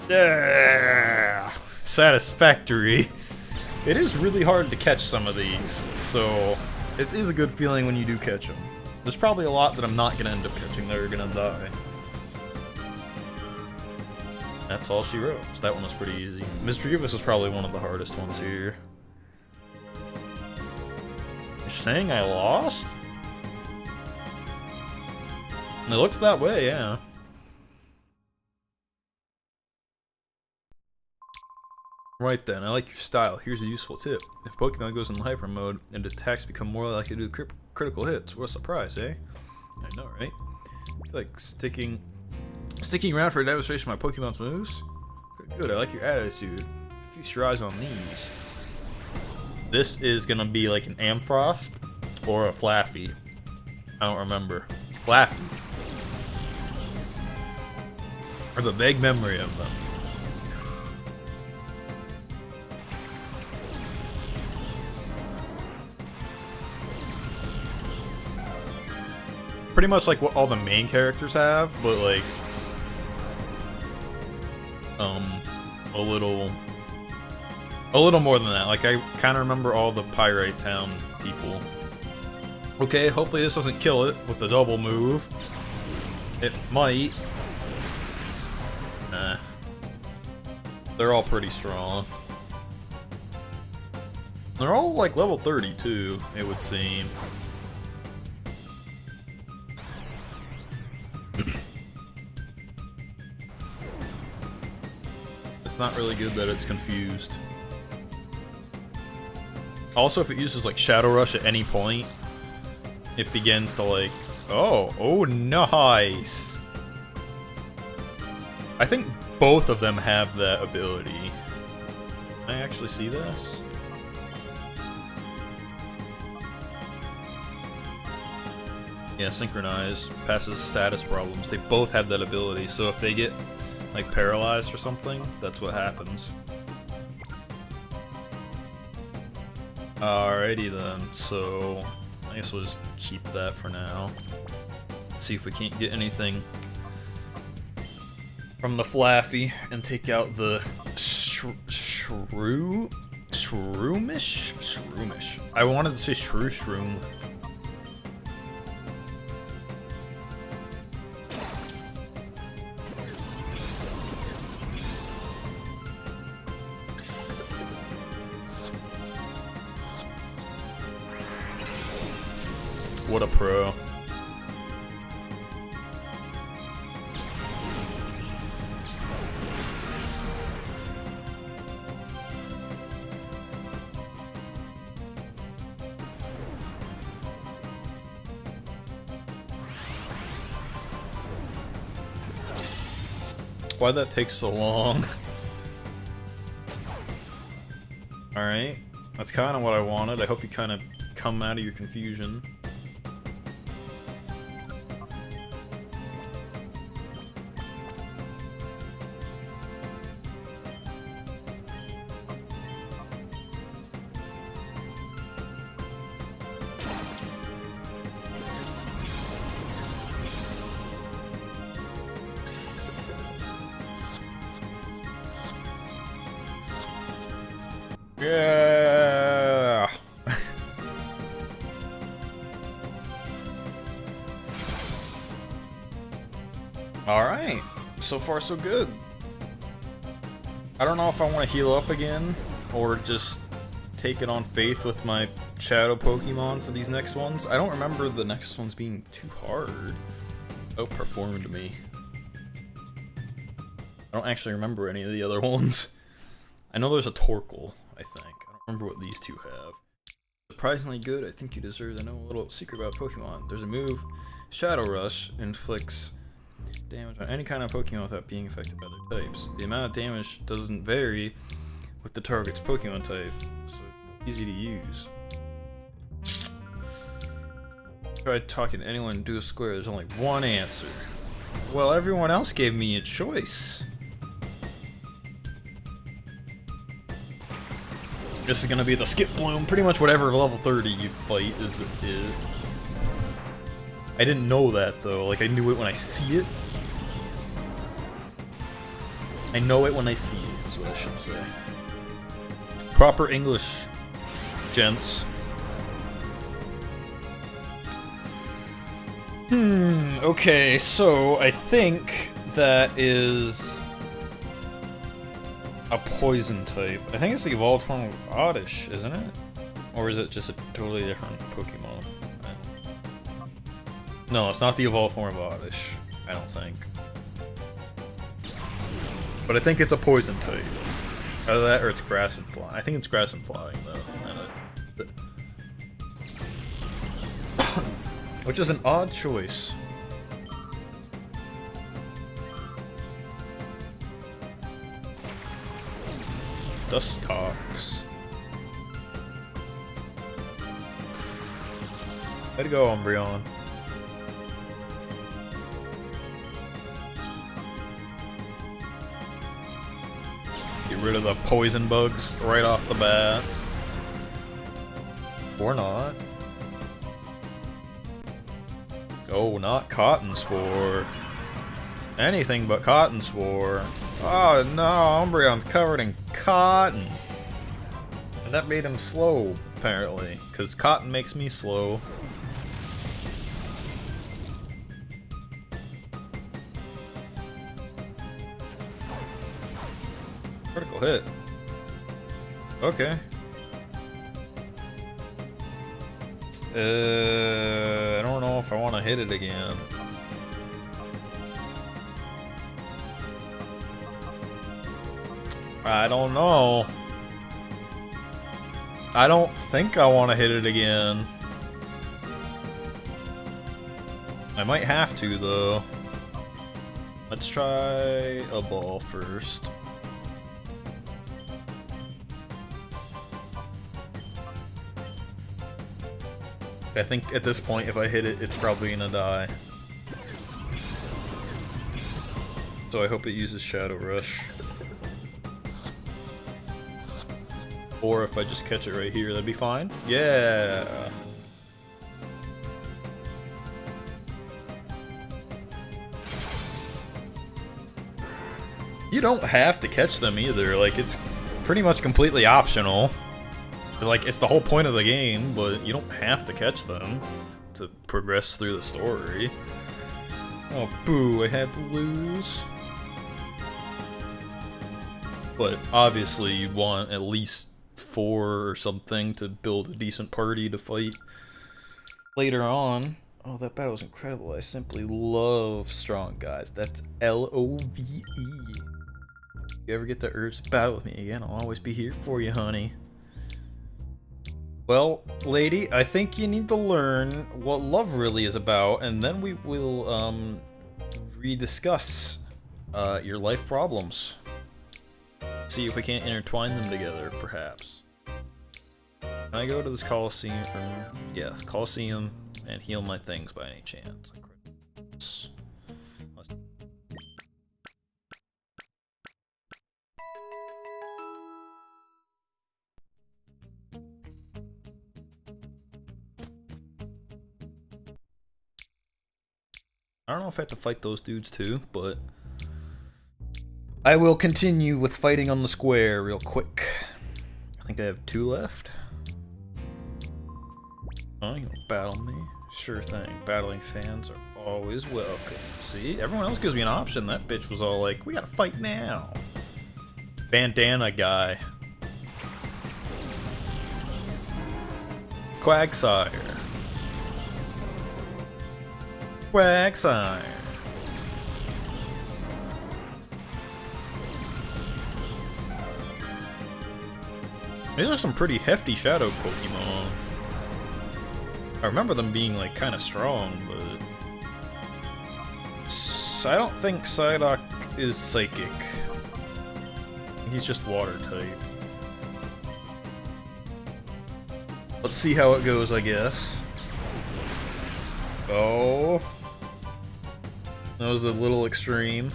Yeah! Satisfactory. It is really hard to catch some of these, so it is a good feeling when you do catch them. There's probably a lot that I'm not going to end up catching that are going to die. That's all she wrote, so that one was pretty easy. Misdreavus was probably one of the hardest ones here. You're saying I lost? It looks that way, yeah. Right then, I like your style. Here's a useful tip. If Pokemon goes in hyper mode and attacks become more likely to do critical hits, what a surprise, eh? I know, right? I feel like sticking around for a demonstration of my Pokemon's moves? Good, I like your attitude. Feast your eyes on these. This is gonna be like an Ampharos or a Flaffy. I don't remember. Flaffy. I have a vague memory of them. Pretty much like what all the main characters have, but like a little more than that. Like I kind of remember all the Pyrite Town people. Okay, hopefully this doesn't kill it with the double move. It might. Nah. They're all pretty strong. They're all like level 30 too, it would seem. It's not really good that it's confused. Also, if it uses like Shadow Rush at any point, it begins to like, oh, nice. I think both of them have that ability. Can I actually see this? Yeah, synchronize passes status problems. They both have that ability, so if they get like paralyzed or something, that's what happens. Alrighty then, so I guess we'll just keep that for now. See if we can't get anything from the Flaffy and take out the Shroomish? Shroomish. I wanted to say Shroom. What a pro. Why'd that take so long? Alright, that's kind of what I wanted. I hope you kind of come out of your confusion. Yeah. Alright, so far so good. I don't know if I want to heal up again, or just take it on faith with my shadow Pokemon for these next ones. I don't remember the next ones being too hard. Outperformed me. I don't actually remember any of the other ones. I know there's a Torkoal, I think. I don't remember what these two have. Surprisingly good, I think you deserve to know a little secret about Pokemon. There's a move, Shadow Rush, inflicts damage on any kind of Pokemon without being affected by their types. The amount of damage doesn't vary with the target's Pokemon type, so it's easy to use. Tried talking to anyone in Dual Square, there's only one answer. Well, everyone else gave me a choice. This is gonna be the Skip Bloom. Pretty much whatever level 30 you fight is. I didn't know that though. Like I knew it when I see it. I know it when I see it, is what I should say. Proper English, gents. Okay, so I think that is a poison type. I think it's the evolved form of Oddish, isn't it? Or is it just a totally different Pokemon? No, it's not the evolved form of Oddish, I don't think. But I think it's a poison type. Either that or it's grass and flying. I think it's grass and flying though. Which is an odd choice. Dustox. Way to go, Umbreon. Get rid of the poison bugs right off the bat. Or not. Oh, not Cotton Spore. Anything but Cotton Spore. Oh no, Umbreon's covered in cotton. And that made him slow, apparently. Because cotton makes me slow. Critical hit. Okay. I don't know if I want to hit it again. I don't know. I don't think I want to hit it again. I might have to, though. Let's try a ball first. I think at this point, if I hit it, it's probably gonna die. So I hope it uses Shadow Rush. Or if I just catch it right here, that'd be fine. Yeah! You don't have to catch them either, like, it's pretty much completely optional. Like, it's the whole point of the game, but you don't have to catch them to progress through the story. Oh, boo, I had to lose. But obviously you'd want at least 4 or something to build a decent party to fight later on. Oh, that battle was incredible. I simply love strong guys. That's L-O-V-E. If you ever get the urge to battle with me again, I'll always be here for you, honey. Well, lady, I think you need to learn what love really is about, and then we will, rediscuss, your life problems. See if we can't intertwine them together, perhaps. Can I go to this Colosseum? Yeah, Colosseum, and heal my things by any chance? I don't know if I have to fight those dudes too, but I will continue with fighting on the square real quick. I think I have 2 left. Oh, you wanna battle me? Sure thing. Battling fans are always welcome. See? Everyone else gives me an option. That bitch was all like, we gotta fight now. Bandana guy. Quagsire. Quagsire. These are some pretty hefty shadow Pokemon. I remember them being like kind of strong, but I don't think Psyduck is psychic. He's just water type. Let's see how it goes, I guess. Oh. That was a little extreme.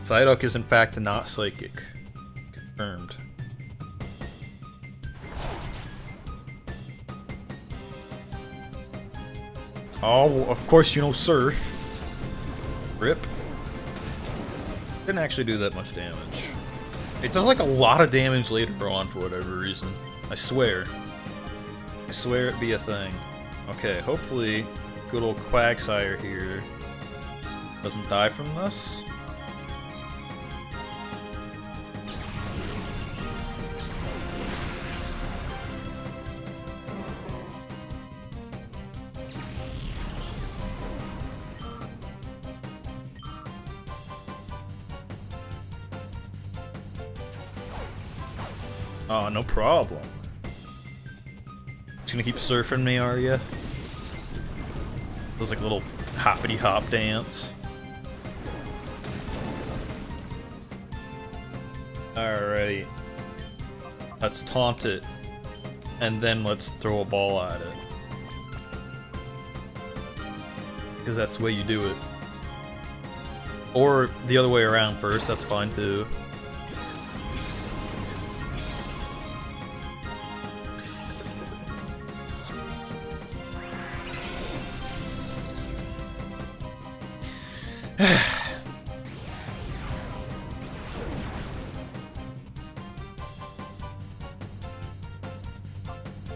Psyduck is in fact not psychic. Confirmed. Oh, well, of course you know Surf. Rip. Didn't actually do that much damage. It does like a lot of damage later on for whatever reason. I swear. I swear it be a thing. Okay, hopefully good old Quagsire here doesn't die from this. Oh, no problem. Just gonna keep surfing me, are ya? Feels like a little hoppity hop dance. Alrighty. Let's taunt it. And then let's throw a ball at it. Because that's the way you do it. Or the other way around first, that's fine too.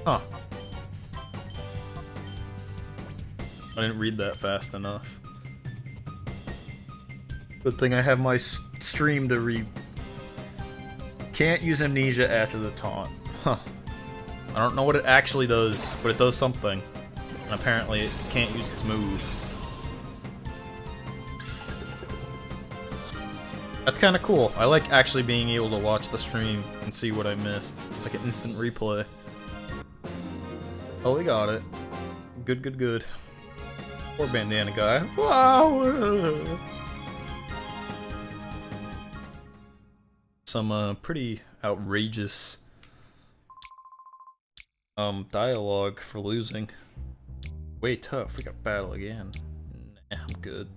Huh. I didn't read that fast enough. Good thing I have my stream to read. Can't use amnesia after the taunt. Huh. I don't know what it actually does, but it does something. And apparently it can't use its move. That's kind of cool. I like actually being able to watch the stream and see what I missed. It's like an instant replay. Oh, we got it. Good, good, good. Poor bandana guy. Wow. Some pretty outrageous Dialogue for losing. Way tough. We got battle again. Nah, I'm good.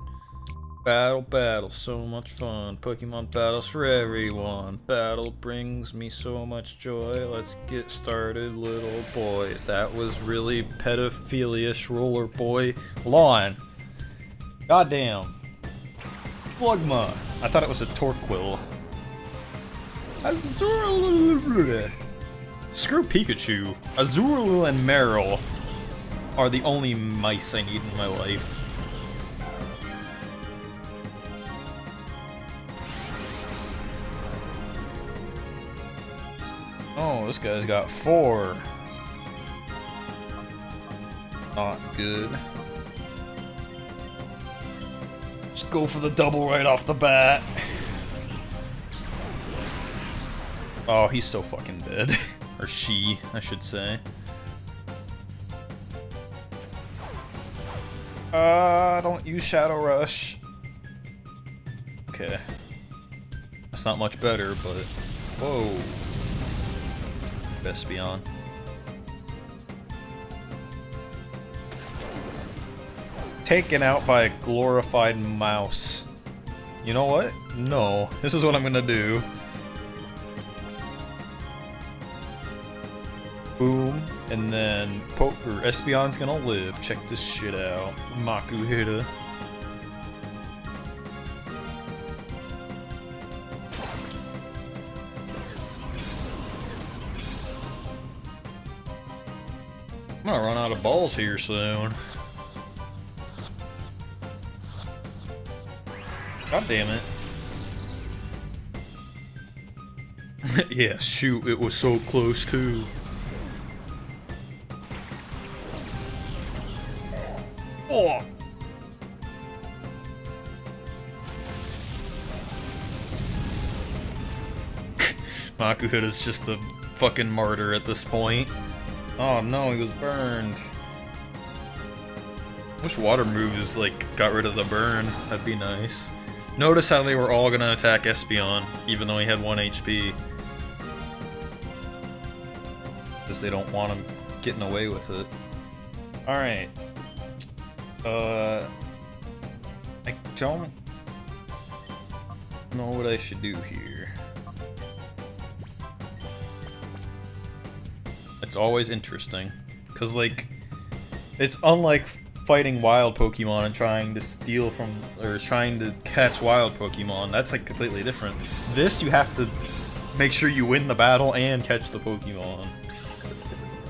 Battle, battle, so much fun. Pokemon battles for everyone. Battle brings me so much joy. Let's get started, little boy. That was really pedophilia-ish roller boy. Lawn. Goddamn. Flugma. I thought it was a Torquil. Screw Pikachu. Azurill and Meryl are the only mice I need in my life. Oh, this guy's got 4. Not good. Just go for the double right off the bat. Oh, he's so fucking dead. Or she, I should say. Don't use Shadow Rush. Okay. That's not much better, but... Whoa. Espeon. Taken out by a glorified mouse. You know what? No. This is what I'm gonna do. Boom. And then Espeon's gonna live. Check this shit out. Makuhita. I'm gonna run out of balls here soon. God damn it. Yeah, shoot, it was so close too. Oh! Makuhita's just a fucking martyr at this point. Oh no, he was burned. Wish water moves, like, got rid of the burn. That'd be nice. Notice how they were all gonna attack Espeon, even though he had 1 HP. Because they don't want him getting away with it. Alright. I don't know what I should do here. It's always interesting. Because, like, it's unlike fighting wild Pokemon and trying to steal from, or trying to catch wild Pokemon. That's, like, completely different. This, you have to make sure you win the battle and catch the Pokemon.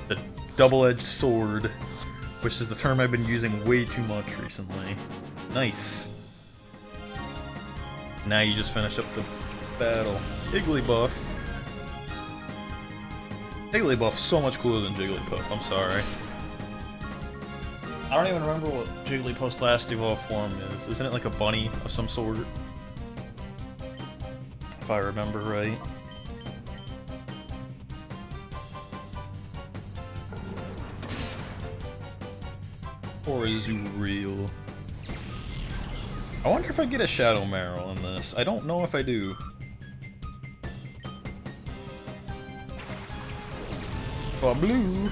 The double-edged sword, which is a term I've been using way too much recently. Nice. Now you just finished up the battle. Igglybuff. Igglybuff's so much cooler than Jigglypuff, I'm sorry. I don't even remember what Jigglypuff's last evolved form is. Isn't it like a bunny of some sort? If I remember right. Or Azurill. I wonder if I get a Shadow Meryl in this. I don't know if I do. Blue.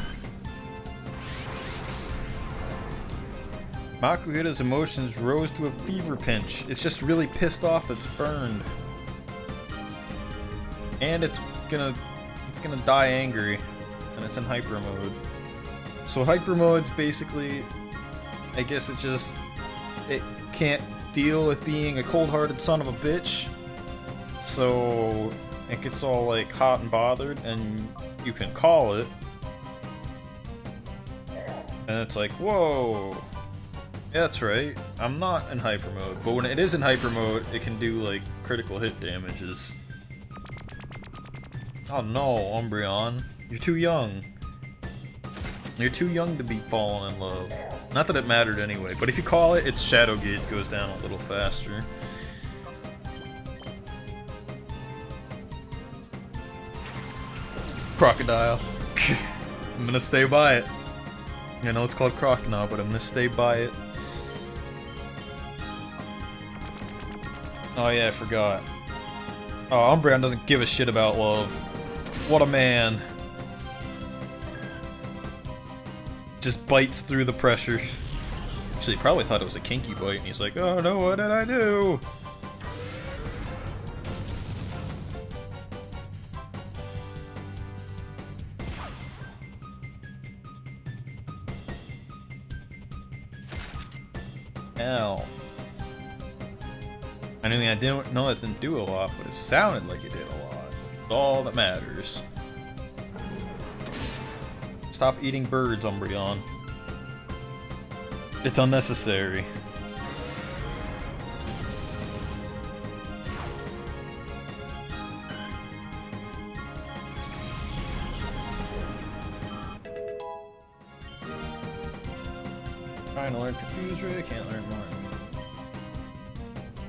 Makuhita's emotions rose to a fever pitch. It's just really pissed off that's burned. And it's gonna die angry. And it's in hyper mode. So hyper mode's basically, I guess it can't deal with being a cold-hearted son of a bitch. So it gets all like hot and bothered, and you can call it. And it's like, whoa. Yeah, that's right. I'm not in hyper mode, but when it is in hyper mode, it can do like critical hit damages. Oh no, Umbreon. You're too young. You're too young to be falling in love. Not that it mattered anyway, but if you call it, its Shadow Gauge goes down a little faster. Crocodile. I'm gonna stay by it. I know it's called Crocodile, but I'm gonna stay by it. Oh yeah, I forgot. Oh, Umbreon doesn't give a shit about love. What a man. just bites through the pressure. Actually, he probably thought it was a kinky bite, and he's like, oh no, what did I do? Ow. I mean, I didn't know that didn't do a lot, but it sounded like it did a lot. It's all that matters. Stop eating birds, Umbreon. It's unnecessary. Trying to learn Confuse Ray, can't learn more.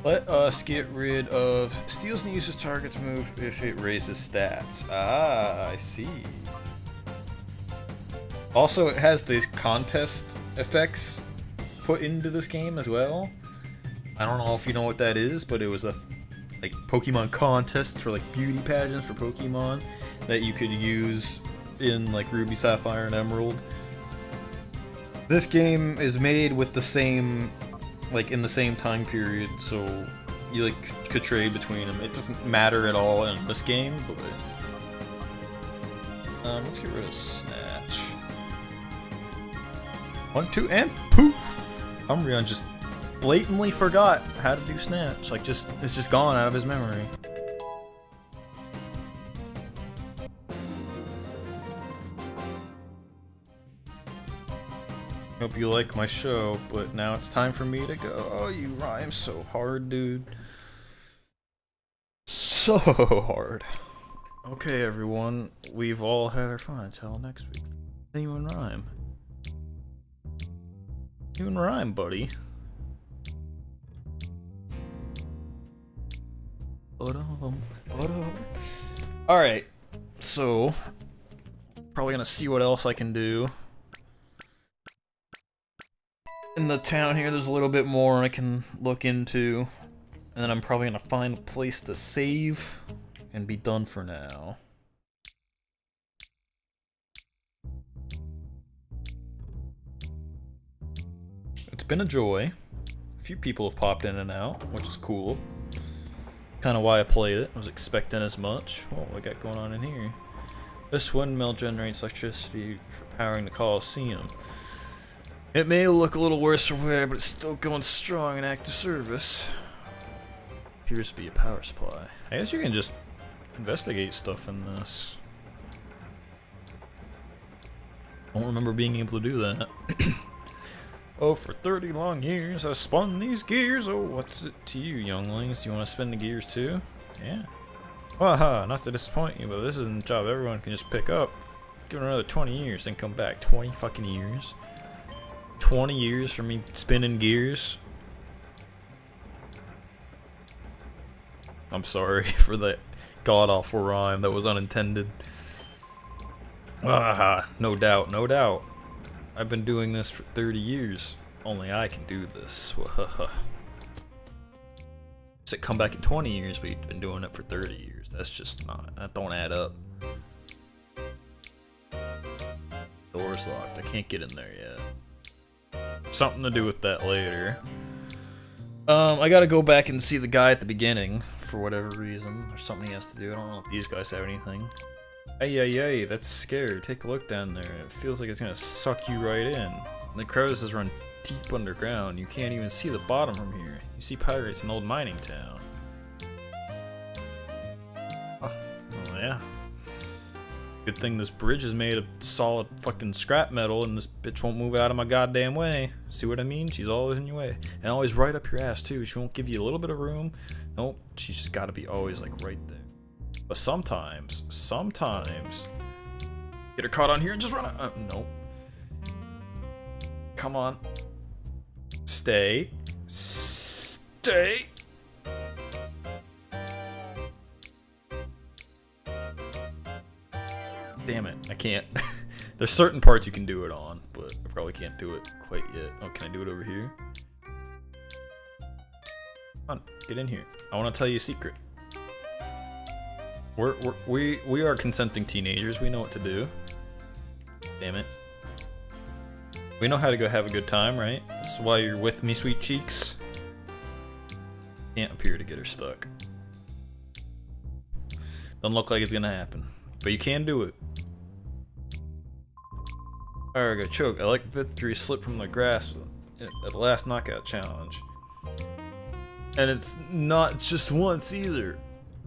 Let us get rid of steals and uses target's move if it raises stats. Ah, I see. Also, it has these contest effects put into this game as well. I don't know if you know what that is, but it was a like Pokemon contests for like beauty pageants for Pokemon that you could use in like Ruby, Sapphire, and Emerald. This game is made with the same, like in the same time period, so you like could trade between them. It doesn't matter at all in this game, but let's get rid of Snatch. 1, 2, and poof! Umbreon just blatantly forgot how to do Snatch. Like, it's just gone out of his memory. Hope you like my show, but now it's time for me to go. Oh, you rhyme so hard, dude. So hard. Okay, everyone, we've all had our fun until next week. Anyone rhyme? Even rhyme, buddy. Alright, so probably gonna see what else I can do. In the town here, there's a little bit more I can look into. And then I'm probably gonna find a place to save and be done for now. It's been a joy. A few people have popped in and out, which is cool. Kind of why I played it. I was expecting as much. What we got going on in here? This windmill generates electricity for powering the Colosseum. It may look a little worse for wear, but it's still going strong in active service. Appears to be a power supply. I guess you can just investigate stuff in this. I don't remember being able to do that. Oh, for 30 long years I spun these gears. Oh, what's it to you, younglings? Do you want to spin the gears too? Yeah. Waha, not to disappoint you, but this isn't a job everyone can just pick up. Give it another 20 years, then come back. 20 fucking years. 20 years for me spinning gears. I'm sorry for that god-awful rhyme that was unintended. Ah, no doubt, no doubt. I've been doing this for 30 years. Only I can do this. Said come back in 20 years, but you've been doing it for 30 years. That's just not, that don't add up. Door's locked, I can't get in there yet. Something to do with that later. I gotta go back and see the guy at the beginning, for whatever reason. There's something he has to do. I don't know if these guys have anything. Hey, that's scary. Take a look down there. It feels like it's gonna suck you right in. The crevices run deep underground. You can't even see the bottom from here. You see pirates in an old mining town. Oh yeah. Good thing this bridge is made of solid fucking scrap metal and this bitch won't move out of my goddamn way. See what I mean? She's always in your way. And always right up your ass too. She won't give you a little bit of room. Nope. She's just gotta be always like right there. But sometimes, get her caught on here and just run out. Nope. Come on. Stay. Damn it, I can't. There's certain parts you can do it on, but I probably can't do it quite yet. Oh, can I do it over here? Come on, get in here. I want to tell you a secret. We are consenting teenagers. We know what to do. Damn it. We know how to go have a good time, right? This is why you're with me, sweet cheeks. Can't appear to get her stuck. Doesn't look like it's gonna happen. But you can do it. Alright, I got choked. I like victory slip from the grasp at the last knockout challenge. And it's not just once either.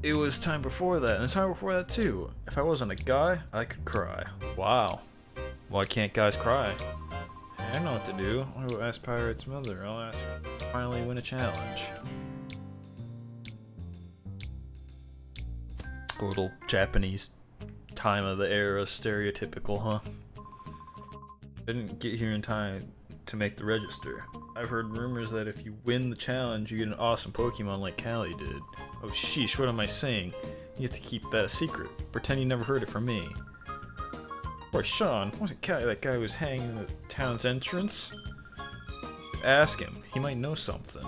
It was time before that, and time before that too. If I wasn't a guy, I could cry. Wow. Why can't guys cry? Hey, I know what to do. I'll go ask Pirate's mother. I'll ask her to finally win a challenge. A little Japanese time of the era stereotypical, huh? I didn't get here in time to make the register. I've heard rumors that if you win the challenge, you get an awesome Pokemon like Callie did. Oh sheesh, what am I saying? You have to keep that a secret. Pretend you never heard it from me. Boy, Sean, wasn't Callie that guy who was hanging at the town's entrance? Ask him, he might know something.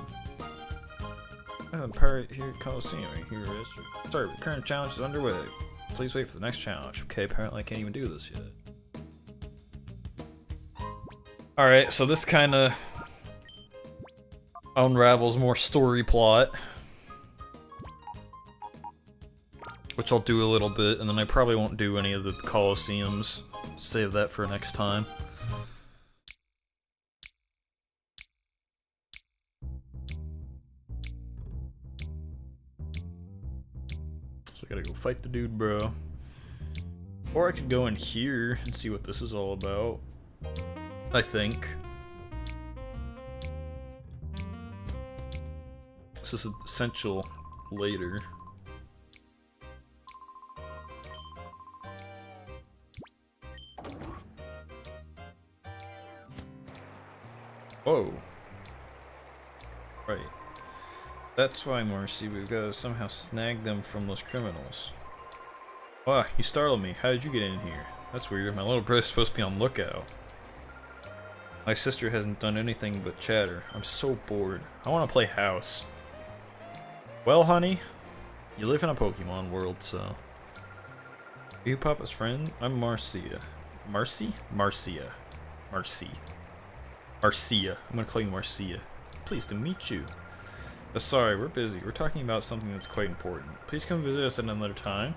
Pirate here at Colosseum, here is. Sorry, the current challenge is underway. Please wait for the next challenge. Okay, apparently I can't even do this yet. Alright, so this kinda unravels more story plot. Which I'll do a little bit, and then I probably won't do any of the Colosseums. Save that for next time. So I gotta go fight the dude, bro. Or I could go in here and see what this is all about. I think. This is essential later. Whoa. Right. That's why, Marcy, we've got to somehow snag them from those criminals. Wow, you startled me. How did you get in here? That's weird. My little brother's supposed to be on lookout. My sister hasn't done anything but chatter. I'm so bored. I want to play house. Well, honey, you live in a Pokemon world, so... Are you Papa's friend? I'm Marcia. Marcy? Marcia. Marcy. Marcia. I'm gonna call you Marcia. Pleased to meet you. But sorry, we're busy. We're talking about something that's quite important. Please come visit us at another time.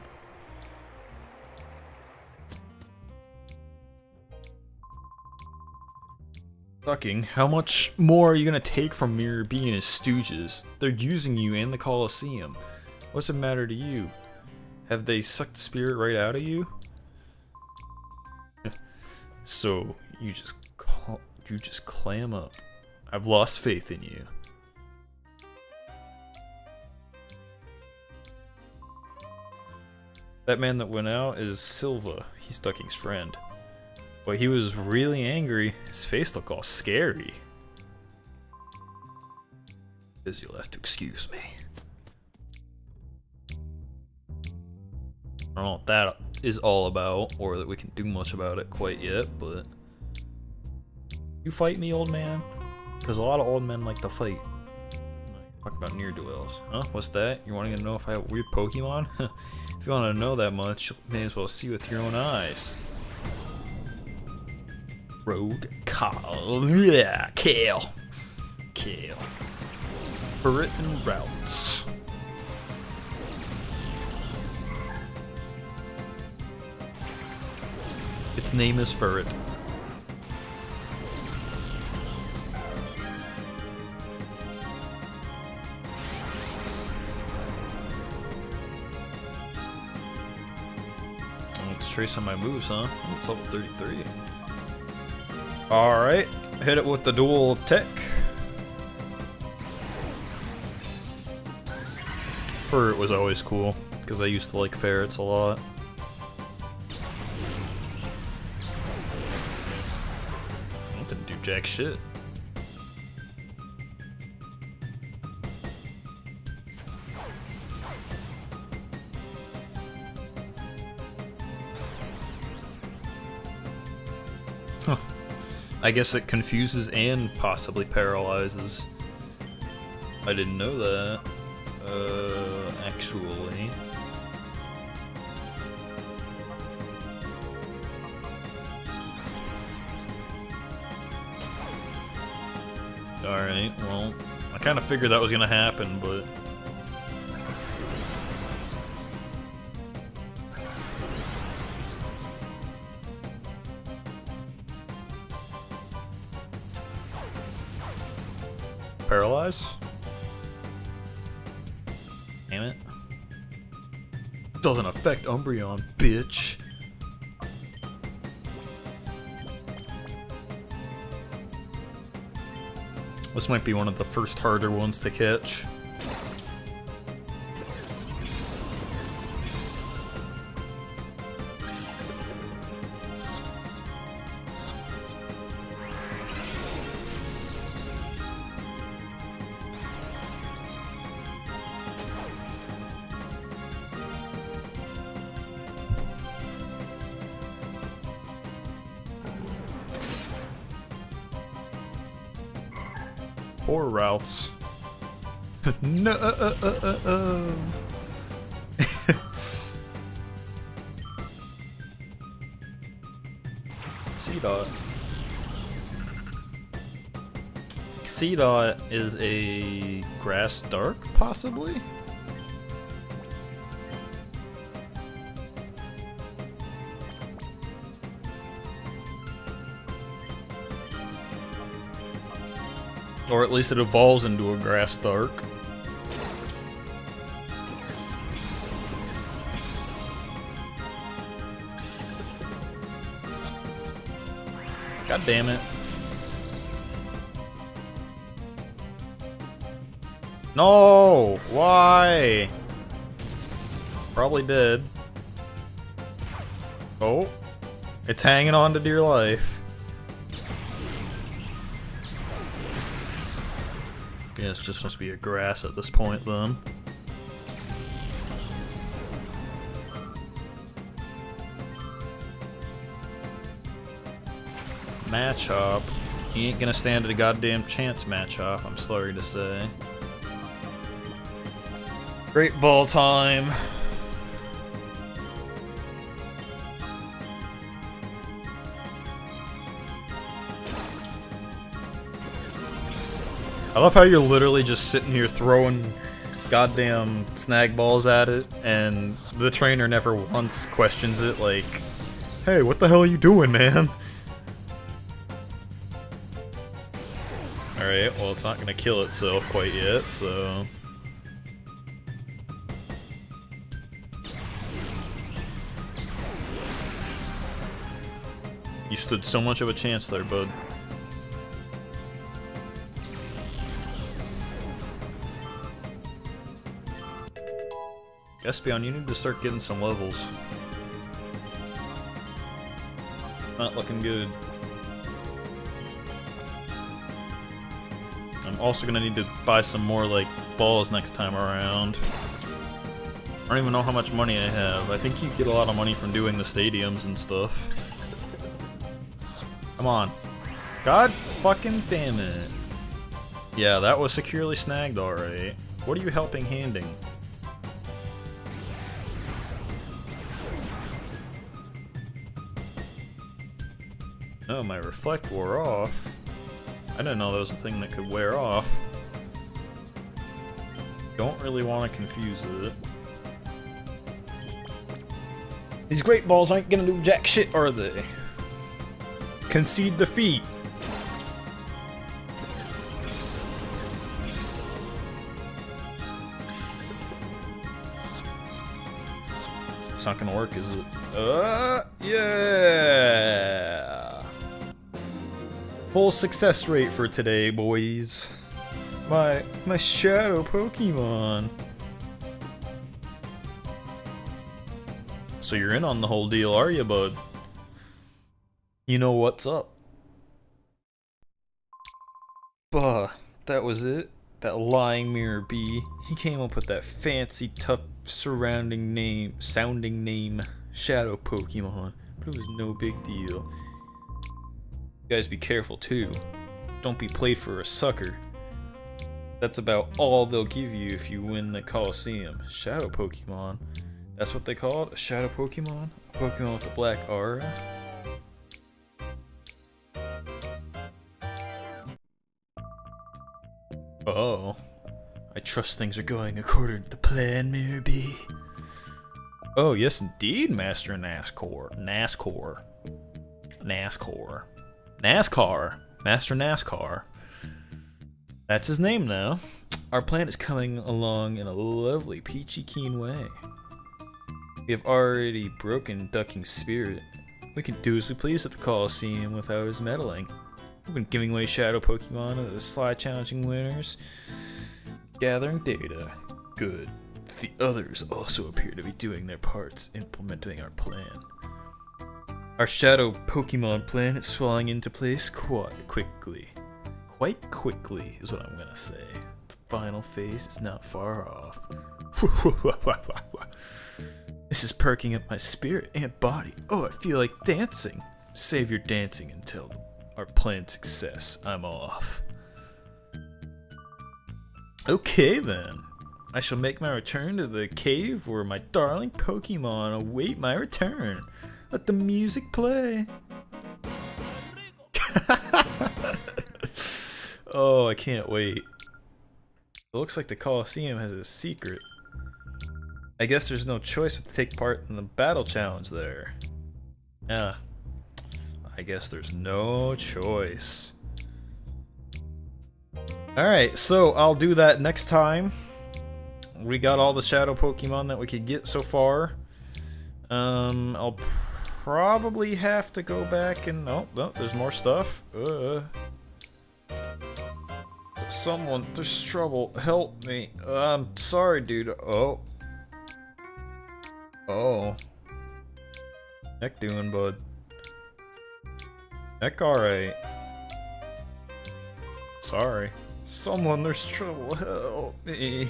Fucking, how much more are you gonna take from Mirror B and his stooges? They're using you and the Colosseum. What's it matter to you? Have they sucked spirit right out of you? So, you just clam up. I've lost faith in you. That man that went out is Silva. He's Ducking's friend. But he was really angry. His face looked all scary. Because you'll have to excuse me. I don't know what that is all about, or that we can do much about it quite yet, but... You fight me, old man? Because a lot of old men like to fight. Talk about near-duels. Huh? What's that? You're wanting to know if I have weird Pokemon? If you want to know that much, you may as well see with your own eyes. Rogue Kale. Yeah, Kale. Kale. Ferret and Routes. Its name is Ferret. Let's trace on my moves, huh? It's level 33. Alright, hit it with the dual tech. Ferret was always cool, because I used to like ferrets a lot. That didn't do jack shit. Huh. I guess it confuses and possibly paralyzes. I didn't know that. Actually. Alright, well, I kind of figured that was gonna happen, but... Paralyze? Damn it. Doesn't affect Umbreon, bitch. This might be one of the first harder ones to catch. Poor routes. No. C-Dot. C-Dot is a grass dark, possibly? Or at least it evolves into a grass dark. God damn it. No! Why? Probably dead. Oh. It's hanging on to dear life. Yeah, it's just supposed to be a grass at this point, then. Matchup. He ain't gonna stand a goddamn chance, Matchup, I'm sorry to say. Great ball time. I love how you're literally just sitting here throwing goddamn snag balls at it, and the trainer never once questions it, like, hey, what the hell are you doing, man? Alright, well, it's not gonna kill itself quite yet, so... You stood so much of a chance there, bud. Espeon, you need to start getting some levels. Not looking good. I'm also gonna need to buy some more, like, balls next time around. I don't even know how much money I have. I think you get a lot of money from doing the stadiums and stuff. Come on. God fucking damn it. Yeah, that was securely snagged, alright. What are you helping handing? Oh, my reflect wore off. I didn't know that was a thing that could wear off. Don't really want to confuse it. These great balls aren't gonna do jack shit, are they? Concede defeat. It's not gonna work, is it? Yeah! Full success rate for today, boys. My shadow Pokemon. So you're in on the whole deal, are you, bud? You know what's up. Bah, that was it. That lying mirror bee. He came up with that fancy, tough, sounding name, Shadow Pokemon. But it was no big deal. You guys be careful too. Don't be played for a sucker. That's about all they'll give you if you win the Colosseum. Shadow Pokemon. That's what they call it? A Shadow Pokemon? A Pokemon with a black aura? Oh. I trust things are going according to plan, maybe. Oh, yes indeed, Master NASCAR. NASCAR. Master NASCAR. That's his name now. Our plan is coming along in a lovely, peachy keen way. We have already broken Ducking's spirit. We can do as we please at the Colosseum without his meddling. We've been giving away shadow Pokemon to the sly challenging winners. Gathering data. Good. The others also appear to be doing their parts, implementing our plan. Our shadow Pokemon plan is falling into place quite quickly. Quite quickly is what I'm gonna say. The final phase is not far off. This is perking up my spirit and body. Oh, I feel like dancing. Save your dancing until our plan's success. I'm off. Okay then. I shall make my return to the cave where my darling Pokemon await my return. Let the music play. Oh, I can't wait. It looks like the Colosseum has a secret. I guess there's no choice but to take part in the battle challenge there. Yeah. I guess there's no choice. Alright, so I'll do that next time. We got all the shadow Pokemon that we could get so far. I'll probably have to go back and... Oh, no, there's more stuff. Someone, there's trouble. Help me. I'm sorry, dude. Oh. Oh. Heck doing, bud? Heck alright. Sorry. Someone, there's trouble. Help me.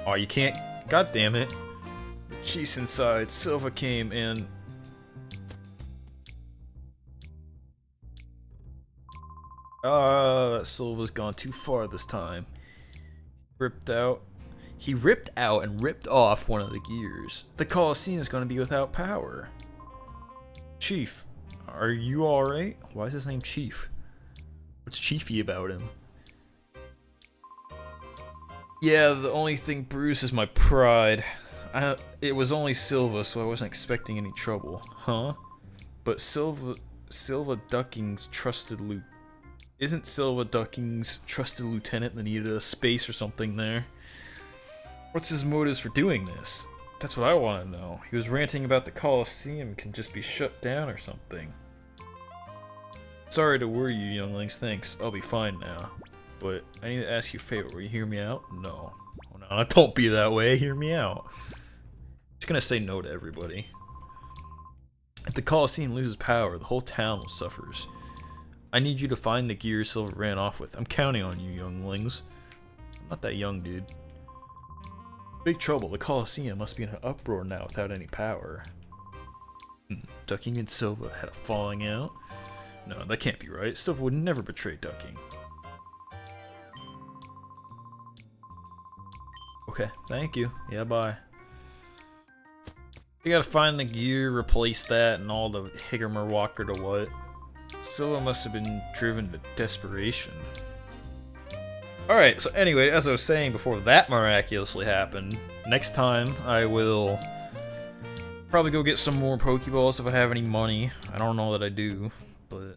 Oh, you can't. God damn it. The cheese inside. Silva came in. That Silva's gone too far this time. He ripped out and ripped off one of the gears. The Colosseum is going to be without power. Chief, are you alright? Why is his name Chief? What's chiefy about him? Yeah, the only thing bruised is my pride. It was only Silva, so I wasn't expecting any trouble. Huh? But Silva Ducking's trusted loot. Isn't Silva Ducking's trusted lieutenant that needed a space or something there? What's his motives for doing this? That's what I want to know. He was ranting about the Colosseum can just be shut down or something. Sorry to worry you, younglings. Thanks. I'll be fine now. But I need to ask you a favor. Will you hear me out? No. Oh, no, don't be that way. Hear me out. Just gonna say no to everybody. If the Colosseum loses power, the whole town suffers. I need you to find the gear Silva ran off with. I'm counting on you, younglings. I'm not that young, dude. Big trouble. The Colosseum must be in an uproar now without any power. Ducking and Silva had a falling out? No, that can't be right. Silva would never betray Ducking. Okay, thank you. Yeah, bye. You gotta find the gear, replace that, and all the higgermer-walker to what? Silva must have been driven to desperation. Alright, so anyway, as I was saying before that miraculously happened, next time I will probably go get some more Pokeballs if I have any money. I don't know that I do, but